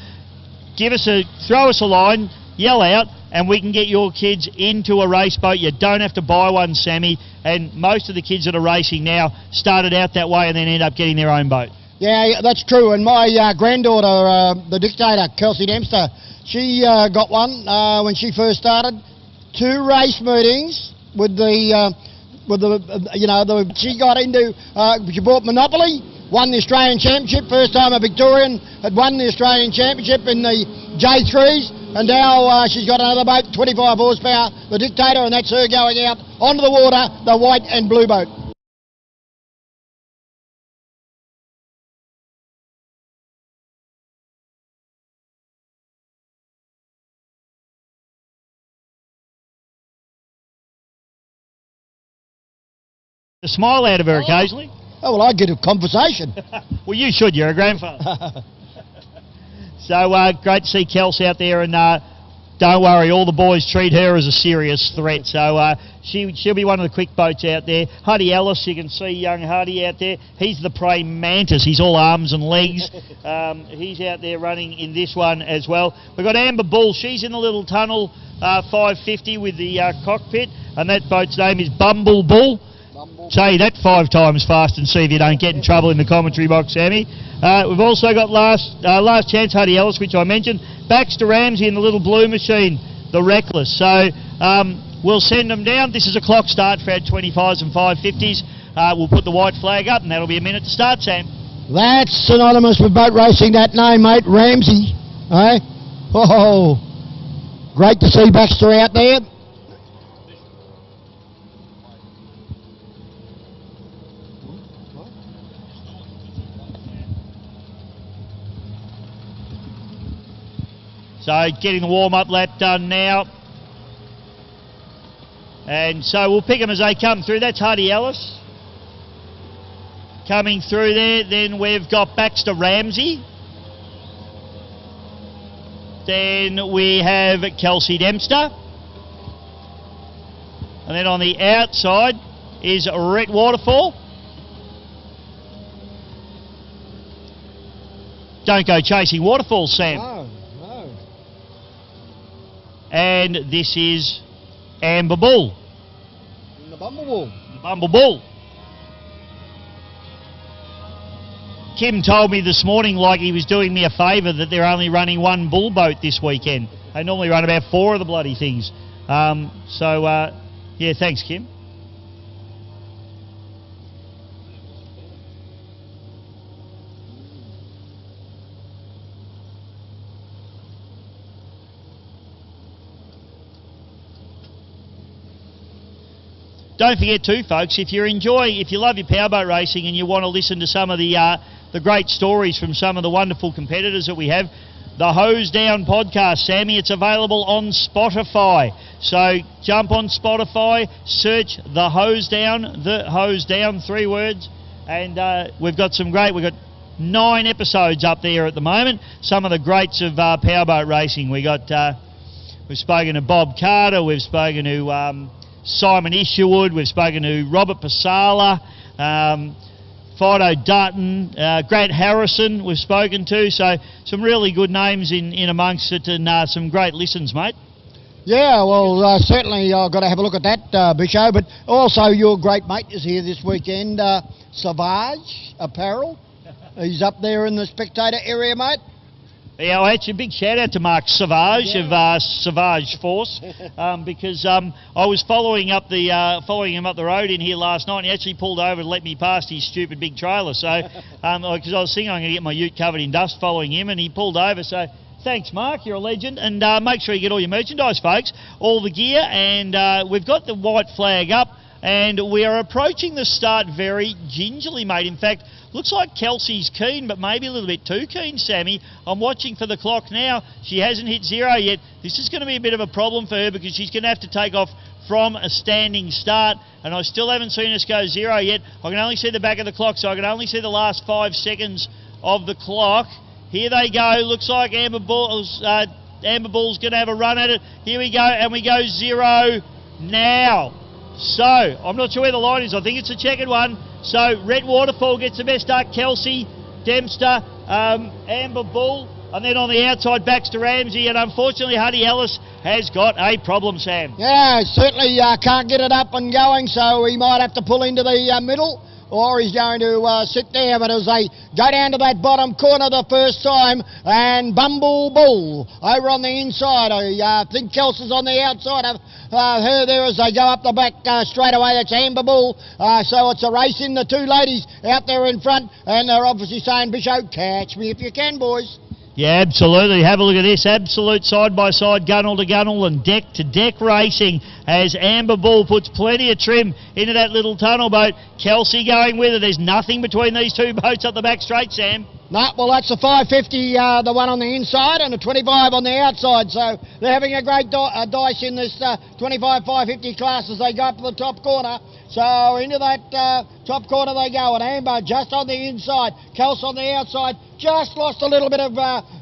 throw us a line, yell out, and we can get your kids into a race boat. You don't have to buy one, Sammy, and most of the kids that are racing now started out that way and then end up getting their own boat. Yeah, that's true. And my granddaughter, the dictator, Kelsey Dempster, she got one when she first started. 2 race meetings with the she got into, she bought Monopoly, won the Australian Championship, first time a Victorian had won the Australian Championship in the J3s, and now she's got another boat, 25 horsepower, the Dictator, and that's her going out onto the water, the white and blue boat. A smile out of her occasionally. Oh, well, I get a conversation. Well, you should. You're a grandfather. So great to see Kels out there, and don't worry, all the boys treat her as a serious threat. So she'll be one of the quick boats out there. Huddy Ellis, you can see young Huddy out there. He's the prey mantis. He's all arms and legs. He's out there running in this one as well. We've got Amber Bull. She's in the little tunnel 550 with the cockpit, and that boat's name is Bumble Bull. Say that 5 times fast and see if you don't get in trouble in the commentary box, Sammy. We've also got last chance, Huddy Ellis, which I mentioned. Baxter Ramsey in the little blue machine, the Reckless. So we'll send them down. This is a clock start for our 25s and 550s. We'll put the white flag up, and that'll be a minute to start, Sam. That's synonymous with boat racing, that name, mate, Ramsey. Eh? Oh, great to see Baxter out there. So getting the warm-up lap done now. And so we'll pick them as they come through. That's Huddy Ellis coming through there. Then we've got Baxter Ramsey. Then we have Kelsey Dempster. And then on the outside is Rhett Waterfall. Don't go chasing waterfalls, Sam. No. And this is Amber Bull. The Bumble Bull. The Bumble Bull. Kim told me this morning, like he was doing me a favour, that they're only running 1 bull boat this weekend. They normally run about 4 of the bloody things. Yeah, thanks, Kim. Don't forget too, folks, if you love your powerboat racing and you want to listen to some of the great stories from some of the wonderful competitors that we have, the Hose Down podcast, Sammy, it's available on Spotify. So jump on Spotify, search the Hose Down, 3 words, and we've got 9 episodes up there at the moment. Some of the greats of powerboat racing. We've spoken to Bob Carter, we've spoken to Simon Isherwood, we've spoken to Robert Pasala, Fido Dutton, Grant Harrison we've spoken to, so some really good names in amongst it, and some great listens, mate. Yeah, well, certainly I've got to have a look at that, Bisho, but also your great mate is here this weekend, Savage Apparel. He's up there in the spectator area, mate. Yeah, well, actually, a big shout out to Mark Savage of Savage Force, because I was following him up the road in here last night, and he actually pulled over and let me past his stupid big trailer. So, because I was thinking I'm going to get my ute covered in dust following him, and he pulled over. So, thanks, Mark. You're a legend, and make sure you get all your merchandise, folks, all the gear, and we've got the white flag up, and we are approaching the start very gingerly, mate. In fact, looks like Kelsey's keen, but maybe a little bit too keen, Sammy. I'm watching for the clock now. She hasn't hit 0 yet. This is going to be a bit of a problem for her because she's going to have to take off from a standing start, and I still haven't seen us go 0 yet. I can only see the back of the clock, so I can only see the last 5 seconds of the clock. Here they go. Looks like Amber Bull's going to have a run at it. Here we go, and we go 0 now. So, I'm not sure where the line is. I think it's a checkered one. So, Rhett Waterfall gets the best start. Kelsey, Dempster, Amber Bull, and then on the outside, Baxter Ramsey, and unfortunately, Huddy Ellis has got a problem, Sam. Yeah, certainly can't get it up and going, so he might have to pull into the middle, or he's going to sit there. But as they go down to that bottom corner the first time, and Bumble Bull over on the inside. I think Kelsey's on the outside of her there as they go up the back straight away. That's Amber Bull. So it's a race in. The two ladies out there in front, and they're obviously saying, Bishop, catch me if you can, boys. Yeah, absolutely. Have a look at this. Absolute side-by-side, gunnel-to-gunnel and deck-to-deck racing as Amber Bull puts plenty of trim into that little tunnel boat. Kelsey going with her. There's nothing between these two boats up the back straight, Sam. No, well, that's the 550, the one on the inside, and the 25 on the outside. So they're having a great dice in this 25 550 class as they go up to the top corner. So into that top corner they go, and Amber just on the inside, Kelsey on the outside. Just lost a little bit of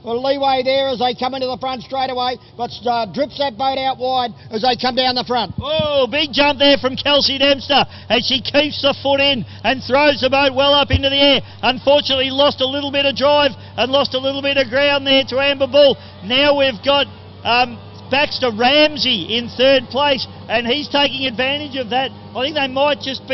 leeway there as they come into the front straight away, but drips that boat out wide as they come down the front. Oh, big jump there from Kelsey Dempster as she keeps the foot in and throws the boat well up into the air. Unfortunately, lost a little bit of drive and lost a little bit of ground there to Amber Bull. Now we've got Baxter Ramsey in third place, and he's taking advantage of that. I think they might just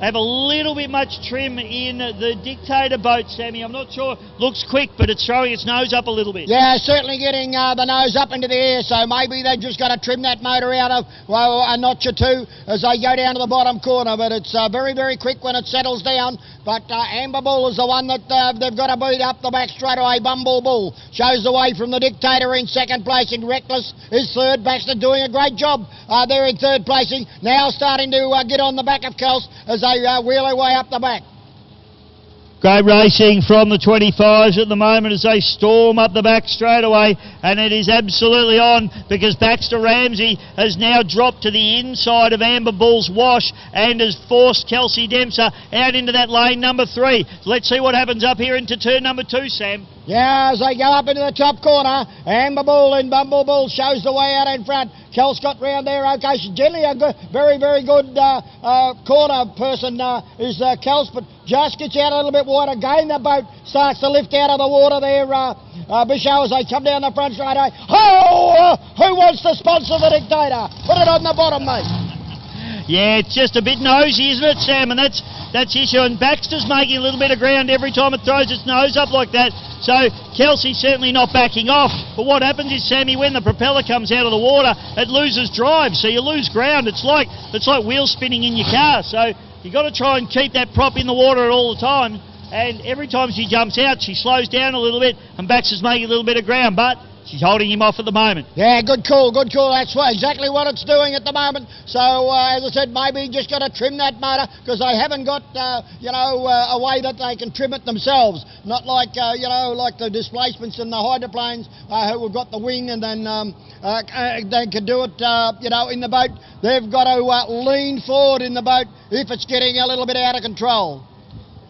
have a little bit much trim in the Dictator boat, Sammy. I'm not sure. Looks quick, but it's throwing its nose up a little bit. Yeah, certainly getting the nose up into the air, so maybe they've just got to trim that motor out of, well, a notch or two as they go down to the bottom corner, but it's very, very quick when it settles down. But Amber Bull is the one that they've got to beat up the back straight away. Bumble Bull shows the way from the Dictator in second place, and Reckless is third. Baxter doing a great job there in third placing. Now starting to get on the back of Kels as they wheel their way up the back. Great racing from the 25s at the moment as they storm up the back straight away, and it is absolutely on because Baxter Ramsey has now dropped to the inside of Amber Bull's wash and has forced Kelsey Dempster out into that lane number 3. Let's see what happens up here into turn number 2, Sam. Yeah, as they go up into the top corner, Amber Bull and Bumble Bull shows the way out in front. Kels got round there, okay. She's generally a good, very, very good corner person is Kels, but just gets out a little bit wider. Again, the boat starts to lift out of the water there, Bishop, as they come down the front straight away. Oh, who wants to sponsor the Dictator? Put it on the bottom, mate. Yeah, it's just a bit nosy, isn't it, Sam? And that's the issue. And Baxter's making a little bit of ground every time it throws its nose up like that. So Kelsey's certainly not backing off. But what happens is, Sammy, when the propeller comes out of the water, it loses drive. So you lose ground. It's like wheel spinning in your car. So you've got to try and keep that prop in the water at all the time. And every time she jumps out, she slows down a little bit, and Baxter's making a little bit of ground. But she's holding him off at the moment. Yeah, good call, good call. That's exactly what it's doing at the moment. So, as I said, maybe just got to trim that motor because they haven't got, a way that they can trim it themselves. Not like, like the displacements in the hydroplanes who've got the wing and then they can do it, in the boat. They've got to lean forward in the boat if it's getting a little bit out of control.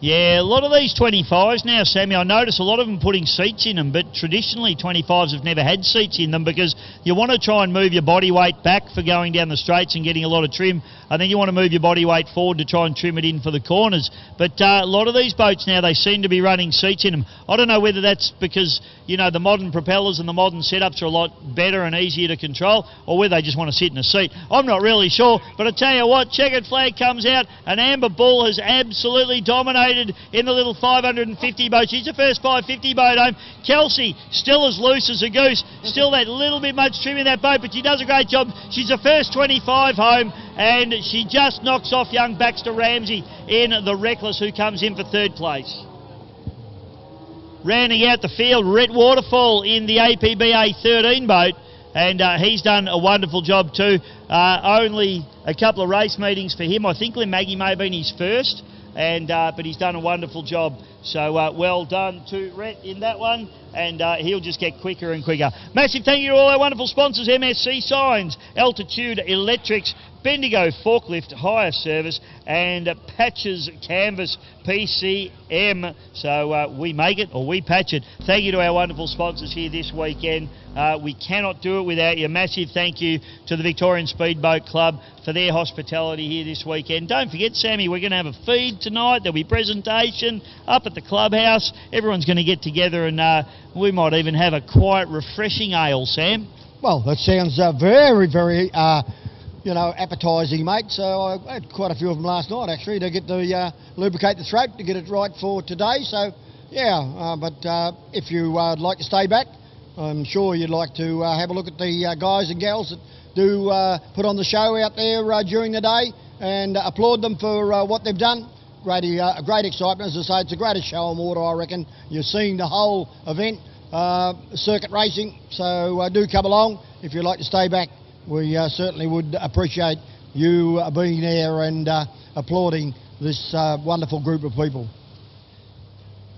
Yeah, a lot of these 25s now, Sammy, I notice a lot of them putting seats in them, but traditionally 25s have never had seats in them because you want to try and move your body weight back for going down the straights and getting a lot of trim, and then you want to move your body weight forward to try and trim it in for the corners. But a lot of these boats now, they seem to be running seats in them. I don't know whether that's because, the modern propellers and the modern setups are a lot better and easier to control, or whether they just want to sit in a seat. I'm not really sure, but I tell you what, checkered flag comes out, and Amber Bull has absolutely dominated in the little 550 boat. She's the first 550 boat home. Kelsey, still as loose as a goose, still that little bit much trim in that boat, but she does a great job. She's the first 25 home, and she just knocks off young Baxter Ramsey in the Reckless, who comes in for third place. Rounding out the field, Rhett Waterfall in the APBA 13 boat, and he's done a wonderful job too. Only a couple of race meetings for him. I think Maggie may have been his first, but he's done a wonderful job. So well done to Rhett in that one, and he'll just get quicker and quicker. Massive thank you to all our wonderful sponsors: MSC Signs, Altitude Electrics, Bendigo Forklift Hire Service, and Patches Canvas PCM. So we make it or we patch it. Thank you to our wonderful sponsors here this weekend. We cannot do it without you. Massive thank you to the Victorian Speedboat Club for their hospitality here this weekend. Don't forget, Sammy, we're going to have a feed tonight. There'll be presentation up at the clubhouse. Everyone's going to get together, and we might even have a quite refreshing ale, Sam. Well, that sounds very, very, you know, appetising, mate. So I had quite a few of them last night, actually, to get the lubricate the throat, to get it right for today. So, yeah, but if you would like to stay back, I'm sure you'd like to have a look at the guys and gals that do put on the show out there during the day, and applaud them for what they've done. Great excitement. As I say, it's the greatest show on water, I reckon. You're seeing the whole event, circuit racing, so do come along. If you'd like to stay back, we certainly would appreciate you being there and applauding this wonderful group of people.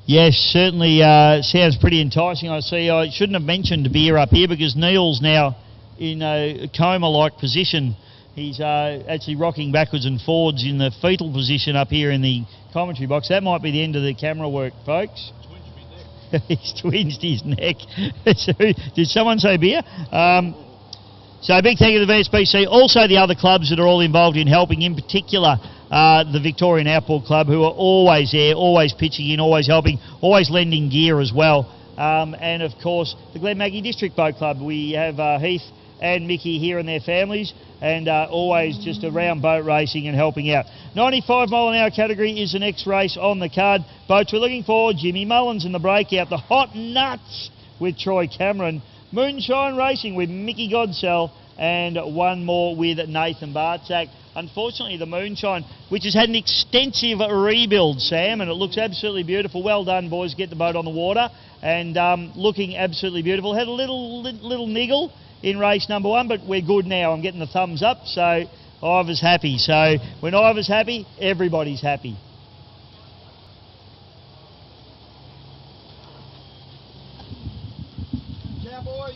Yes, certainly sounds pretty enticing. I see. I shouldn't have mentioned beer up here because Neil's now in a coma-like position. He's actually rocking backwards and forwards in the fetal position up here in the commentary box. That might be the end of the camera work, folks. He's twinged his neck. Did someone say beer? So a big thank you to the VSBC. Also the other clubs that are all involved in helping, in particular the Victorian Outboard Club, who are always there, always pitching in, always helping, always lending gear as well. And of course the Glen Maggie District Boat Club. We have Heath and Mickey here and their families, and always just around boat racing and helping out. 95 mile an hour category is the next race on the card. Boats we're looking for: Jimmy Mullins in the breakout, the Hot Nuts with Troy Cameron, Moonshine Racing with Mickey Godsell, and one more with Nathan Bartzak. Unfortunately, the Moonshine, which has had an extensive rebuild, Sam, and it looks absolutely beautiful. Well done, boys, get the boat on the water, and looking absolutely beautiful. Had a little niggle in race number 1, but we're good now. I'm getting the thumbs up, so Ivor's happy. So when Ivor's happy, everybody's happy. Cowboy.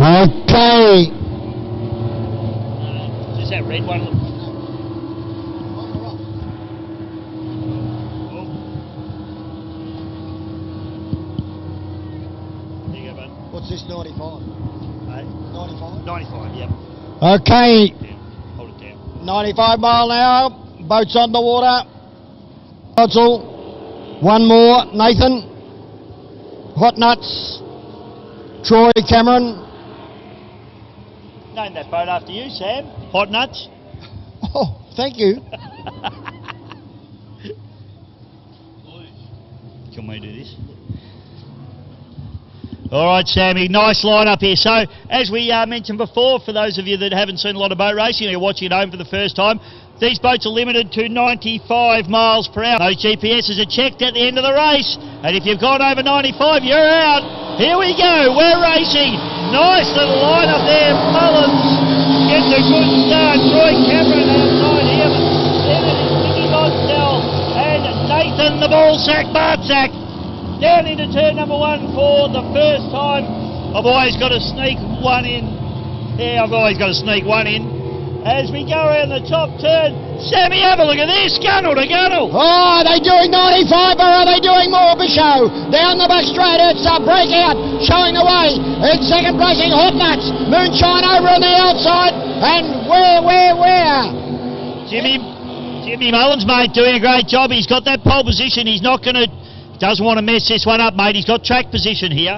Okay. Just that red one. There you go, bud. What's this, 95? Hey? 95? 95, yep. Okay, Yeah. Hold it down. 95 mile an hour, boats on the water. Council, one more, Nathan. Hot Nuts, Troy Cameron, Name that boat after you, Sam. Hot Nuts. Oh, thank you. Can we do this? All right, Sammy, nice lineup here. So, as we mentioned before, for those of you that haven't seen a lot of boat racing, you're watching at home for the first time, these boats are limited to 95 miles per hour. Those GPSs are checked at the end of the race, and if you've gone over 95, you're out. Here we go, we're racing. Nice little lineup there. Mullins gets a good start. Troy Cameron outside him. Then it is Mickey Godsell and Nathan the Ballsack Bartsack down into turn number 1 for the first time. I've always got to sneak one in. Yeah, I've always got to sneak one in. As we go around the top turn, Sammy, have a look at this, gunnel to gunnel. Oh, are they doing 95 or are they doing more, Bishow? Down the back straight, it's a breakout, showing the way. In second placing, Hot Nuts. Moonshine over on the outside, and where? Jimmy Mullins, mate, doing a great job. He's got that pole position. He's not going to, doesn't want to mess this one up, mate. He's got track position here.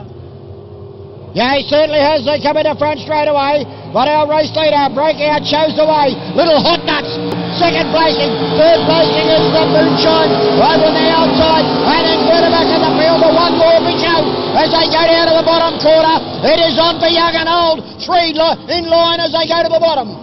Yeah, he certainly has. They come in the front straight away. But our race leader, Breakout, shows the way. Little Hot Nuts, second placing. Third placing is the Moonshine over on the outside. And then further back in the field, the one more Bishow as they go down to the bottom corner. It is on for young and old. Three in line as they go to the bottom.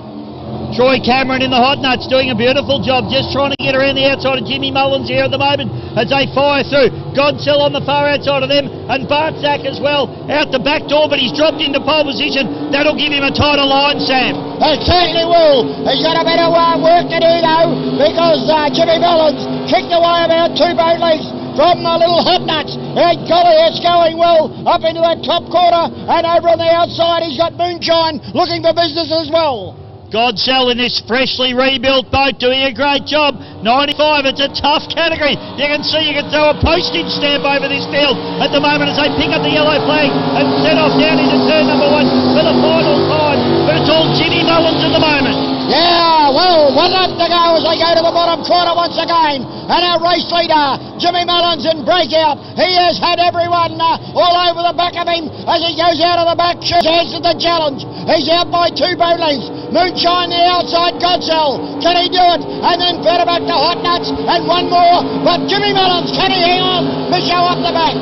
Troy Cameron in the Hot Nuts doing a beautiful job, just trying to get around the outside of Jimmy Mullins here at the moment as they fire through. Godsell on the far outside of them, and Bartsack as well out the back door, but he's dropped into pole position. That'll give him a tighter line, Sam. It certainly will. He's got a bit of work to do though, because Jimmy Mullins kicked away about 2 boat lengths from the little Hot Nuts. And golly, it's going well up into that top corner, and over on the outside he's got Moonshine looking for business as well. Godsell in this freshly rebuilt boat doing a great job. 95, it's a tough category. You can see you can throw a postage stamp over this field at the moment as they pick up the yellow flag and set off down into turn number 1 for the final time. But it's all Jimmy Mullins at the moment. Yeah, well, 1 lap to go as they go to the bottom corner once again. And our race leader, Jimmy Mullins in Breakout. He has had everyone all over the back of him as he goes out of the back. Answered the challenge. He's out by 2 boat lengths. Moonshine the outside, Godsell. Can he do it? And then further back to Hot Nuts and one more. But Jimmy Mullins, can he hang on? Michelle up the back.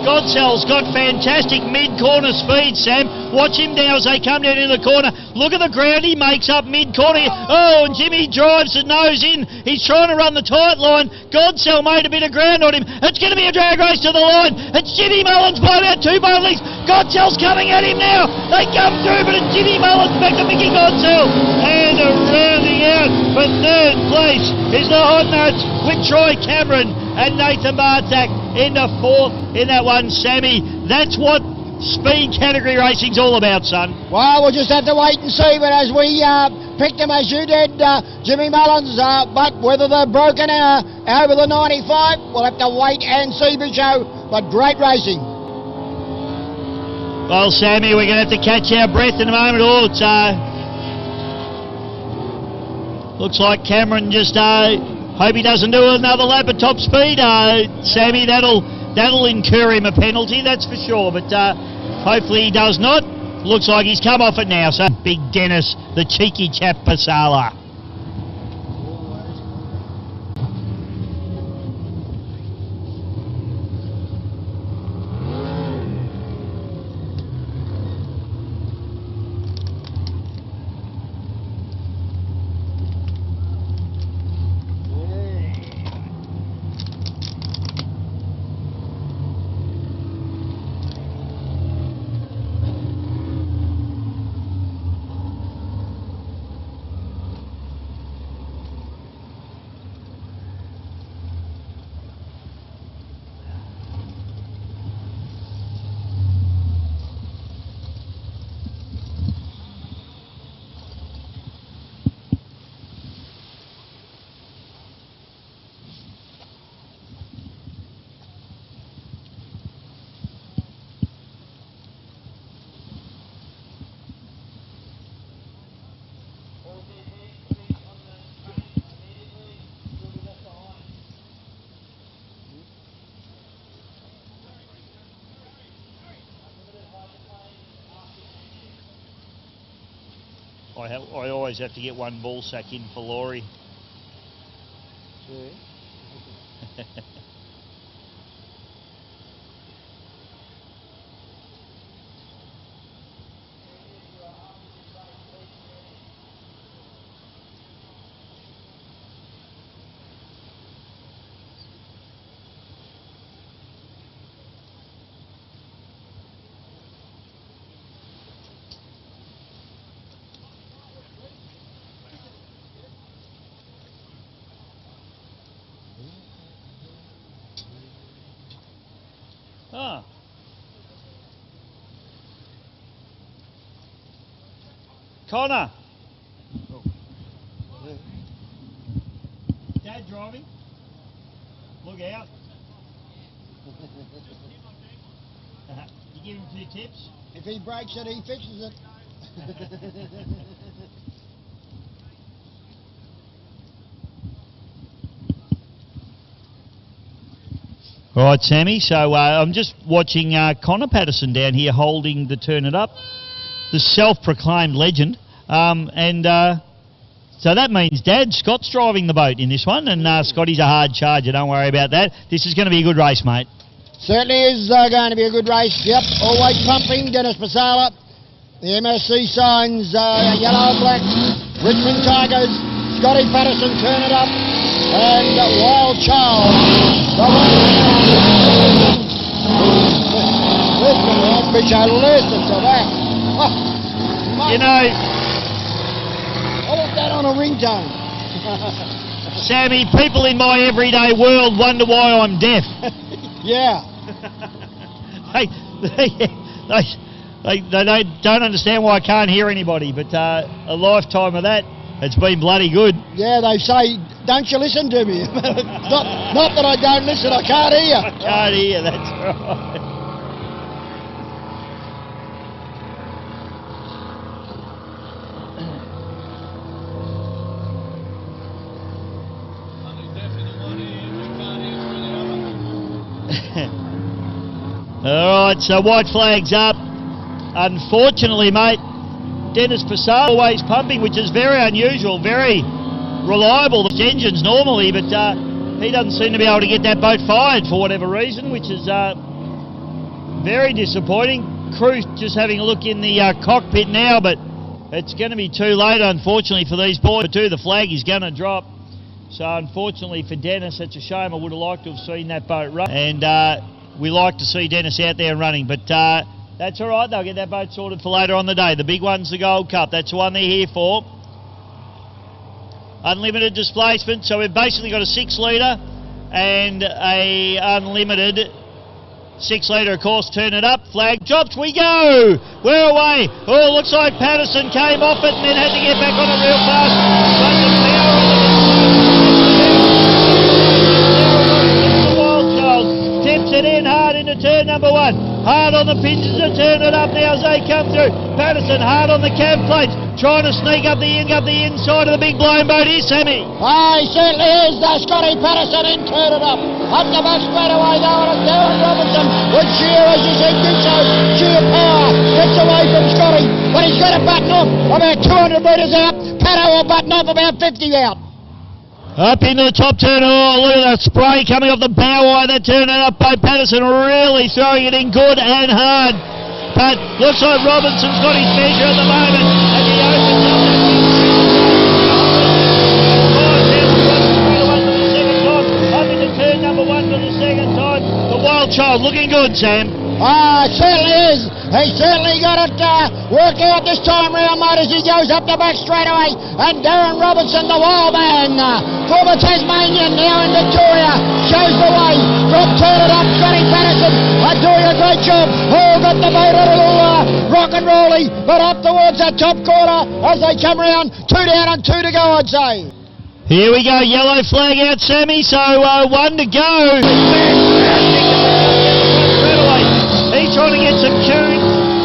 Godsell's got fantastic mid-corner speed, Sam. Watch him now as they come down in the corner. Look at the ground he makes up mid-corner. Oh, and Jimmy drives the nose in. He's trying to run the tight line. Godsell made a bit of ground on him. It's going to be a drag race to the line. It's Jimmy Mullins by about 2 boat lengths. Godsell's coming at him now. They come through, but it's Jimmy Mullins back to Mickey Godsell. And rounding out for 3rd place is the Hot Nuts with Troy Cameron and Nathan Bartsack into 4th in that one, Sammy. That's what speed category racing's all about, son. Well, we'll just have to wait and see, but as we picked him as you did, Jimmy Mullins, but whether they're broken over the 95, we'll have to wait and see, Bicho, but great racing. Well, Sammy, we're going to have to catch our breath in a moment. Oh, it's, looks like Cameron just hope he doesn't do another lap at top speed. Sammy, that'll incur him a penalty, that's for sure, but hopefully he does not. Looks like he's come off it now, so Big Dennis, the cheeky chap, Pasala. I always have to get one ball sack in for Laurie. Ah. Connor. Oh. Dad driving. Look out. You give him a few tips? If he breaks it, he fixes it. All right, Sammy, so I'm just watching Connor Patterson down here holding the Turn It Up, the self-proclaimed legend. So that means Dad, Scott's driving the boat in this one, and Scotty's a hard charger, don't worry about that. This is going to be a good race, mate. Certainly is going to be a good race, yep. Always pumping, Dennis Pasala. The MSC signs, yellow and black, Richmond Tigers, Scotty Patterson, Turn It Up, and Wild Child. Listen, Bicho, listen to that. Oh, you know, I want that on a ringtone. Sammy, people in my everyday world wonder why I'm deaf. Yeah. They don't understand why I can't hear anybody, but a lifetime of that, it's been bloody good. Yeah, they say, don't you listen to me? not that I don't listen, I can't hear. I can't hear, that's right. All right, so white flag's up. Unfortunately, mate, Dennis Passar always pumping, which is very unusual, very reliable, the engines normally, but he doesn't seem to be able to get that boat fired for whatever reason, which is very disappointing. Crew just having a look in the cockpit now, but it's going to be too late, unfortunately, for these boys too. The flag is going to drop. So unfortunately for Dennis, it's a shame. I would have liked to have seen that boat run. And we like to see Dennis out there running, but that's all right. They'll get that boat sorted for later on the day. The big one's the Gold Cup. That's the one they're here for. Unlimited displacement. So we've basically got a 6 litre and a unlimited 6 litre, of course. Turn It Up. Flag drops. We go. We're away. Oh, looks like Patterson came off it and then had to get back on it real fast. But the power on the Wild Child tips it in hard into turn number 1. Hard on the pinches to Turn It Up now as they come through. Patterson hard on the cab plates, trying to sneak up the inside of the big blown boat. Here's Sammy. He certainly is. Scotty Patterson in Turn It Up. Up the back straight away though, and it's Darren Robinson with sheer, as you said, sheer power. Gets away from Scotty, but he's got to button off about 200 metres out. Pato will button off about 50 out. Up into the top turn. Oh, look at that spray coming off the bow wire. That Turn It Up boat. Patterson really throwing it in good and hard. But looks like Robinson's got his measure at the moment as he opens up that big up into turn number 1 for the second time. The Wild Child looking good, Sam. Certainly is. He certainly got it worked out this time round, mate, as he goes up the back straight away. And Darren Robinson, the wild man, former Tasmanian, now in Victoria, shows the way. From Turn It Up, Scotty Patterson are doing a great job. Oh, got the boat a little rock and rolly, but up towards that top corner as they come round. 2 down and 2 to go, I'd say. Here we go, yellow flag out, Sammy, so 1 to go. He's trying to get some tune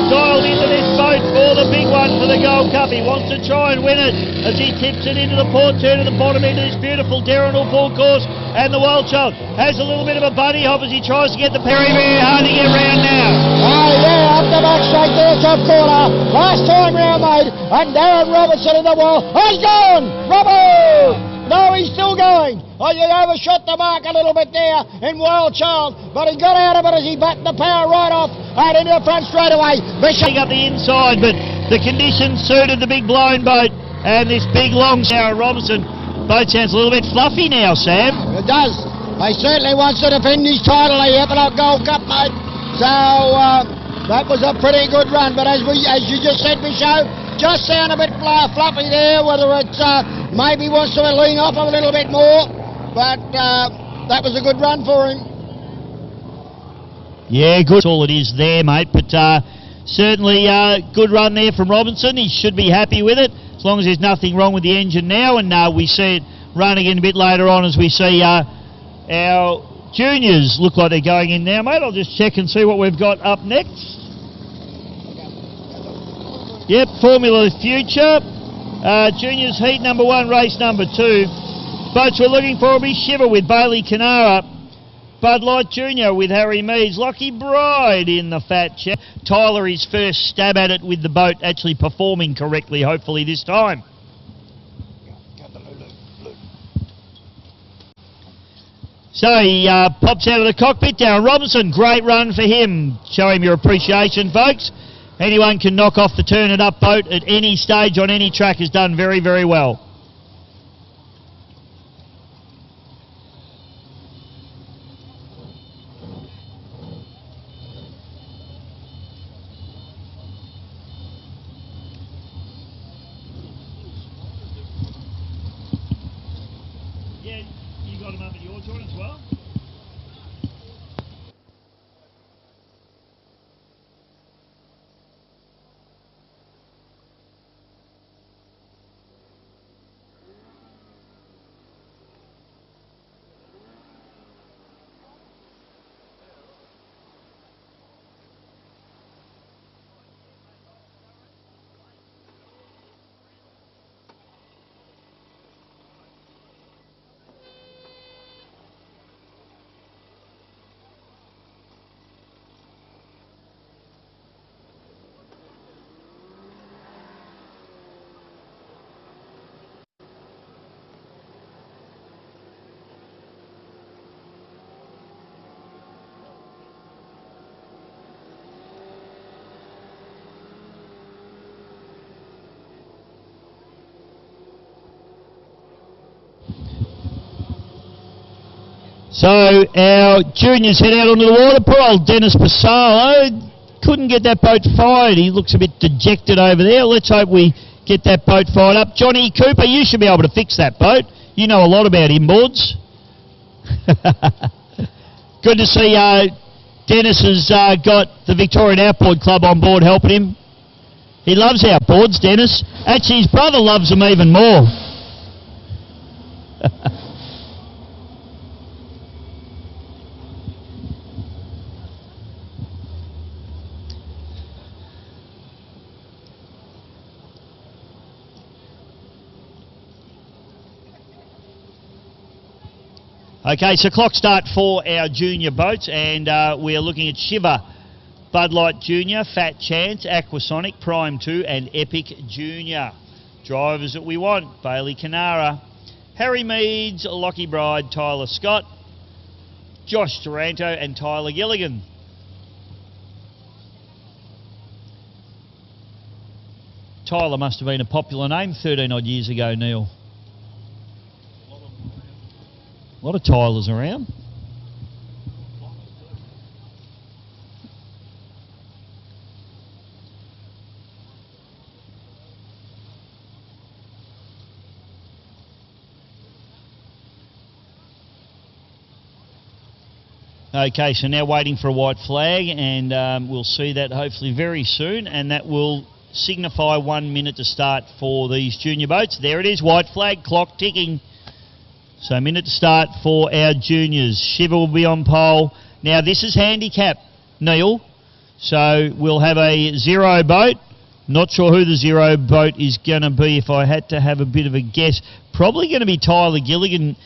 dialed into this boat for the big one for the Gold Cup. He wants to try and win it as he tips it into the port turn at the bottom end of this beautiful Darrenal Pool course. And the Wild Child has a little bit of a bunny hop as he tries to get the Perry. Very hard to get round now. Oh yeah, up the back straight there, top corner. Last time round, mate. And Darren Robertson in the wall. Oh, he's gone! Robbo! No, he's still going. Oh, you overshot the mark a little bit there in Wild Child, but he got out of it as he batted the power right off and into the front straight away. Bishop up the inside, but the conditions suited the big blown boat and this big long Darren Robertson. Boat sounds a little bit fluffy now, Sam. It does. He certainly wants to defend his title, the Eppalock Gold Cup, mate. So that was a pretty good run, but as you just said, Bisho, just sound a bit fluffy there, whether it's maybe wants to lean off a little bit more, but that was a good run for him. Yeah, good. That's all it is there, mate, but certainly good run there from Robinson. He should be happy with it, as long as there's nothing wrong with the engine now, and we see it run again a bit later on as we see our juniors look like they're going in now, mate. I'll just check and see what we've got up next. Yep, Formula Future. Juniors heat number 1, race number 2. Boats we're looking for will be Shiver with Bailey Canara. Bud Light Jr. with Harry Meads. Lucky Bride in the fat chair. Tyler, his first stab at it with the boat actually performing correctly, hopefully this time. So he pops out of the cockpit. Darren Robinson, great run for him. Show him your appreciation, folks. Anyone can knock off the turn it up boat at any stage on any track has done very, very well. Yeah, you got him up at your joint as well? So our juniors head out onto the water. Poor old Dennis Passaro couldn't get that boat fired. He looks a bit dejected over there. Let's hope we get that boat fired up. Johnny Cooper, you should be able to fix that boat. You know a lot about inboards. Good to see Dennis has got the Victorian Outboard Club on board helping him. He loves outboards, Dennis. Actually, his brother loves them even more. Okay, so clock start for our junior boats, and we are looking at Shiver, Bud Light Jr., Fat Chance, Aquasonic, Prime 2 and Epic Jr. Drivers that we want: Bailey Canara, Harry Meads, Lucky Bride, Tyler Scott, Josh Taranto and Tyler Gilligan. Tyler must have been a popular name 13 odd years ago, Neil. A lot of Tylers around. Okay, so now waiting for a white flag, and we'll see that hopefully very soon, and that will signify 1 minute to start for these junior boats. There it is, white flag, clock ticking. So minute to start for our juniors. Shiver will be on pole. Now this is handicap, Neil. So we'll have a 0 boat Not sure who the zero boat is going to be. If I had to have a bit of a guess, probably going to be Tyler Gilligan.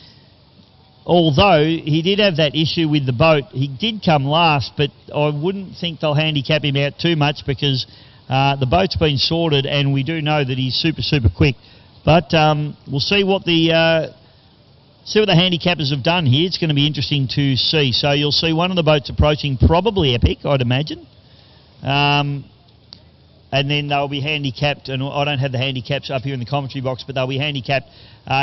Although he did have that issue with the boat, he did come last, but I wouldn't think they'll handicap him out too much because the boat's been sorted, and we do know that he's super quick. But we'll see what the handicappers have done here. It's going to be interesting to see. So you'll see one of the boats approaching, probably Epic, I'd imagine. And then they'll be handicapped, and I don't have the handicaps up here in the commentary box, but they'll be handicapped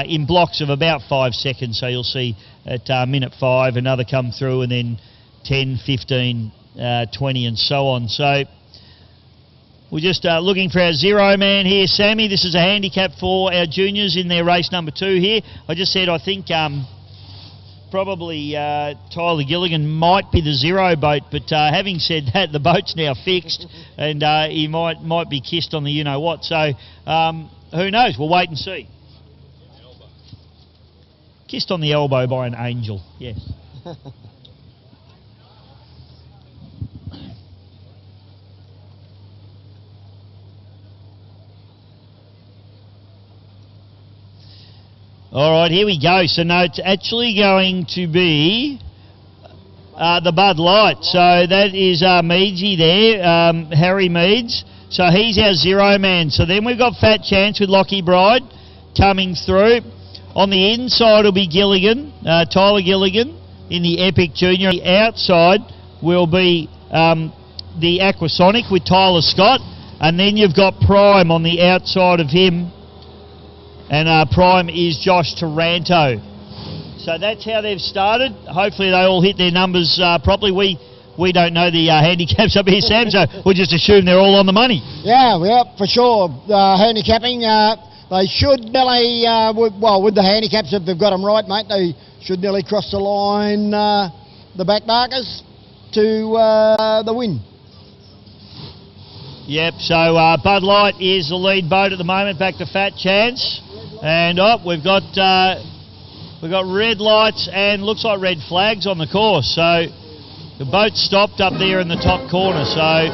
in blocks of about 5 seconds. So you'll see at minute 5 another come through, and then 10, 15, 20 and so on. So we're just looking for our zero man here, Sammy. This is a handicap for our juniors in their race number 2 here. I just said I think probably Tyler Gilligan might be the zero boat, but having said that, the boat's now fixed, and he might be kissed on the you-know-what. So who knows? We'll wait and see. Kissed on the elbow by an angel, yes. All right, here we go. So, no, it's actually going to be the Bud Light. So that is Meadsy there, Harry Meads. So he's our zero man. So then we've got Fat Chance with Lockie Bride coming through. On the inside will be Gilligan, Tyler Gilligan in the Epic Junior. The outside will be the Aquasonic with Tyler Scott. And then you've got Prime on the outside of him. And Prime is Josh Taranto. So that's how they've started. Hopefully they all hit their numbers properly. We don't know the handicaps up here, Sam, so we'll just assume they're all on the money. Yeah, for sure. Handicapping, they should nearly, with the handicaps, if they've got them right, mate, they should nearly cross the line, the back markers, to the win. Yep, so Bud Light is the lead boat at the moment, back to Fat Chance. And we've got red lights and looks like red flags on the course. So the boat stopped up there in the top corner. So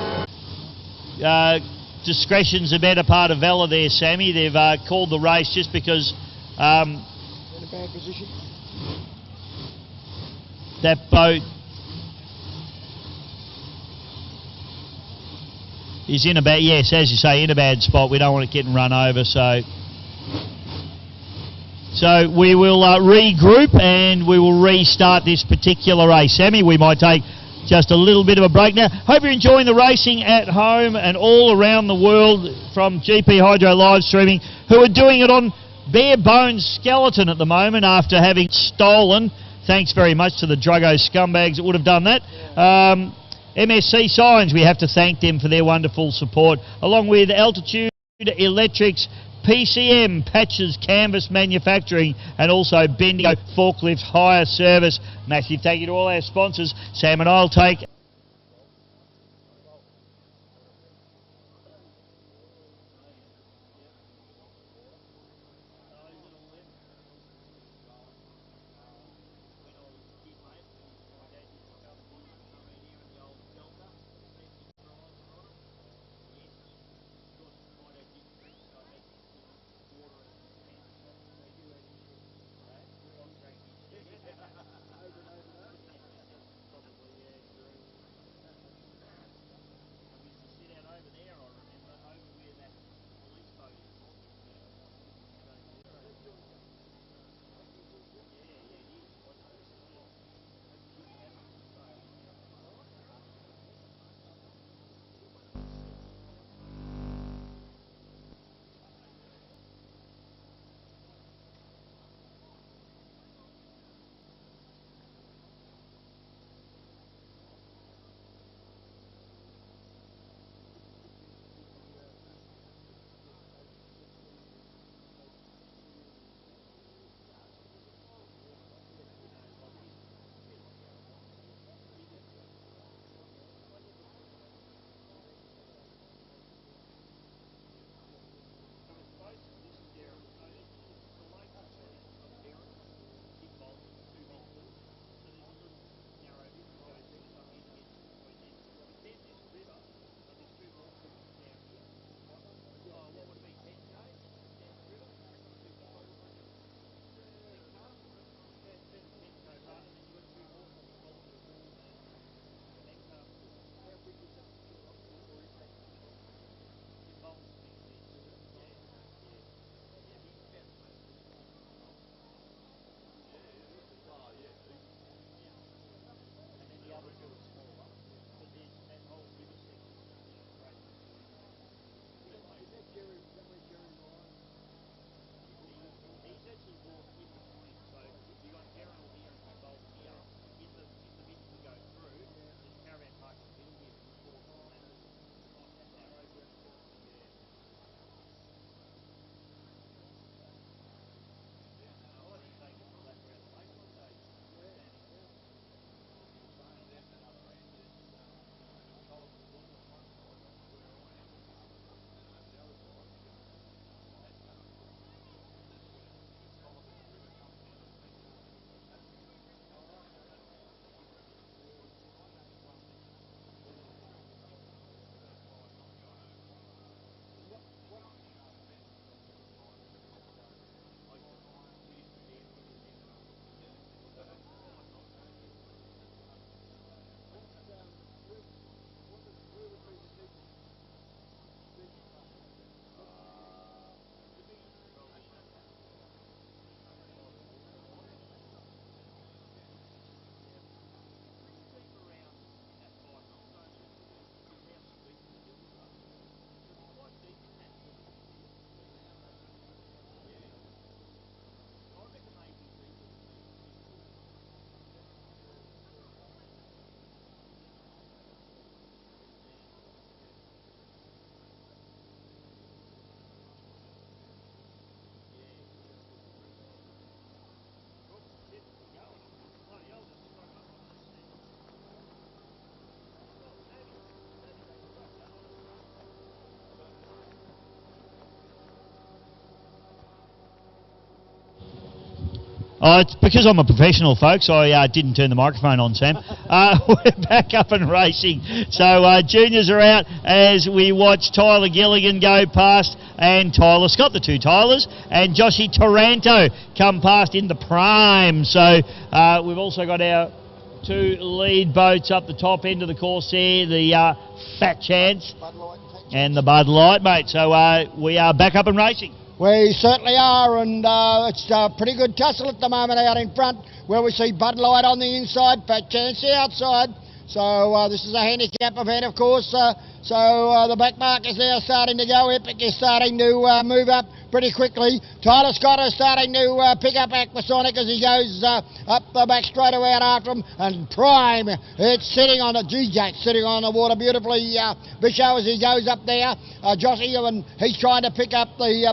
discretion's a better part of valour there, Sammy. They've called the race just because in a bad position. That boat is in a bad, yes, as you say, in a bad spot. We don't want it getting run over, so we will regroup and we will restart this particular race. Sammy, we might take just a little bit of a break now. Hope you're enjoying the racing at home and all around the world from GP Hydro live streaming, who are doing it on bare bones skeleton at the moment after having stolen. Thanks very much to the druggo scumbags that would have done that. MSC Signs, we have to thank them for their wonderful support, along with Altitude Electrics, PCM, Patches Canvas Manufacturing, and also Bendigo Forklift Hire Service. Massive thank you to all our sponsors. Sam and I'll take Oh, it's because I'm a professional, folks. I didn't turn the microphone on, Sam. We're back up and racing. So juniors are out as we watch Tyler Gilligan go past, and Tyler Scott, the two Tylers, and Joshy Taranto come past in the prime. So we've also got our two lead boats up the top end of the course there, the Fat Chance and the Bud Light, mate. So we are back up and racing. We certainly are, and it's a pretty good tussle at the moment out in front, where we see Bud Light on the inside, Fat Chance the outside. So this is a handicap event, of course. So the back mark is now starting to go. Epic is starting to move up pretty quickly. Tyler Scott is starting to pick up Aquasonic as he goes up the back straight away out after him. And Prime, it's sitting on the G-Jack, sitting on the water beautifully. Bisho as he goes up there. Joshy, and he's trying to pick up the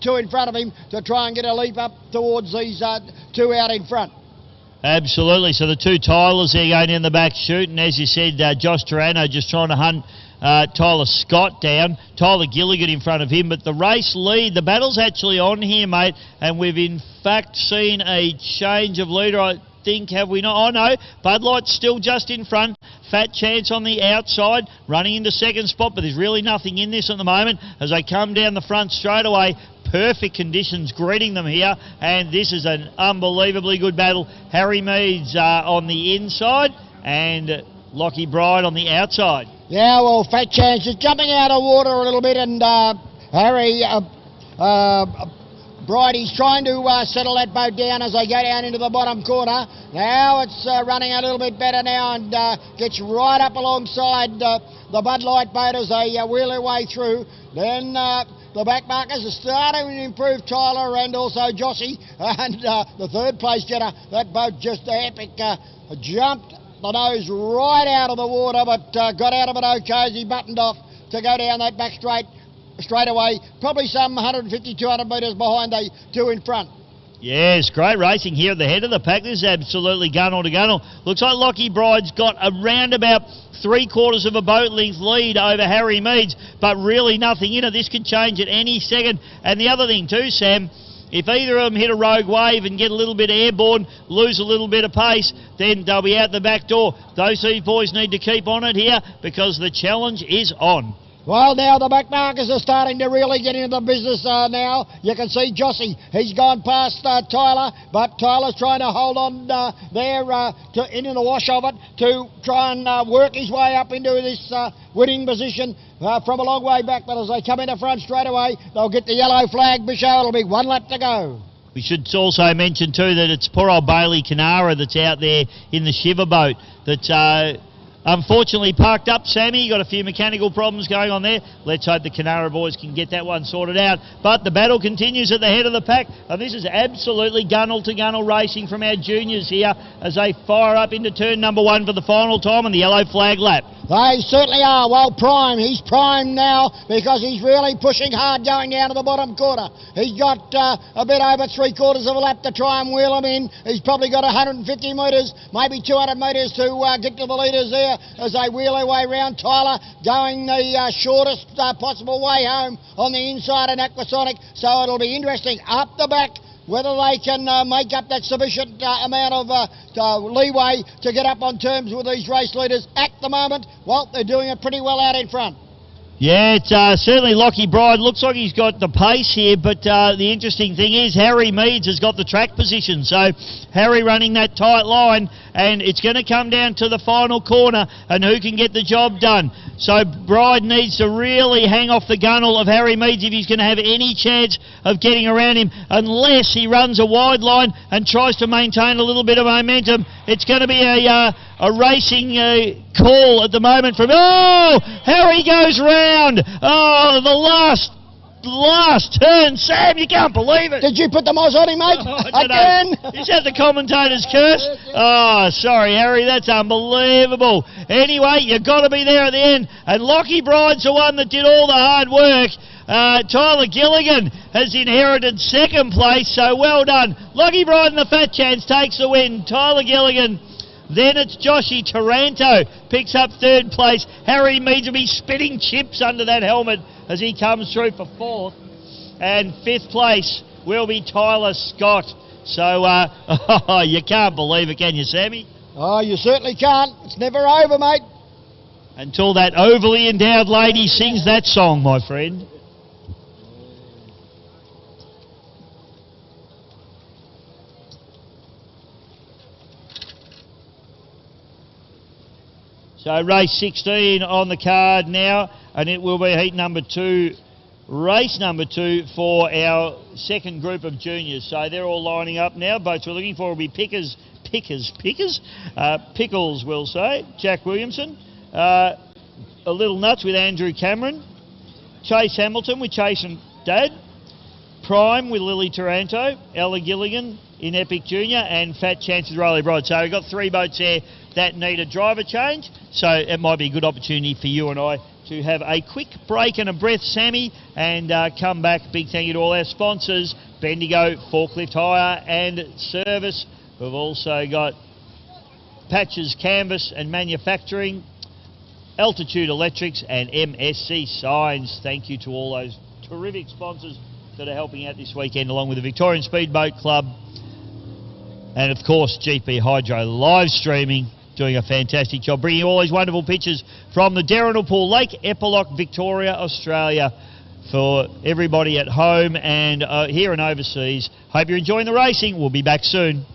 two in front of him to try and get a leap up towards these two out in front. Absolutely. So the two Tylers there going in the back shooting. As you said, Josh Taranto just trying to hunt Tyler Scott down. Tyler Gilligan in front of him. But the race lead, the battle's actually on here, mate. And we've in fact seen a change of leader, I think, have we not? Oh, no. Bud Light's still just in front. Fat Chance on the outside, running into second spot, but there's really nothing in this at the moment as they come down the front straight away. Perfect conditions greeting them here, and this is an unbelievably good battle. Harry Meads on the inside and Lockie Bride on the outside. Yeah, well, Fat Chance is jumping out of water a little bit, and Harry Bridie's trying to settle that boat down as they go down into the bottom corner. Now it's running a little bit better now and gets right up alongside the Bud Light boat as they wheel their way through. Then the back markers are starting to improve, Tyler and also Joshy. And the third place getter, that boat just epic, jumped the nose right out of the water, but got out of it okay as he buttoned off to go down that back straight away, probably some 150, 200 metres behind the two in front. Yes, great racing here at the head of the pack. This is absolutely gunnel to gunnel. Looks like Lockie Bride's got around about 3/4 of a boat length lead over Harry Meads, but really nothing in it. This could change at any second. And the other thing too, Sam, if either of them hit a rogue wave and get a little bit airborne, lose a little bit of pace, then they'll be out the back door. Those two boys need to keep on it here because the challenge is on. Well, now the back markers are starting to really get into the business now. You can see Joshy, he's gone past Tyler, but Tyler's trying to hold on there into the wash of it to try and work his way up into this winning position from a long way back. But as they come into front straight away, they'll get the yellow flag. Bisho, it'll be 1 lap to go. We should also mention too that it's poor old Bailey Canara that's out there in the shiver boat that unfortunately parked up. Sammy, got a few mechanical problems going on there. Let's hope the Canara boys can get that one sorted out. But the battle continues at the head of the pack, and this is absolutely gunnel to gunnel racing from our juniors here as they fire up into turn number 1 for the final time on the yellow flag lap. They certainly are. Well, Prime, he's primed now because he's really pushing hard going down to the bottom corner. He's got a bit over 3/4 of a lap to try and wheel him in. He's probably got 150 metres, maybe 200 metres to get to the leaders there as they wheel their way round. Tyler going the shortest possible way home on the inside in Aquasonic, so it'll be interesting up the back whether they can make up that sufficient amount of leeway to get up on terms with these race leaders. At the moment, well, they're doing it pretty well out in front. Yeah, it's certainly Lockie Bride. Looks like he's got the pace here, but the interesting thing is Harry Meads has got the track position. So Harry running that tight line, and it's going to come down to the final corner and who can get the job done. So Bride needs to really hang off the gunnel of Harry Meads if he's going to have any chance of getting around him, unless he runs a wide line and tries to maintain a little bit of momentum. It's going to be a racing call at the moment from... Oh! Harry goes round! Oh, the last turn. Sam, you can't believe it. Did you put the moz on him, mate? Oh, again? Is that the commentator's curse? Oh, sorry, Harry, that's unbelievable. Anyway, you've got to be there at the end. And Lockie Bride's the one that did all the hard work. Tyler Gilligan has inherited second place, so well done. Lockie Bride and the Fat Chance takes the win. Tyler Gilligan. Then it's Joshy Taranto picks up third place. Harry Meads will be spitting chips under that helmet as he comes through for fourth. And fifth place will be Tyler Scott. So you can't believe it, can you, Sammy? Oh, you certainly can't. It's never over, mate. Until that overly endowed lady sings that song, my friend. So race 16 on the card now, and it will be heat number 2, race number 2 for our second group of juniors. So they're all lining up now. Boats we're looking for will be Pickles, we'll say, Jack Williamson. A Little Nuts with Andrew Cameron. Chase Hamilton with Chase and Dad. Prime with Lily Taranto. Ella Gilligan in Epic Junior, and Fat Chances Riley Bride. So we've got 3 boats there that need a driver change. So it might be a good opportunity for you and I to have a quick break and a breath, Sammy, and come back. Big thank you to all our sponsors, Bendigo, Forklift Hire and Service. We've also got Patches Canvas and Manufacturing, Altitude Electrics and MSC Signs. Thank you to all those terrific sponsors that are helping out this weekend, along with the Victorian Speedboat Club and, of course, GP Hydro live streaming, doing a fantastic job, bringing you all these wonderful pictures from the Derrynal Pool Lake, Eppalock, Victoria, Australia, for everybody at home and here and overseas. Hope you're enjoying the racing. We'll be back soon.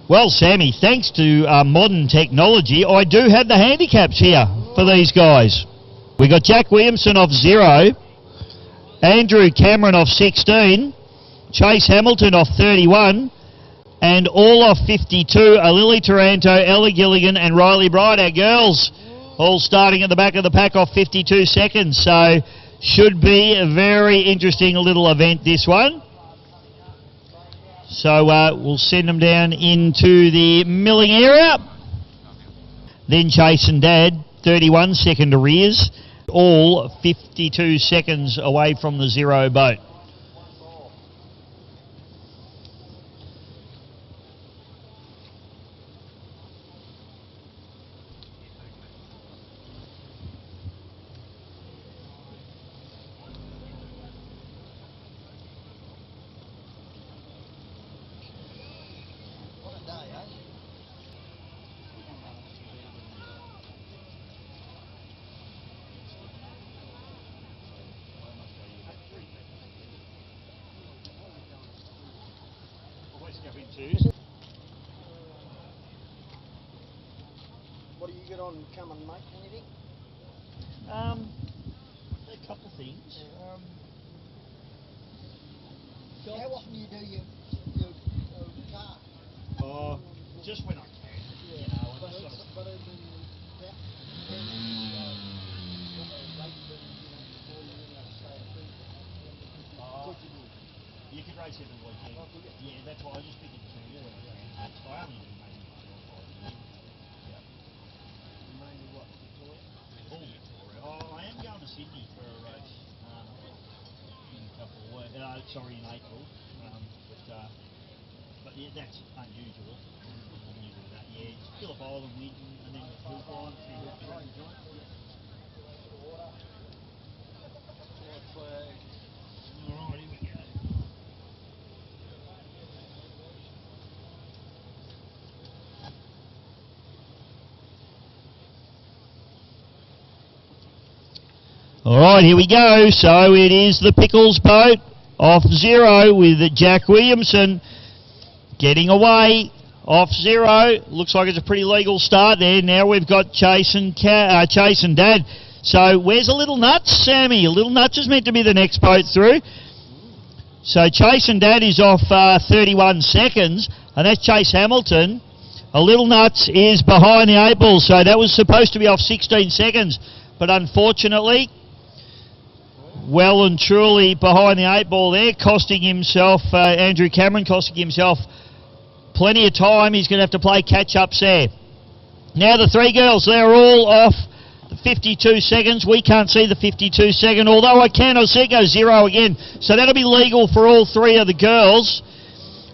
Well, Sammy, thanks to modern technology, I do have the handicaps here for these guys. We got Jack Williamson off 0, Andrew Cameron off 16, Chase Hamilton off 31, and all off 52 are Lily Taranto, Ella Gilligan and Riley Bright, our girls, all starting at the back of the pack off 52 seconds. So should be a very interesting little event, this one. So we'll send them down into the milling area. Then Chase and Dad, 31 second arrears, all 52 seconds away from the 0 boat. What do you get on coming, mate? Anything? A couple things. How often do you do your car? Just when I can. You know, I just sort of... You could race every weekend. Yeah, that's why I just pick it to you when I can. I only do maybe 4 or 5 years. Yeah. Mainly what? Victoria? All Victoria. Oh, I am going to Sydney for a race in a couple of weeks. Sorry, in April. But yeah, that's unusual. Yeah, it's Phillip Island win and then hill climb. Alright, here we go. Alright, here we go. So it is the Pickles boat off 0 with Jack Williamson getting away off 0. Looks like it's a pretty legal start there. Now we've got Chase and Dad. So where's a Little Nuts, Sammy? A Little Nuts is meant to be the next boat through. So Chase and Dad is off 31 seconds, and that's Chase Hamilton. A Little Nuts is behind the 8 ball, so that was supposed to be off 16 seconds, but unfortunately, well and truly behind the 8 ball there, costing himself, Andrew Cameron costing himself plenty of time. He's going to have to play catch-ups there. Now the 3 girls, they're all off the 52 seconds. We can't see the 52 second, although I can. I see it go 0 again. So that'll be legal for all 3 of the girls.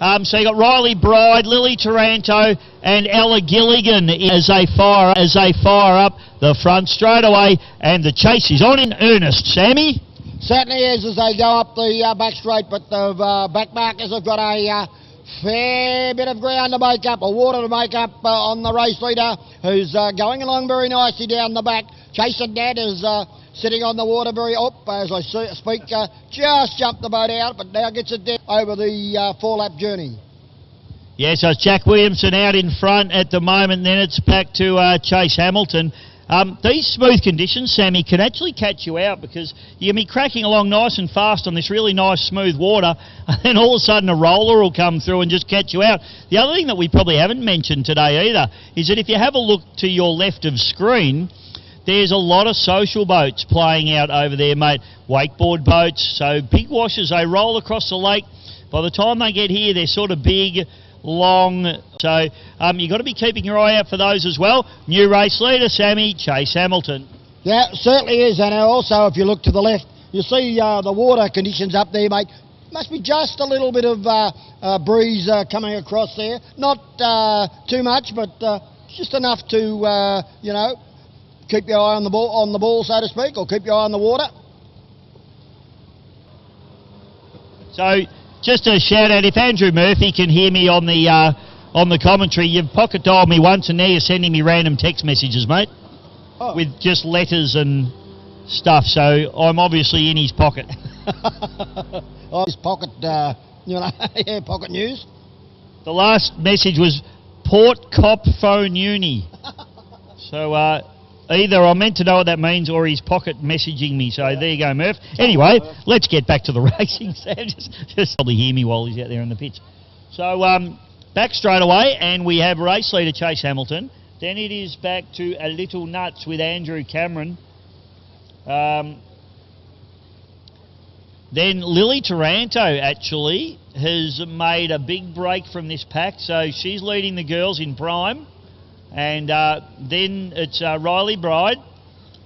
So you got Riley Bride, Lily Taranto and Ella Gilligan as they fire up the front straight away, and the chase is on in earnest. Sammy? Certainly is, as they go up the back straight, but the back markers have got a fair bit of ground to make up, or water to make up on the race leader, who's going along very nicely down the back. Chase and Dad is sitting on the water very up, as I speak, just jumped the boat out, but now gets it down over the 4-lap journey. Yeah, so it's Jack Williamson out in front at the moment, then it's back to Chase Hamilton. These smooth conditions, Sammy, can actually catch you out, because you can be cracking along nice and fast on this really nice smooth water, and then all of a sudden a roller will come through and just catch you out. The other thing that we probably haven't mentioned today either is that if you have a look to your left of screen, there's a lot of social boats playing out over there, mate. Wakeboard boats, so big washers, they roll across the lake. By the time they get here, they're sort of big, long, so you've got to be keeping your eye out for those as well. New race leader, Sammy, Chase Hamilton. Yeah, certainly is, and also if you look to the left, you see the water conditions up there, mate. Must be just a little bit of breeze coming across there. Not too much, but just enough to, you know, keep your eye on the ball, so to speak, or keep your eye on the water. So, just a shout out, if Andrew Murphy can hear me on the commentary, you've pocket dialed me once and now you're sending me random text messages, mate, with just letters and stuff, so I'm obviously in his pocket. His pocket, you know, yeah, pocket news. The last message was Port Cop Phone Uni. So either I meant to know what that means or he's pocket messaging me. So there you go, Murph. Anyway, let's get back to the racing, Sam. Just probably hear me while he's out there in the pitch. So back straight away, and we have race leader Chase Hamilton. Then it is back to a little nuts with Andrew Cameron. Then Lily Taranto actually has made a big break from this pack, so she's leading the girls in prime. And then it's Riley Bride,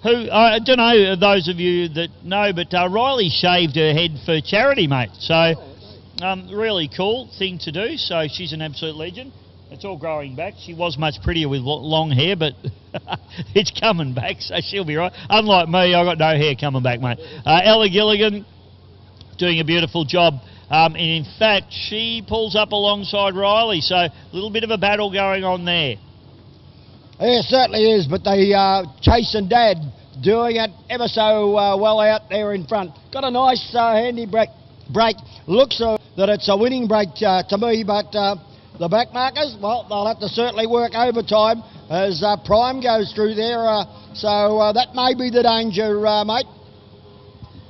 who, I don't know those of you that know, but Riley shaved her head for charity, mate. So really cool thing to do. So she's an absolute legend. It's all growing back. She was much prettier with long hair, but it's coming back, so she'll be right. Unlike me, I got no hair coming back, mate. Ella Gilligan doing a beautiful job. And in fact, she pulls up alongside Riley, so a little bit of a battle going on there. Yeah, it certainly is, but they Chase and Dad doing it ever so well out there in front. Got a nice handy break. Looks that it's a winning break to me, but the back markers, well, they'll have to certainly work overtime as Prime goes through there. So that may be the danger, mate.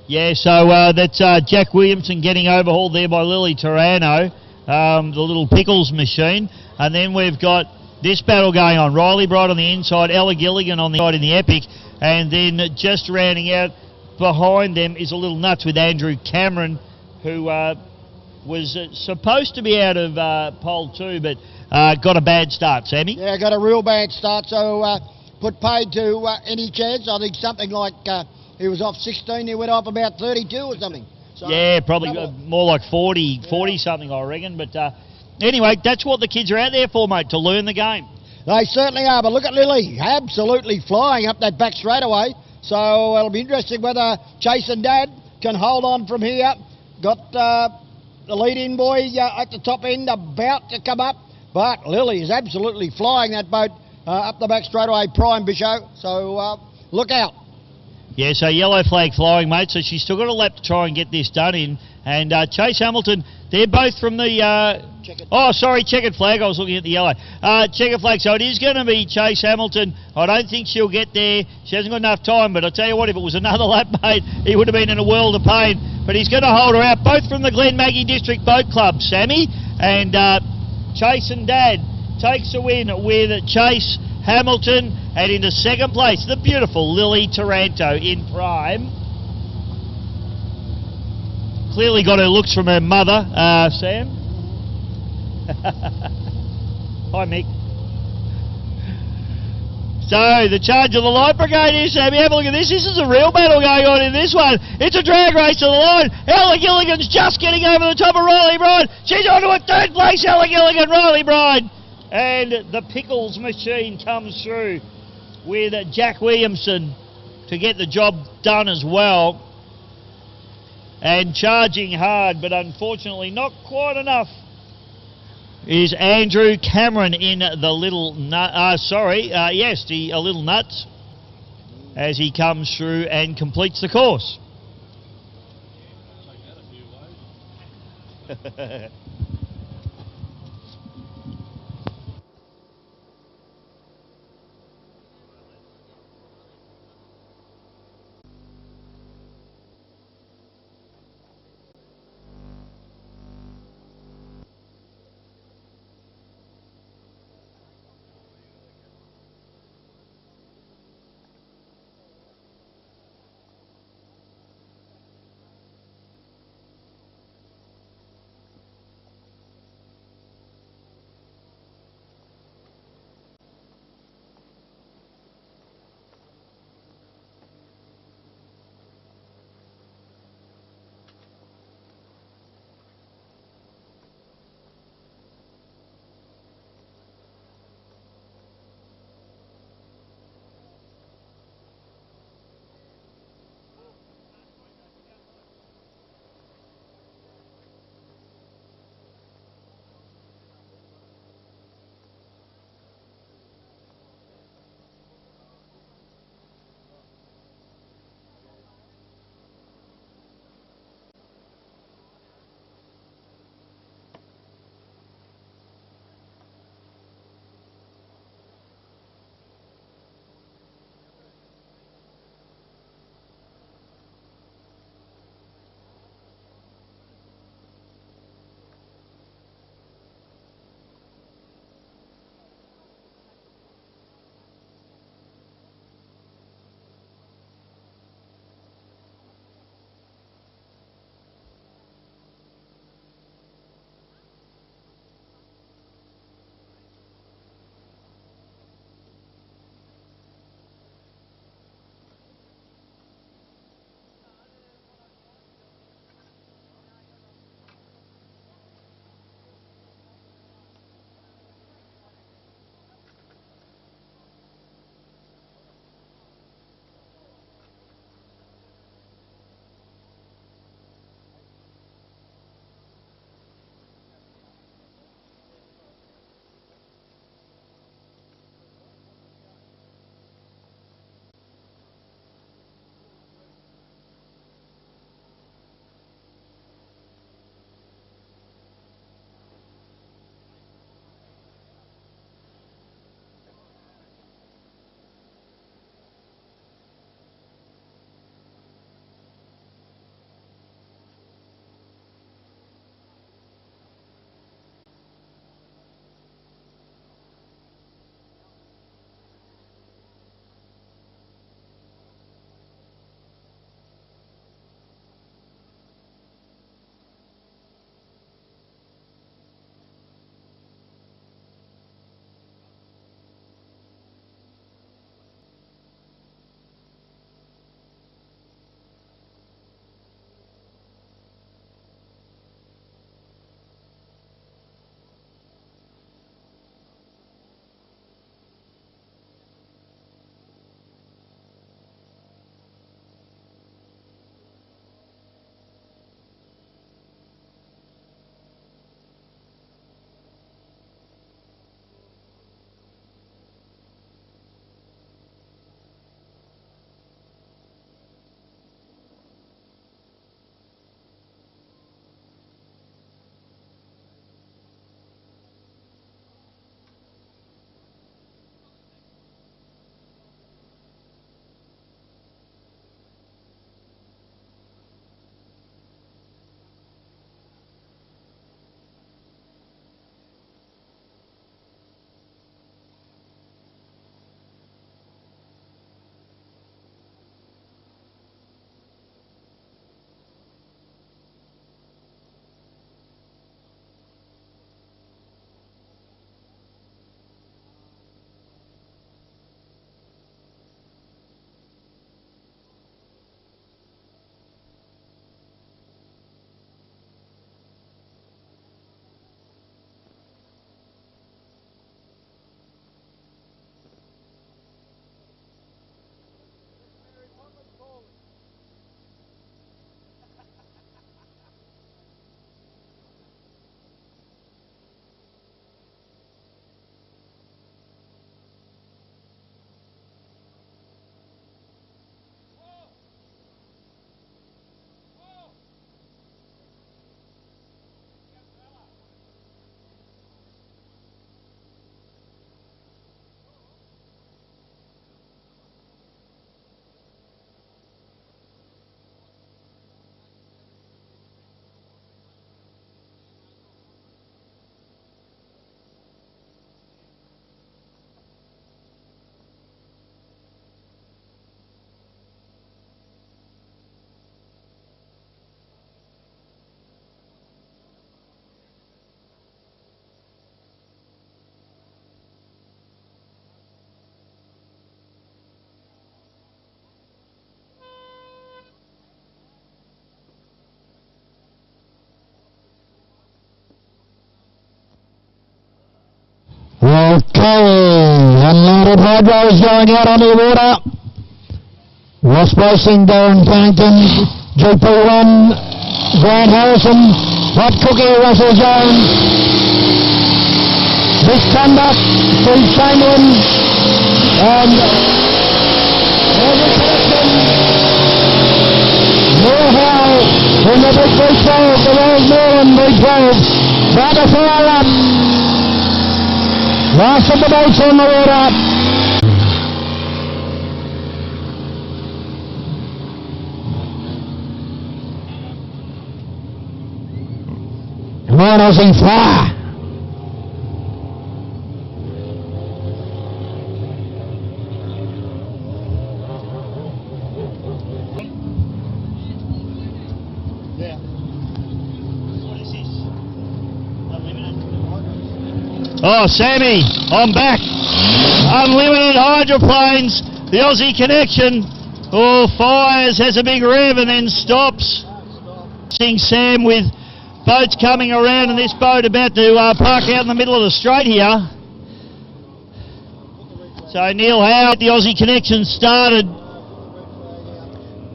Yeah, so that's Jack Williamson getting overhauled there by Lily Taranto, the little pickles machine. And then we've got this battle going on. Riley Bright on the inside, Ella Gilligan on the side in the Epic. And then just rounding out behind them is a little nuts with Andrew Cameron, who was supposed to be out of pole 2, but got a bad start, Sammy. Yeah, got a real bad start, so put paid to any chance. I think something like he was off 16, he went off about 32 or something. So, yeah, probably more like 40 something, I reckon. But anyway, that's what the kids are out there for, mate, to learn the game. They certainly are, but look at Lily, absolutely flying up that back straightaway. So it'll be interesting whether Chase and Dad can hold on from here. Got the lead-in boy at the top end about to come up, but Lily is absolutely flying that boat up the back straightaway, Prime Bisho. So look out. Yeah, so yellow flag flying, mate, so she's still got a lap to try and get this done in. And Chase Hamilton, they're both from the... checkered flag. I was looking at the yellow. Checkered flag, so it is going to be Chase Hamilton. I don't think she'll get there. She hasn't got enough time, but I'll tell you what, if it was another lap, mate, he would have been in a world of pain. But he's going to hold her out, both from the Glen Maggie District Boat Club, Sammy. And Chase and Dad takes a win with Chase Hamilton, and into second place, the beautiful Lily Taranto in prime. Clearly got her looks from her mother, Sam. Hi, Mick. So, the charge of the Light Brigade here, Sammy. Have a look at this. This is a real battle going on in this one. It's a drag race to the line. Ella Gilligan's just getting over the top of Riley Bride. She's on to a third place, Ella Gilligan, Riley Bride. And the Pickles machine comes through with Jack Williamson to get the job done as well. And charging hard, but unfortunately not quite enough, is Andrew Cameron in the little a little nuts, as he comes through and completes the course. Okay, unloaded hydros going out on the water. Ross Racing, Darren Pennington, GP1, Grant Harrison, Hot Cookie, Russell Jones, Misconduct, Steve Chamberlain, and Neil Howe in the big B12, the Rosemerlin B12, trying to fire up. Last of the boats on the water. Come on, Aussie, fire! Yeah. What is this? Unlimited? Oh, Sammy, I'm back. Unlimited hydroplanes, the Aussie connection. Oh, fires, has a big rev and then stops. Seeing Sam with boats coming around and this boat about to park out in the middle of the straight here. So Neil Howe, the Aussie connection started.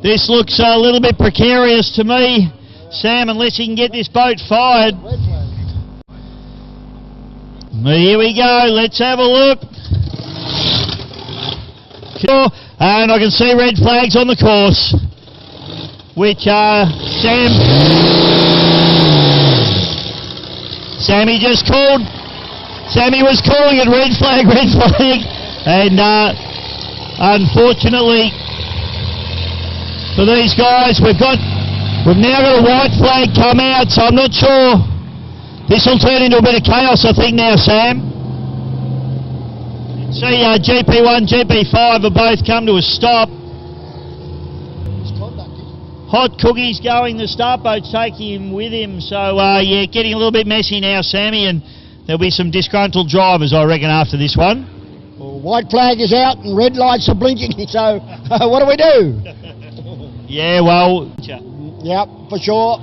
This looks a little bit precarious to me, Sam, unless he can get this boat fired. Here we go, let's have a look. And I can see red flags on the course, which Sammy just called. Sammy was calling it red flag, and unfortunately for these guys, we've now got a white flag come out, so I'm not sure. This will turn into a bit of chaos, I think, now, Sam. See, GP1, GP5 have both come to a stop. Hot Cookie's going, the start boat's taking him with him, so yeah, getting a little bit messy now, Sammy, and there'll be some disgruntled drivers, I reckon, after this one. Well, white flag is out and red lights are blinking, so what do we do? Yeah, well... Yep, for sure.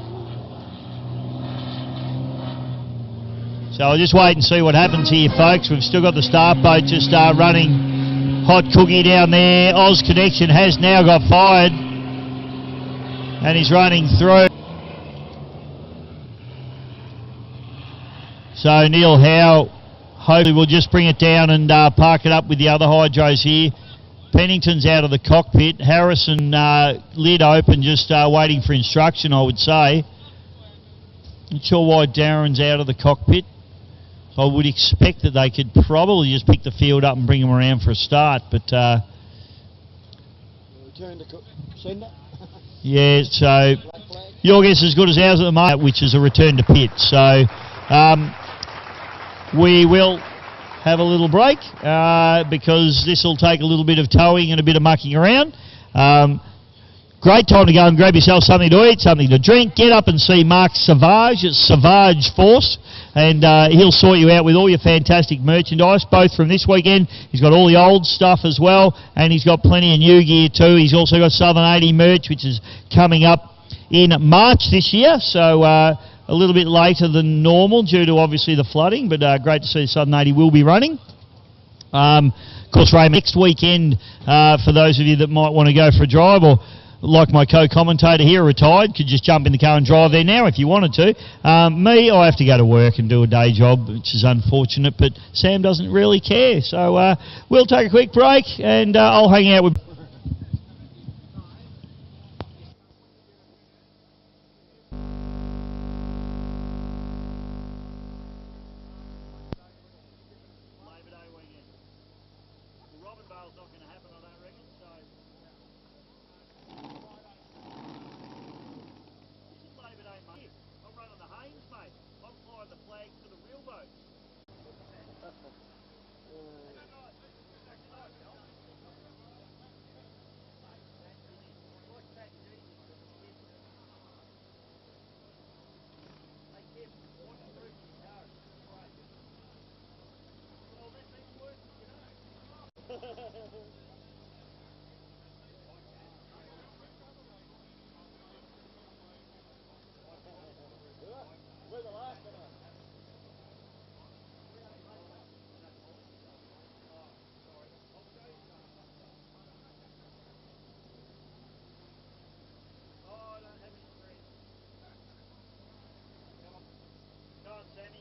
So I'll just wait and see what happens here, folks. We've still got the start boat just running. Hot Cookie down there. Oz Connection has now got fired. And he's running through. So Neil Howe hopefully will just bring it down and park it up with the other hydros here. Pennington's out of the cockpit. Harrison lid open, just waiting for instruction, I would say. Not sure why Darren's out of the cockpit. I would expect that they could probably just pick the field up and bring them around for a start, but return to sender. Yeah, so your guess is as good as ours at the moment, which is a return to pit. So we will have a little break because this will take a little bit of towing and a bit of mucking around. Great time to go and grab yourself something to eat, something to drink. Get up and see Mark Savage at Savage Force, and he'll sort you out with all your fantastic merchandise, both from this weekend. He's got all the old stuff as well, and he's got plenty of new gear too. He's also got Southern 80 merch, which is coming up in March this year, so a little bit later than normal due to obviously the flooding, but great to see Southern 80 will be running. Of course, Ray, next weekend, for those of you that might want to go for a drive, or like my co-commentator here, retired, could just jump in the car and drive there now if you wanted to. Me, I have to go to work and do a day job, which is unfortunate, but Sam doesn't really care. So we'll take a quick break and I'll hang out with...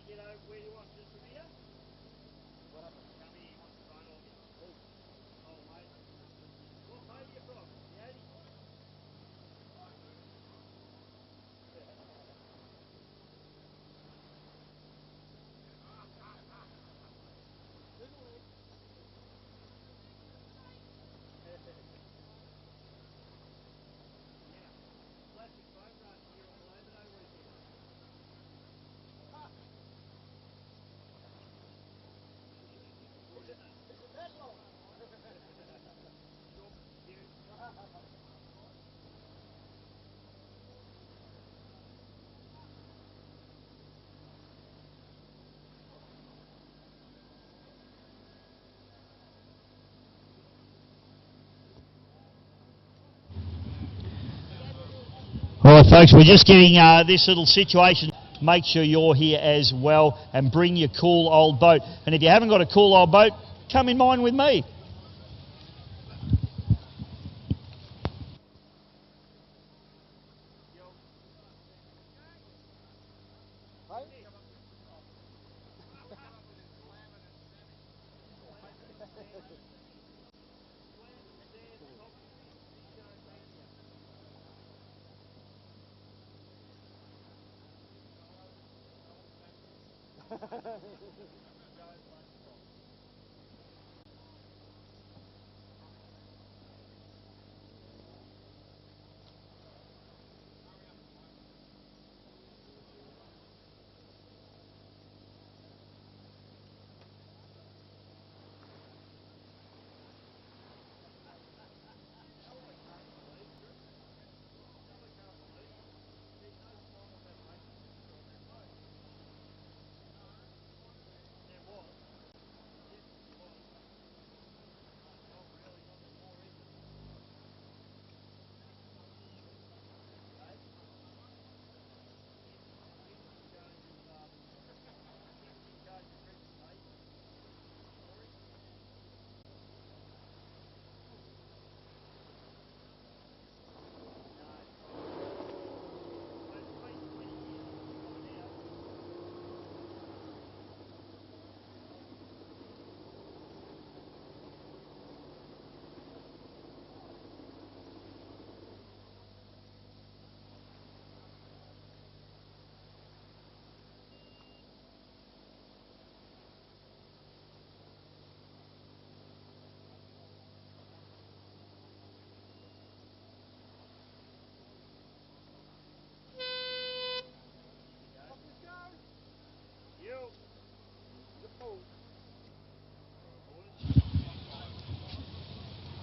Get over where you want, just from here. Come here, he wants to run on you. Oh, mate. What boat are you from? The 80? Classic boat run here on the Labor Day weekend. All right, folks, we're just getting this little situation. Make sure you're here as well and bring your cool old boat. And if you haven't got a cool old boat, come in mine with me.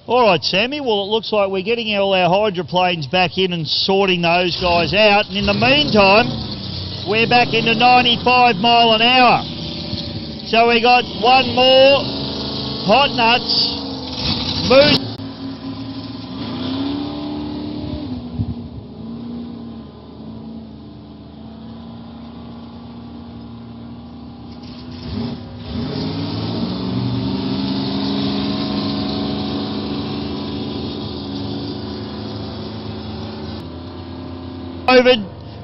All right, Sammy, well, it looks like we're getting all our hydroplanes back in and sorting those guys out. And in the meantime, we're back into 95 mile an hour. So we got one more Hot Nuts, Moon.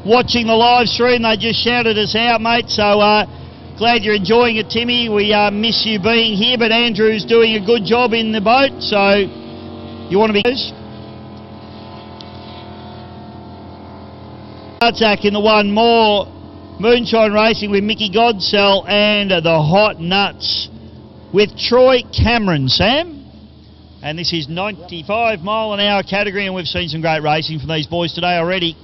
Watching the live stream, they just shouted us out, mate, so glad you're enjoying it, Timmy. We miss you being here, but Andrew's doing a good job in the boat, so you want to be... Zach in the one more, Moonshine Racing with Mickey Godsell and the Hot Nuts with Troy Cameron, Sam. And this is 95 mile an hour category, and we've seen some great racing from these boys today already.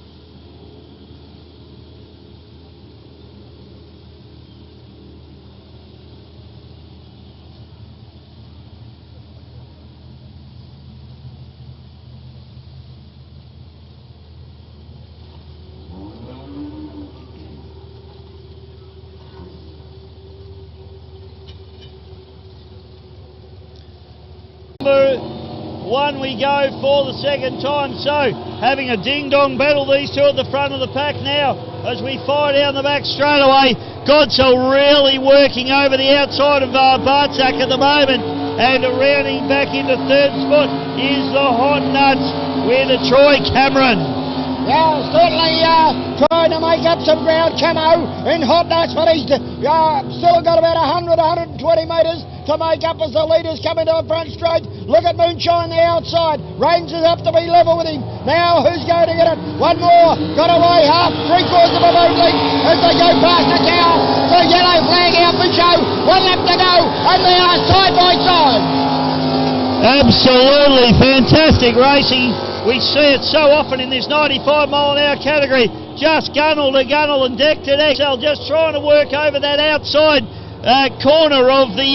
One we go for the second time, so having a ding-dong battle, these two at the front of the pack now as we fire down the back straight away. Godsell really working over the outside of Bartzak at the moment, and rounding back into third spot is the Hot Nuts with Troy Cameron. Yeah, certainly trying to make up some ground. Camo in hot nuts, but he's still got about 100, 120 metres to make up as the leaders come into the front straight. Look at Moonshine the outside. Reigns is up to be level with him. Now who's going to get it? One more. Got away half, 3/4 of a boat length as they go past the cow. The yellow flag out for show. 1 lap to go and they are side by side. Absolutely fantastic racing. We see it so often in this 95-mile-an-hour category. Just gunnel to gunnel and deck to deck. They're just trying to work over that outside corner of the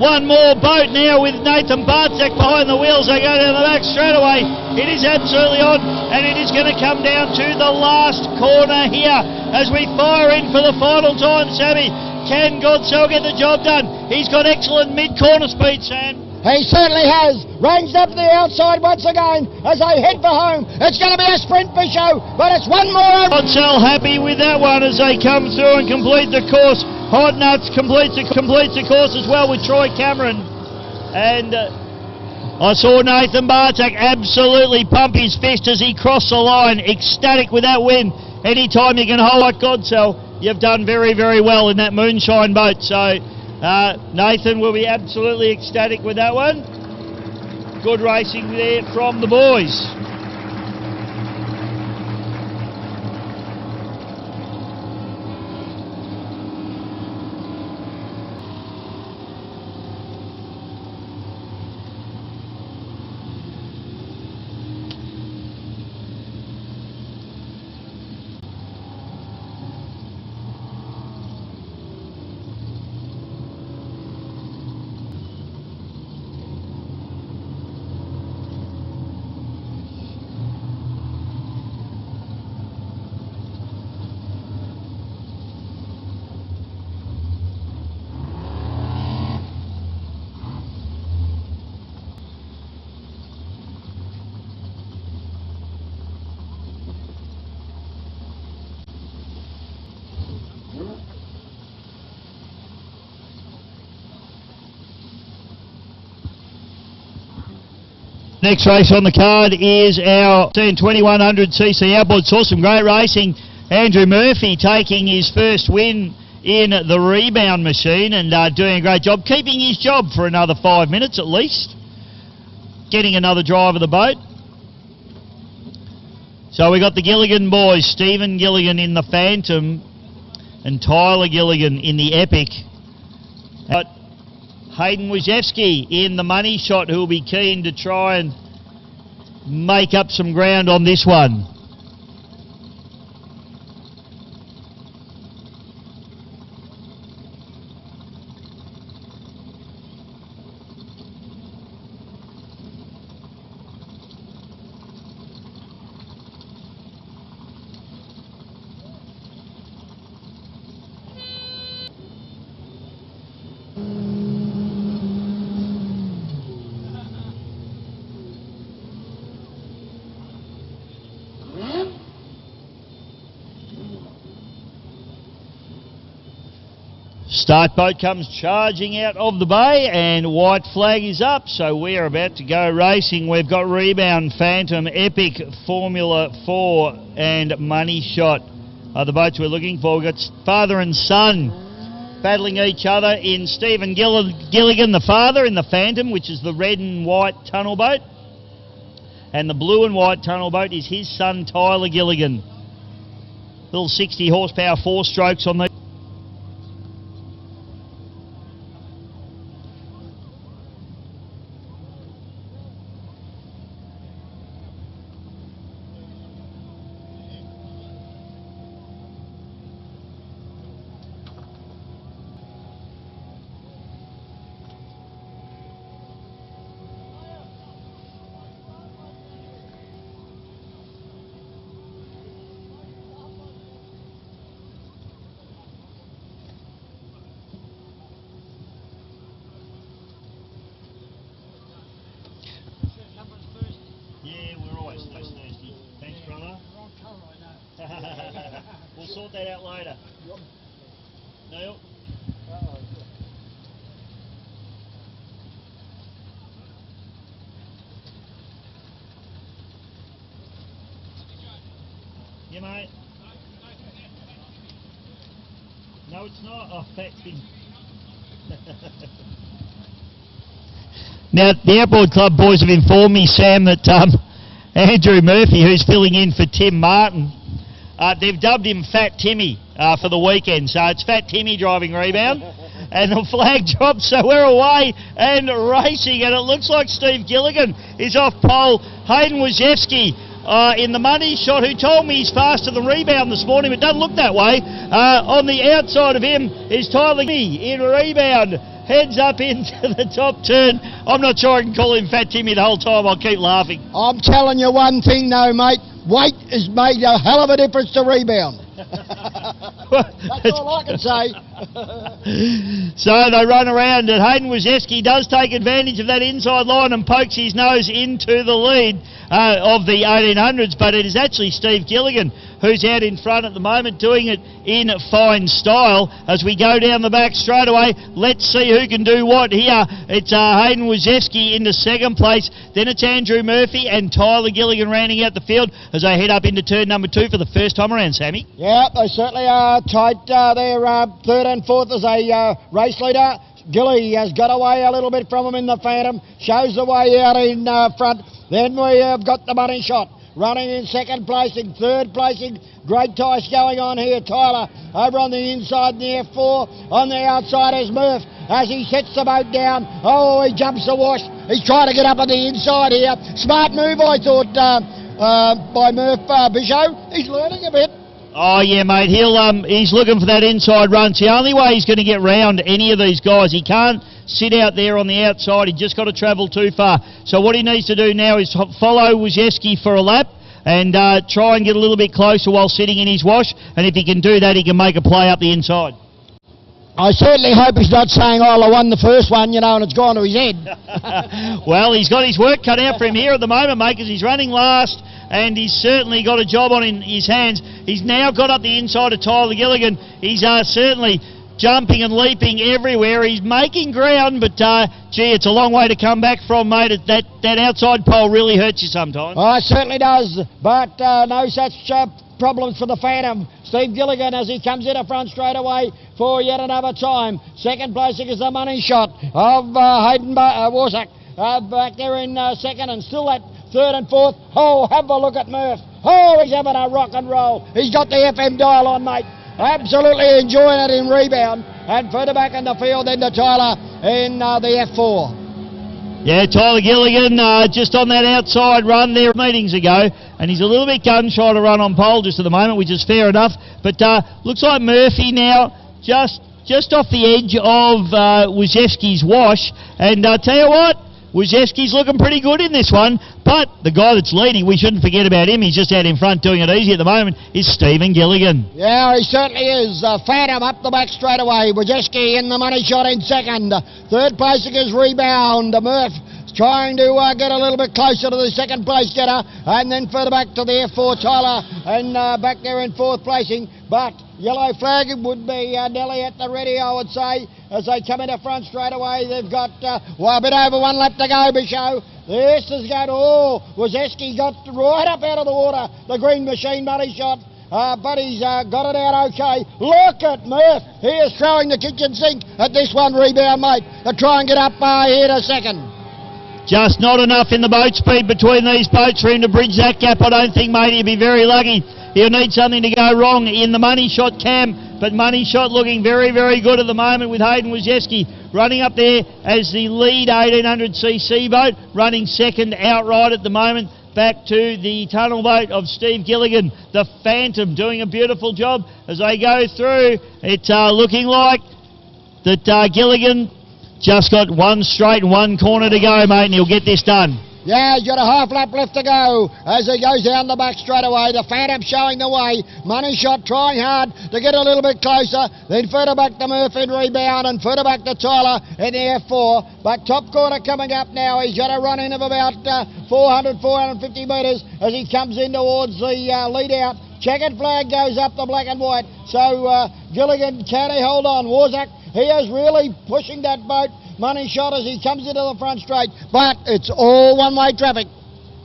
one more boat now with Nathan Bartek behind the wheels. They go down the back straight away. It is absolutely on, and it is going to come down to the last corner here as we fire in for the final time, Sammy. Can Godsell get the job done? He's got excellent mid-corner speed, Sam. He certainly has. Ranged up the outside once again as they head for home. It's going to be a sprint for show, but it's one more. Godsell happy with that one as they come through and complete the course. Hot Nuts completes the course as well with Troy Cameron. And I saw Nathan Bartek absolutely pump his fist as he crossed the line. Ecstatic with that win. Anytime you can hold like Godsell, you've done very, very well in that Moonshine boat. So Nathan will be absolutely ecstatic with that one. Good racing there from the boys. Next race on the card is our 2100cc outboard. Saw some great racing. Andrew Murphy taking his first win in the rebound machine and doing a great job, keeping his job for another 5 minutes at least, getting another drive of the boat. So we got the Gilligan boys, Stephen Gilligan in the Phantom and Tyler Gilligan in the Epic. But Hayden Wojewski in the Money Shot, who will be keen to try and make up some ground on this one. Start boat comes charging out of the bay and white flag is up, so we are about to go racing. We've got Rebound, Phantom, Epic, Formula 4 and Money Shot are the boats we're looking for. We've got father and son battling each other in Stephen Gilligan, the father, in the Phantom, which is the red and white tunnel boat, and the blue and white tunnel boat is his son Tyler Gilligan. Little 60 horsepower 4-strokes on the We'll sort that out later. Neil? Yeah, mate. No, it's not. Oh, fat Tim. Now, the Eppalock Club boys have informed me, Sam, that Andrew Murphy, who's filling in for Tim Martin, they've dubbed him Fat Timmy for the weekend. So it's Fat Timmy driving rebound. And the flag drops, so we're away and racing. And it looks like Steve Gilligan is off pole. Hayden Wojcicki in the money shot, who told me he's faster than rebound this morning, but doesn't look that way. On the outside of him is Tyler in rebound. Heads up into the top turn. I'm not sure I can call him Fat Timmy the whole time. I'll keep laughing. I'm telling you one thing though, mate. Weight has made a hell of a difference to rebound. That's all I can say. So they run around, and Hayden Wojcicki does take advantage of that inside line and pokes his nose into the lead of the 1800s, but it is actually Steve Gilligan who's out in front at the moment, doing it in fine style. As we go down the back straight away, let's see who can do what here. It's Hayden Wojcicki into second place, then it's Andrew Murphy and Tyler Gilligan rounding out the field as they head up into turn number 2 for the first time around, Sammy. Yeah, they certainly are tight there, third and fourth as a race leader. Gilly has got away a little bit from him in the Phantom, shows the way out in front. Then we have got the money shot running in second placing, third placing. Great tice going on here. Tyler over on the inside in the F4. On the outside is Murph as he sets the boat down. Oh, he jumps the wash. He's trying to get up on the inside here. Smart move, I thought, by Murph Bichot. He's learning a bit. Oh yeah, mate. He's looking for that inside run. It's the only way he's going to get round any of these guys. He can't sit out there on the outside. He just got to travel too far. So what he needs to do now is follow Wojcicki for a lap and try and get a little bit closer while sitting in his wash. And if he can do that, he can make a play up the inside. I certainly hope he's not saying, oh, I won the first one, you know, and it's gone to his head. Well, he's got his work cut out for him here at the moment, mate, because he's running last, and he's certainly got a job on in his hands. He's now got up the inside of Tyler Gilligan. He's certainly jumping and leaping everywhere. He's making ground, but, gee, it's a long way to come back from, mate. That outside pole really hurts you sometimes. Oh, it certainly does, but no such problems for the Phantom. Steve Gilligan as he comes in a front straight away for yet another time. Second placing is the money shot of Hayden Warsack. Back there in second, and still that third and fourth. Oh, have a look at Murph. Oh, he's having a rock and roll. He's got the FM dial on, mate. Absolutely enjoying it in rebound. And further back in the field, then to Tyler in the F4. Yeah, Tyler Gilligan just on that outside run there meetings ago, and he's a little bit gun-shy to run on pole just at the moment, which is fair enough. But looks like Murphy now just off the edge of Wojcicki's wash. And tell you what, Wojcicki's looking pretty good in this one, but the guy that's leading, we shouldn't forget about him, he's just out in front doing it easy at the moment, is Stephen Gilligan. Yeah, he certainly is. Phantom up the back straight away. Wojcicki in the money shot in second. Third placing is rebound. Murph trying to get a little bit closer to the second place getter, and then further back to the F4 Tyler, and back there in fourth placing. But yellow flag would be Nelly at the ready, I would say, as they come into front straight away. They've got a bit over 1 lap to go, Bichot. This is going to, Wojcicki got right up out of the water, the green machine money shot. But he's got it out okay. Look at Murph. He is throwing the kitchen sink at this one rebound, mate, to try and get up here to second. Just not enough in the boat speed between these boats for him to bridge that gap, I don't think, mate. He'll be very lucky. He'll need something to go wrong in the money shot camp, but money shot looking very, very good at the moment with Hayden Wojcicki running up there as the lead 1800cc boat, running second outright at the moment. Back to the tunnel boat of Steve Gilligan, the Phantom, doing a beautiful job as they go through. It's looking like that Gilligan just got one straight and one corner to go, mate, and he'll get this done. Yeah, he's got a half lap left to go as he goes down the back straight away. The Phantom showing the way. Money shot trying hard to get a little bit closer. Then further back to Murphy in rebound, and further back to Tyler in the F4. But top corner coming up now. He's got a run in of about 400, 450 metres as he comes in towards the lead out. Checkered flag goes up, the black and white. So Gilligan, can he hold on? Warsack, he is really pushing that boat. Money shot as he comes into the front straight, but it's all one-way traffic.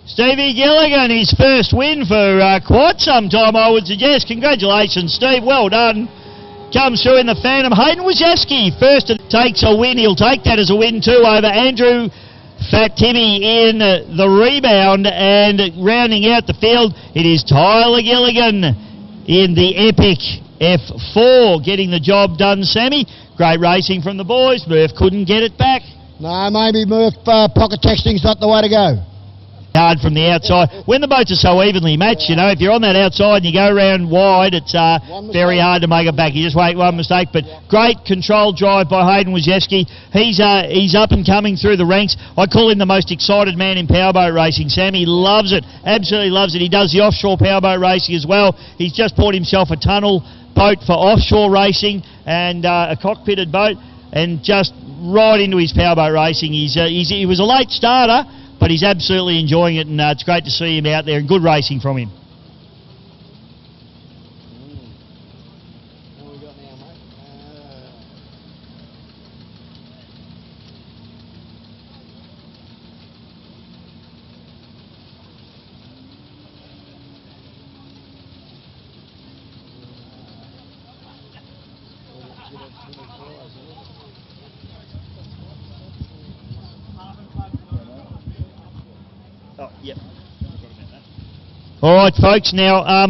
Stevie Gilligan, his first win for quite some time, I would suggest. Congratulations, Steve. Well done. Comes through in the Phantom. Hayden Wojcicki first takes a win. He'll take that as a win too over Andrew Fat Timmy in the rebound, and rounding out the field, it is Tyler Gilligan in the epic F4 getting the job done, Sammy. Great racing from the boys. Murph couldn't get it back. No, maybe Murph pocket texting's not the way to go. Hard from the outside. When the boats are so evenly matched, you know, if you're on that outside and you go around wide, it's very hard to make it back. You just wait one mistake. But great controlled drive by Hayden Wojcicki. He's up and coming through the ranks. I call him the most excited man in powerboat racing, Sam. He loves it, absolutely loves it. He does the offshore powerboat racing as well. He's just bought himself a tunnel boat for offshore racing and a cockpitted boat, and just right into his powerboat racing. He was a late starter, but he's absolutely enjoying it, and it's great to see him out there, and good racing from him. What have we got now, mate? Oh, yep. All right, folks. Now,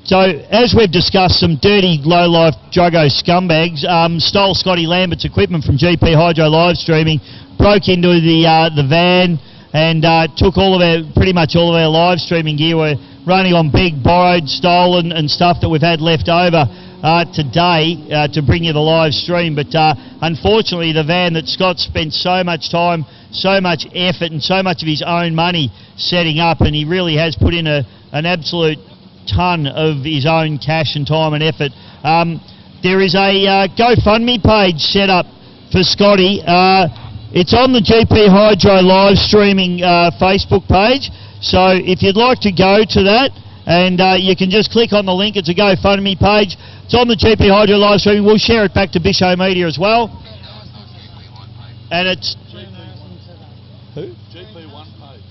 so as we've discussed, some dirty, low-life druggo scumbags stole Scotty Lambert's equipment from GP Hydro live streaming, broke into the van, and took pretty much all of our live streaming gear. We're running on big, borrowed, stolen, and stuff that we've had left over today to bring you the live stream. But unfortunately, the van that Scott spent so much time, so much effort, and so much of his own money setting up, and he really has put in an absolute ton of his own cash and time and effort. There is a GoFundMe page set up for Scotty. It's on the GP Hydro live streaming Facebook page, so if you'd like to go to that, and you can just click on the link. It's a GoFundMe page. It's on the GP Hydro live streaming. We'll share it back to Bisho Media as well. And it's who? GP1 page.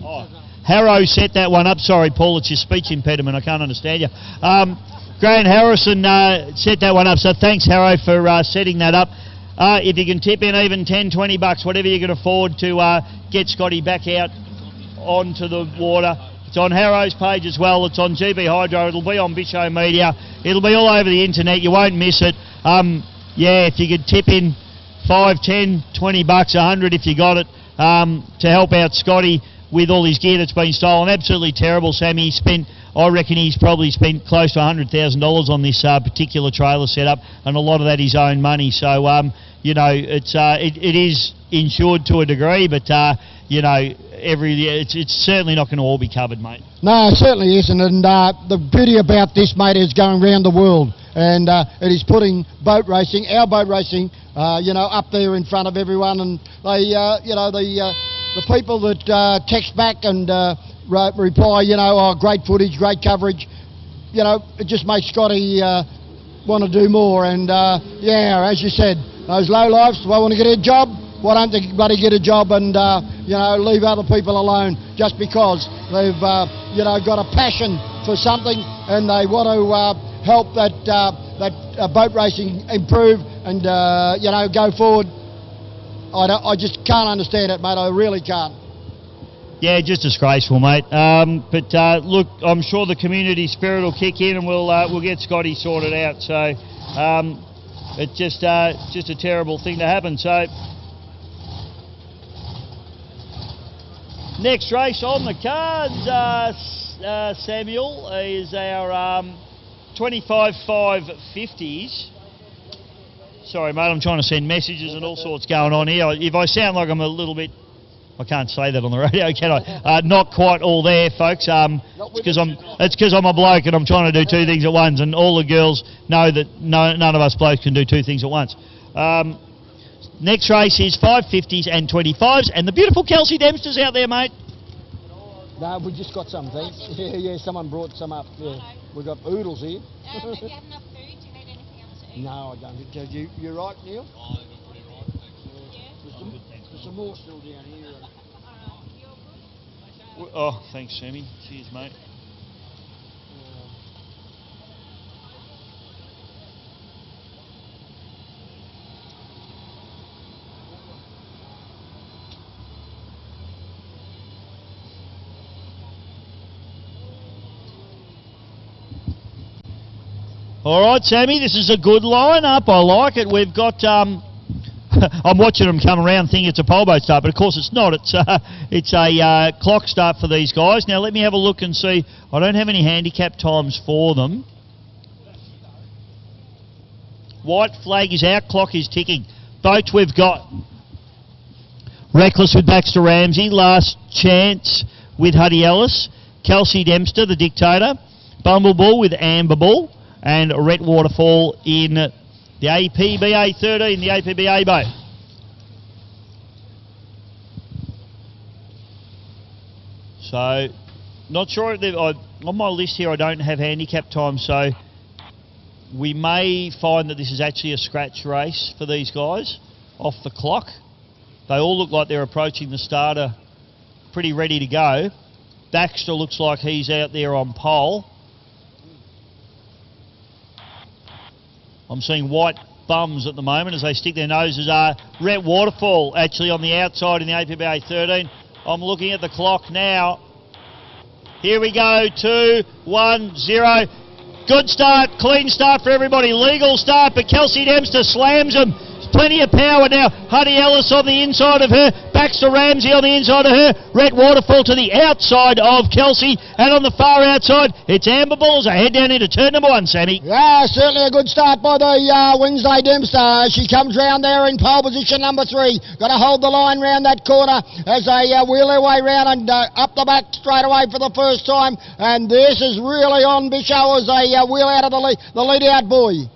Oh, Harrow set that one up. Sorry, Paul, it's your speech impediment. I can't understand you. Grant Harrison set that one up, so thanks, Harrow, for setting that up. If you can tip in even 10, 20 bucks, whatever you can afford to get Scotty back out onto the water. It's on Harrow's page as well. It's on GB Hydro. It'll be on Bisho Media. It'll be all over the internet. You won't miss it. Yeah, if you could tip in 5, 10, 20 bucks, 100 if you got it, to help out Scotty with all his gear that's been stolen. Absolutely terrible, Sammy. I reckon he's probably spent close to $100,000 on this particular trailer setup, and a lot of that his own money. So, you know, it is insured to a degree, but you know, it's certainly not going to all be covered, mate. No, it certainly isn't, and the beauty about this, mate, is going around the world, and it is putting boat racing, our boat racing, you know, up there in front of everyone, and they, you know, the people that text back and reply, you know, oh, great footage, great coverage, you know, it just makes Scotty want to do more, and yeah, as you said, those low lives, they want to get a job. Why don't they bloody get a job and, you know, leave other people alone just because they've, you know, got a passion for something and they want to help that boat racing improve and, you know, go forward. I just can't understand it, mate. I really can't. Yeah, just disgraceful, mate. But look, I'm sure the community spirit will kick in and we'll get Scotty sorted out. So it's just a terrible thing to happen. So. Next race on the cards, Samuel, is our 25.550s. Sorry, mate, I'm trying to send messages and all sorts going on here. If I sound like I'm a little bit, I can't say that on the radio, can I? Not quite all there, folks. It's because I'm a bloke and I'm trying to do two things at once, and all the girls know that none of us blokes can do two things at once. Next race is 550s and 25s, and the beautiful Kelsey Dempster's out there, mate. No, we just got some, thanks. Yeah, someone brought some up. Yeah. We've got oodles here. Do you have enough food? Do you need anything else to eat? No, I don't. You right, Neil? Oh, they've been pretty right, thanks. Yeah. Just some more still down here. Oh, thanks, Sammy. Cheers, mate. All right, Sammy, this is a good line-up. I like it. We've got... I'm watching them come around thinking it's a pole boat start, but of course it's not. It's a clock start for these guys. Now let me have a look and see. I don't have any handicap times for them. White flag is out, clock is ticking. Boats we've got. Reckless with Baxter Ramsey, Last Chance with Huddy Ellis, Kelsey Dempster, the Dictator, Bumblebull with Amber Bull, and Rhett Waterfall in the APBA 13, the APBA boat. So, not sure if on my list here I don't have handicap time, so we may find that this is actually a scratch race for these guys off the clock. They all look like they're approaching the starter pretty ready to go. Baxter looks like he's out there on pole. I'm seeing white bums at the moment as they stick their noses. Rhett Waterfall actually on the outside in the APBA 13. I'm looking at the clock now. Here we go, 2, 1, 0. Good start, clean start for everybody. Legal start, but Kelsey Dempster slams them. Plenty of power now. Huddy Ellis on the inside of her. Baxter Ramsey on the inside of her. Rhett Waterfall to the outside of Kelsey. And on the far outside, it's Amber Bull as I head down into turn number 1, Sammy. Yeah, certainly a good start by the Wednesday Dempster. She comes round there in pole position number 3. Got to hold the line round that corner as they wheel their way round and up the back straight away for the first time. And this is really on Bishow as they wheel out of the lead out boy.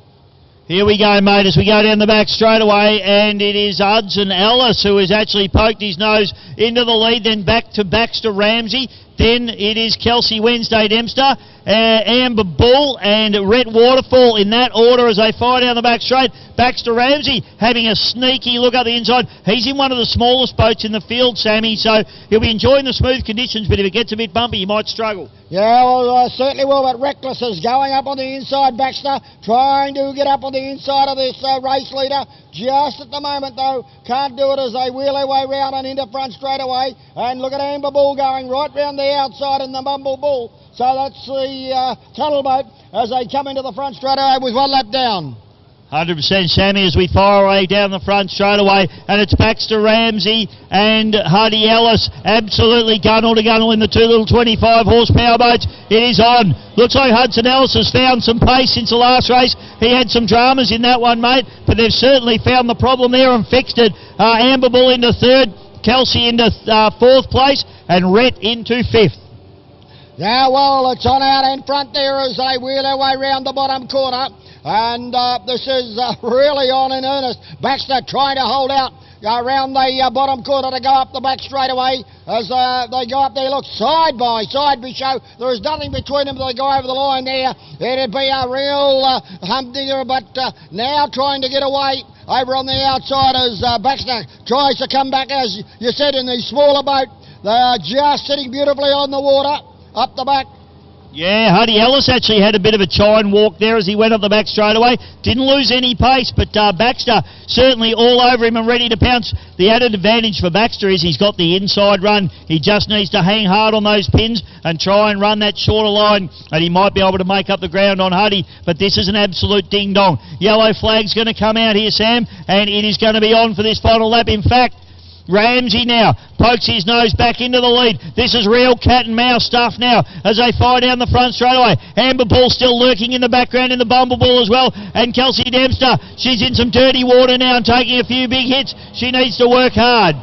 Here we go, mate, as we go down the back straight away, and it is Hudson Ellis who has actually poked his nose into the lead, then back to Baxter Ramsey. Then it is Kelsey Wednesday Dempster, Amber Bull and Rhett Waterfall in that order as they fire down the back straight. Baxter Ramsey having a sneaky look up the inside. He's in one of the smallest boats in the field, Sammy, so he'll be enjoying the smooth conditions, but if it gets a bit bumpy, he might struggle. Yeah, well, certainly will, but Reckless is going up on the inside. Baxter trying to get up on the inside of this race leader. Just at the moment, though, can't do it as they wheel their way round and into front straight away. And look at Amber Bull going right round the outside in the Bumble Bull. So that's the tunnel boat as they come into the front straight away with 1 lap down. 100% Sammy as we fire away down the front straight away, and it's Baxter Ramsey and Huddy Ellis absolutely gunnel to gunnel in the 2 little 25 horsepower boats. It is on. Looks like Hudson Ellis has found some pace since the last race. He had some dramas in that one, mate, but they've certainly found the problem there and fixed it. Amber Bull into 3rd, Kelsey into 4th place, and Rhett into 5th. Yeah, well, it's on out in front there as they wheel their way round the bottom corner. And this is really on in earnest. Baxter trying to hold out around the bottom corner to go up the back straight away as they go up there. Look, side by side, Bishow. There is nothing between them. They go over the line there. It'd be a real humdinger, but now trying to get away over on the outside as Baxter tries to come back, as you said, in the smaller boat. They are just sitting beautifully on the water up the back. Yeah, Huddy Ellis actually had a bit of a chine walk there as he went up the back straight away. Didn't lose any pace, but Baxter certainly all over him and ready to pounce. The added advantage for Baxter is he's got the inside run. He just needs to hang hard on those pins and try and run that shorter line, and he might be able to make up the ground on Huddy, but this is an absolute ding-dong. Yellow flag's going to come out here, Sam, and it is going to be on for this final lap. In fact, Ramsey now pokes his nose back into the lead. This is real cat and mouse stuff now as they fire down the front straight away. Amber Bull still lurking in the background in the Bumble Bull as well. And Kelsey Dempster, she's in some dirty water now and taking a few big hits. She needs to work hard.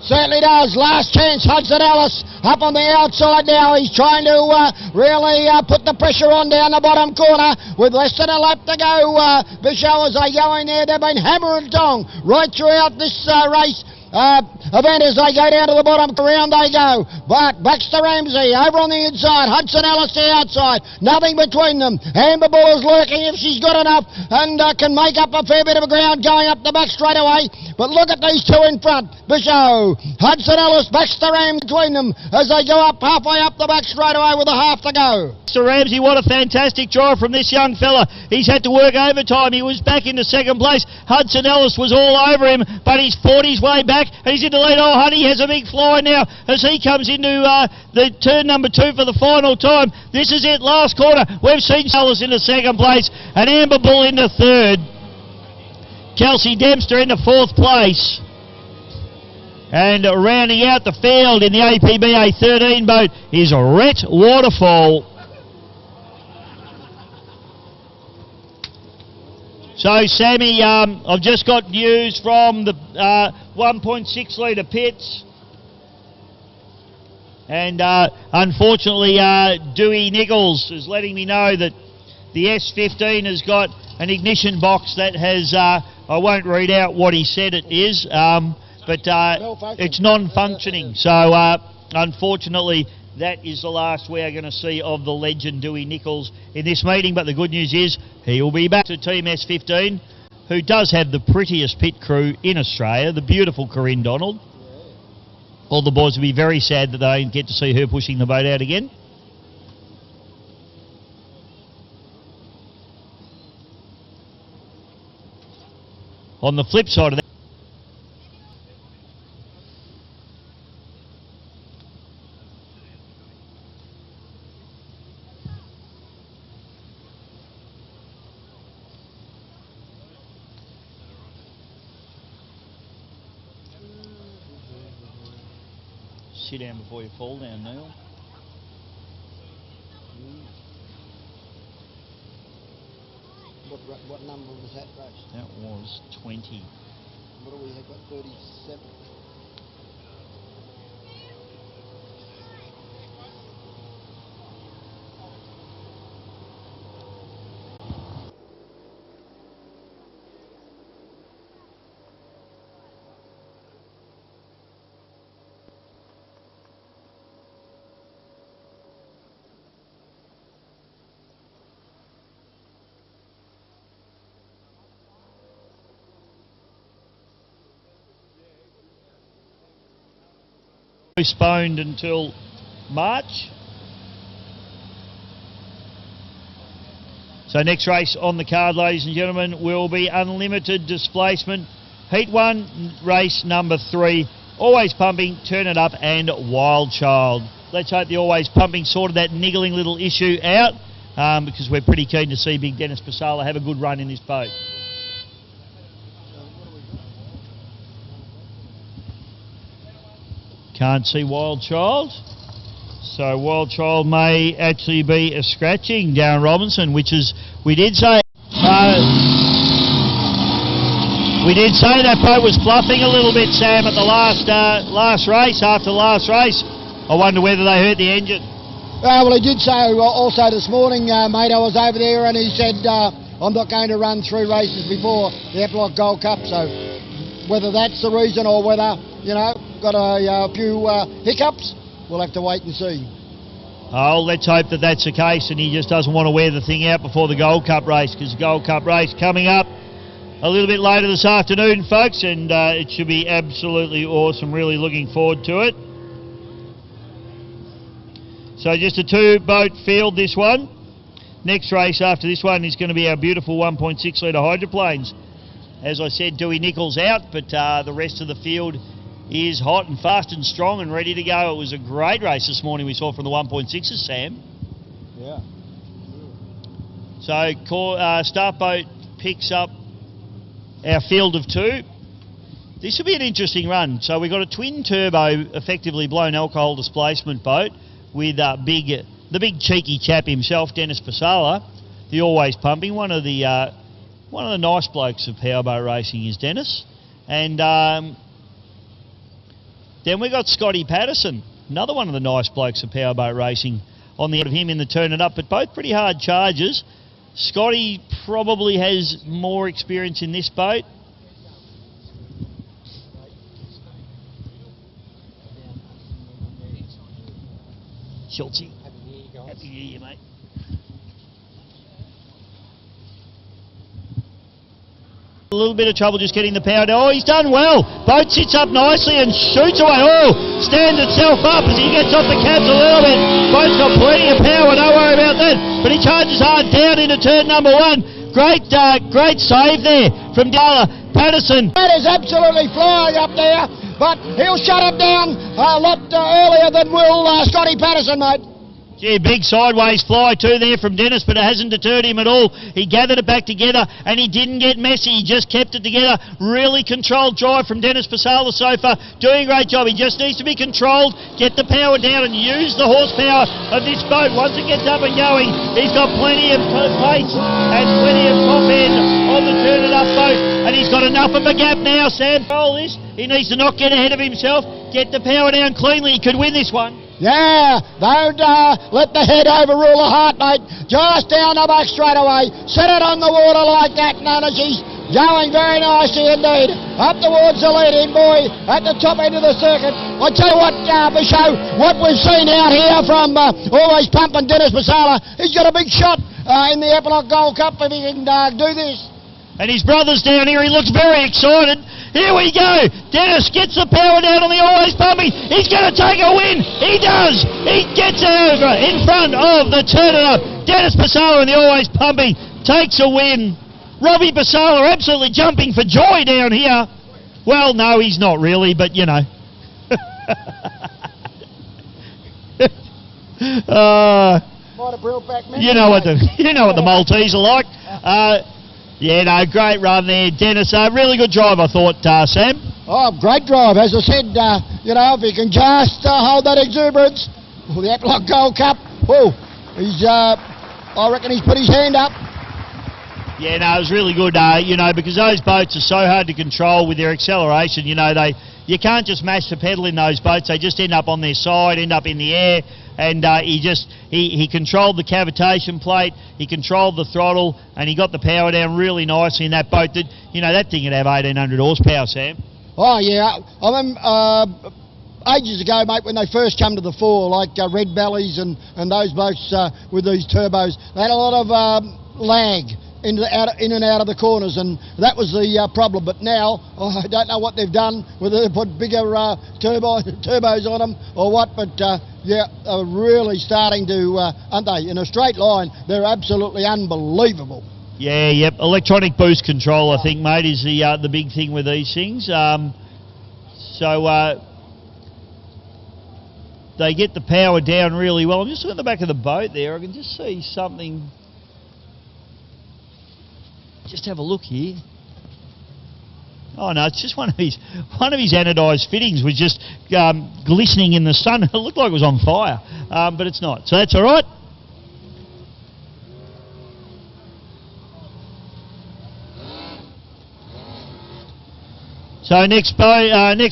Certainly does. Last Chance, Hudson Ellis up on the outside now. He's trying to really put the pressure on down the bottom corner with less than a lap to go. Bishow as they go in there, they've been hammer and tong right throughout this race. event as they go down to the bottom. Around they go. But Baxter Ramsey over on the inside. Hudson Ellis the outside. Nothing between them. Amber Bull is lurking if she's good enough and can make up a fair bit of ground going up the back straight away. But look at these two in front. Bichot, Hudson Ellis, Baxter Ramsey between them as they go up halfway up the back straight away with a half to go. Mr. Ramsey, what a fantastic drive from this young fella. He's had to work overtime. He was back into second place. Hudson Ellis was all over him, but he's fought his way back. He's into lead. Oh, Honey has a big fly now as he comes into the turn number 2 for the final time. This is it, last quarter. We've seen Ellis into second place and Amber Bull into third. Kelsey Dempster into 4th place. And rounding out the field in the APBA 13 boat is Rhett Waterfall. So, Sammy, I've just got news from the 1.6 litre pits. And unfortunately, Dewey Nichols is letting me know that the S15 has got an ignition box that has, I won't read out what he said it is, but it's non-functioning. So, unfortunately, that is the last we are going to see of the legend Dewey Nichols in this meeting. But the good news is he will be back to Team S15, who does have the prettiest pit crew in Australia, the beautiful Corinne Donald. All the boys will be very sad that they don't get to see her pushing the boat out again. On the flip side of that, sit down before you fall down, Neil. What number was that race? That was 20. What do we have got? 37. Postponed until March. So next race on the card, ladies and gentlemen, will be unlimited displacement. Heat 1, race number 3, Always Pumping, Turn It Up and Wild Child. Let's hope the Always Pumping sorted that niggling little issue out because we're pretty keen to see big Dennis Pasala have a good run in this boat. Can't see Wild Child. So Wild Child may actually be a scratching, Darren Robinson, which is, we did say that boat was fluffing a little bit, Sam, at the last race, after the last race. I wonder whether they hurt the engine. Well, he did say also this morning, mate, I was over there and he said, I'm not going to run 3 races before the Eppalock Gold Cup, so whether that's the reason or whether, you know, got a few hiccups, we'll have to wait and see. Oh, let's hope that that's the case and he just doesn't want to wear the thing out before the Gold Cup race, because the Gold Cup race coming up a little bit later this afternoon, folks, and it should be absolutely awesome. Really looking forward to it. So just a 2-boat field, this one. Next race after this one is going to be our beautiful 1.6 litre hydroplanes. As I said, Dewey Nichols out, but the rest of the field is hot and fast and strong and ready to go. It was a great race this morning we saw from the 1.6s, Sam. Yeah. So start boat picks up our field of 2. This will be an interesting run. So we've got a twin turbo, effectively blown alcohol displacement boat with the big cheeky chap himself, Dennis Pasala, the Always Pumping. One of the nice blokes of powerboat racing is Dennis, and then we got Scotty Patterson, another one of the nice blokes of powerboat racing, on the end of him in the Turn It Up, but both pretty hard charges. Scotty probably has more experience in this boat. Schultzy. Happy New Year, guys. Happy New Year, mate. A little bit of trouble just getting the power down. Oh, he's done well. Boat sits up nicely and shoots away. Oh, stands itself up as he gets off the caps a little bit. Boat's got plenty of power, don't worry about that. But he charges hard down into turn number 1. Great save there from Dalla. Patterson. That is absolutely flying up there, but he'll shut it down a lot earlier than will Scotty Patterson, mate. Gee, big sideways fly too there from Dennis, but it hasn't deterred him at all. He gathered it back together and he didn't get messy. He just kept it together. Really controlled drive from Dennis Pasala so far. Doing a great job. He just needs to be controlled, get the power down and use the horsepower of this boat. Once it gets up and going, he's got plenty of pace and plenty of top end on the turn it up boat. And he's got enough of a gap now, Sam. Roll this. He needs to not get ahead of himself. Get the power down cleanly. He could win this one. Yeah, don't let the head overrule the heart, mate. Just down the back straight away. Set it on the water like that, Nana. She's going very nicely indeed. Up towards the lead-in, boy, at the top end of the circuit. I tell you what, Bichot, what we've seen out here from always pumping Dennis Pasala, he's got a big shot in the Eppalock Cup if he can do this. And his brother's down here. He looks very excited. Here we go. Dennis gets the power down on the always pumping. He's going to take a win. He does. He gets over in front of the turn it up. Dennis Pasala in the always pumping takes a win. Robbie Pasala absolutely jumping for joy down here. Well, no, he's not really, but you know. You know what the Maltese are like. Yeah, no, great run there, Dennis. Really good drive, I thought, Sam. Oh, great drive. As I said, if he can just hold that exuberance, the Eppalock Cup, I reckon he's put his hand up. Yeah, no, it was really good, because those boats are so hard to control with their acceleration. You can't just mash the pedal in those boats. They just end up on their side, end up in the air. And he controlled the cavitation plate, he controlled the throttle, and he got the power down really nicely in that boat. That thing would have 1,800 horsepower, Sam. Oh, yeah. I remember ages ago, mate, when they first come to the fore, like Red Bellies and those boats with these turbos, they had a lot of lag in and out of the corners, and that was the problem. But now, I don't know what they've done, whether they put bigger turbos on them or what, but yeah, they're really starting to, aren't they? In a straight line, they're absolutely unbelievable. Yeah, yep. Electronic boost control, I think, mate, is the big thing with these things. They get the power down really well. I'm just looking at the back of the boat there. I can just see something. Just have a look here. Oh no, it's just one of his anodised fittings was just glistening in the sun. It looked like it was on fire, but it's not. So that's all right. So next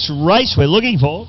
race we're looking for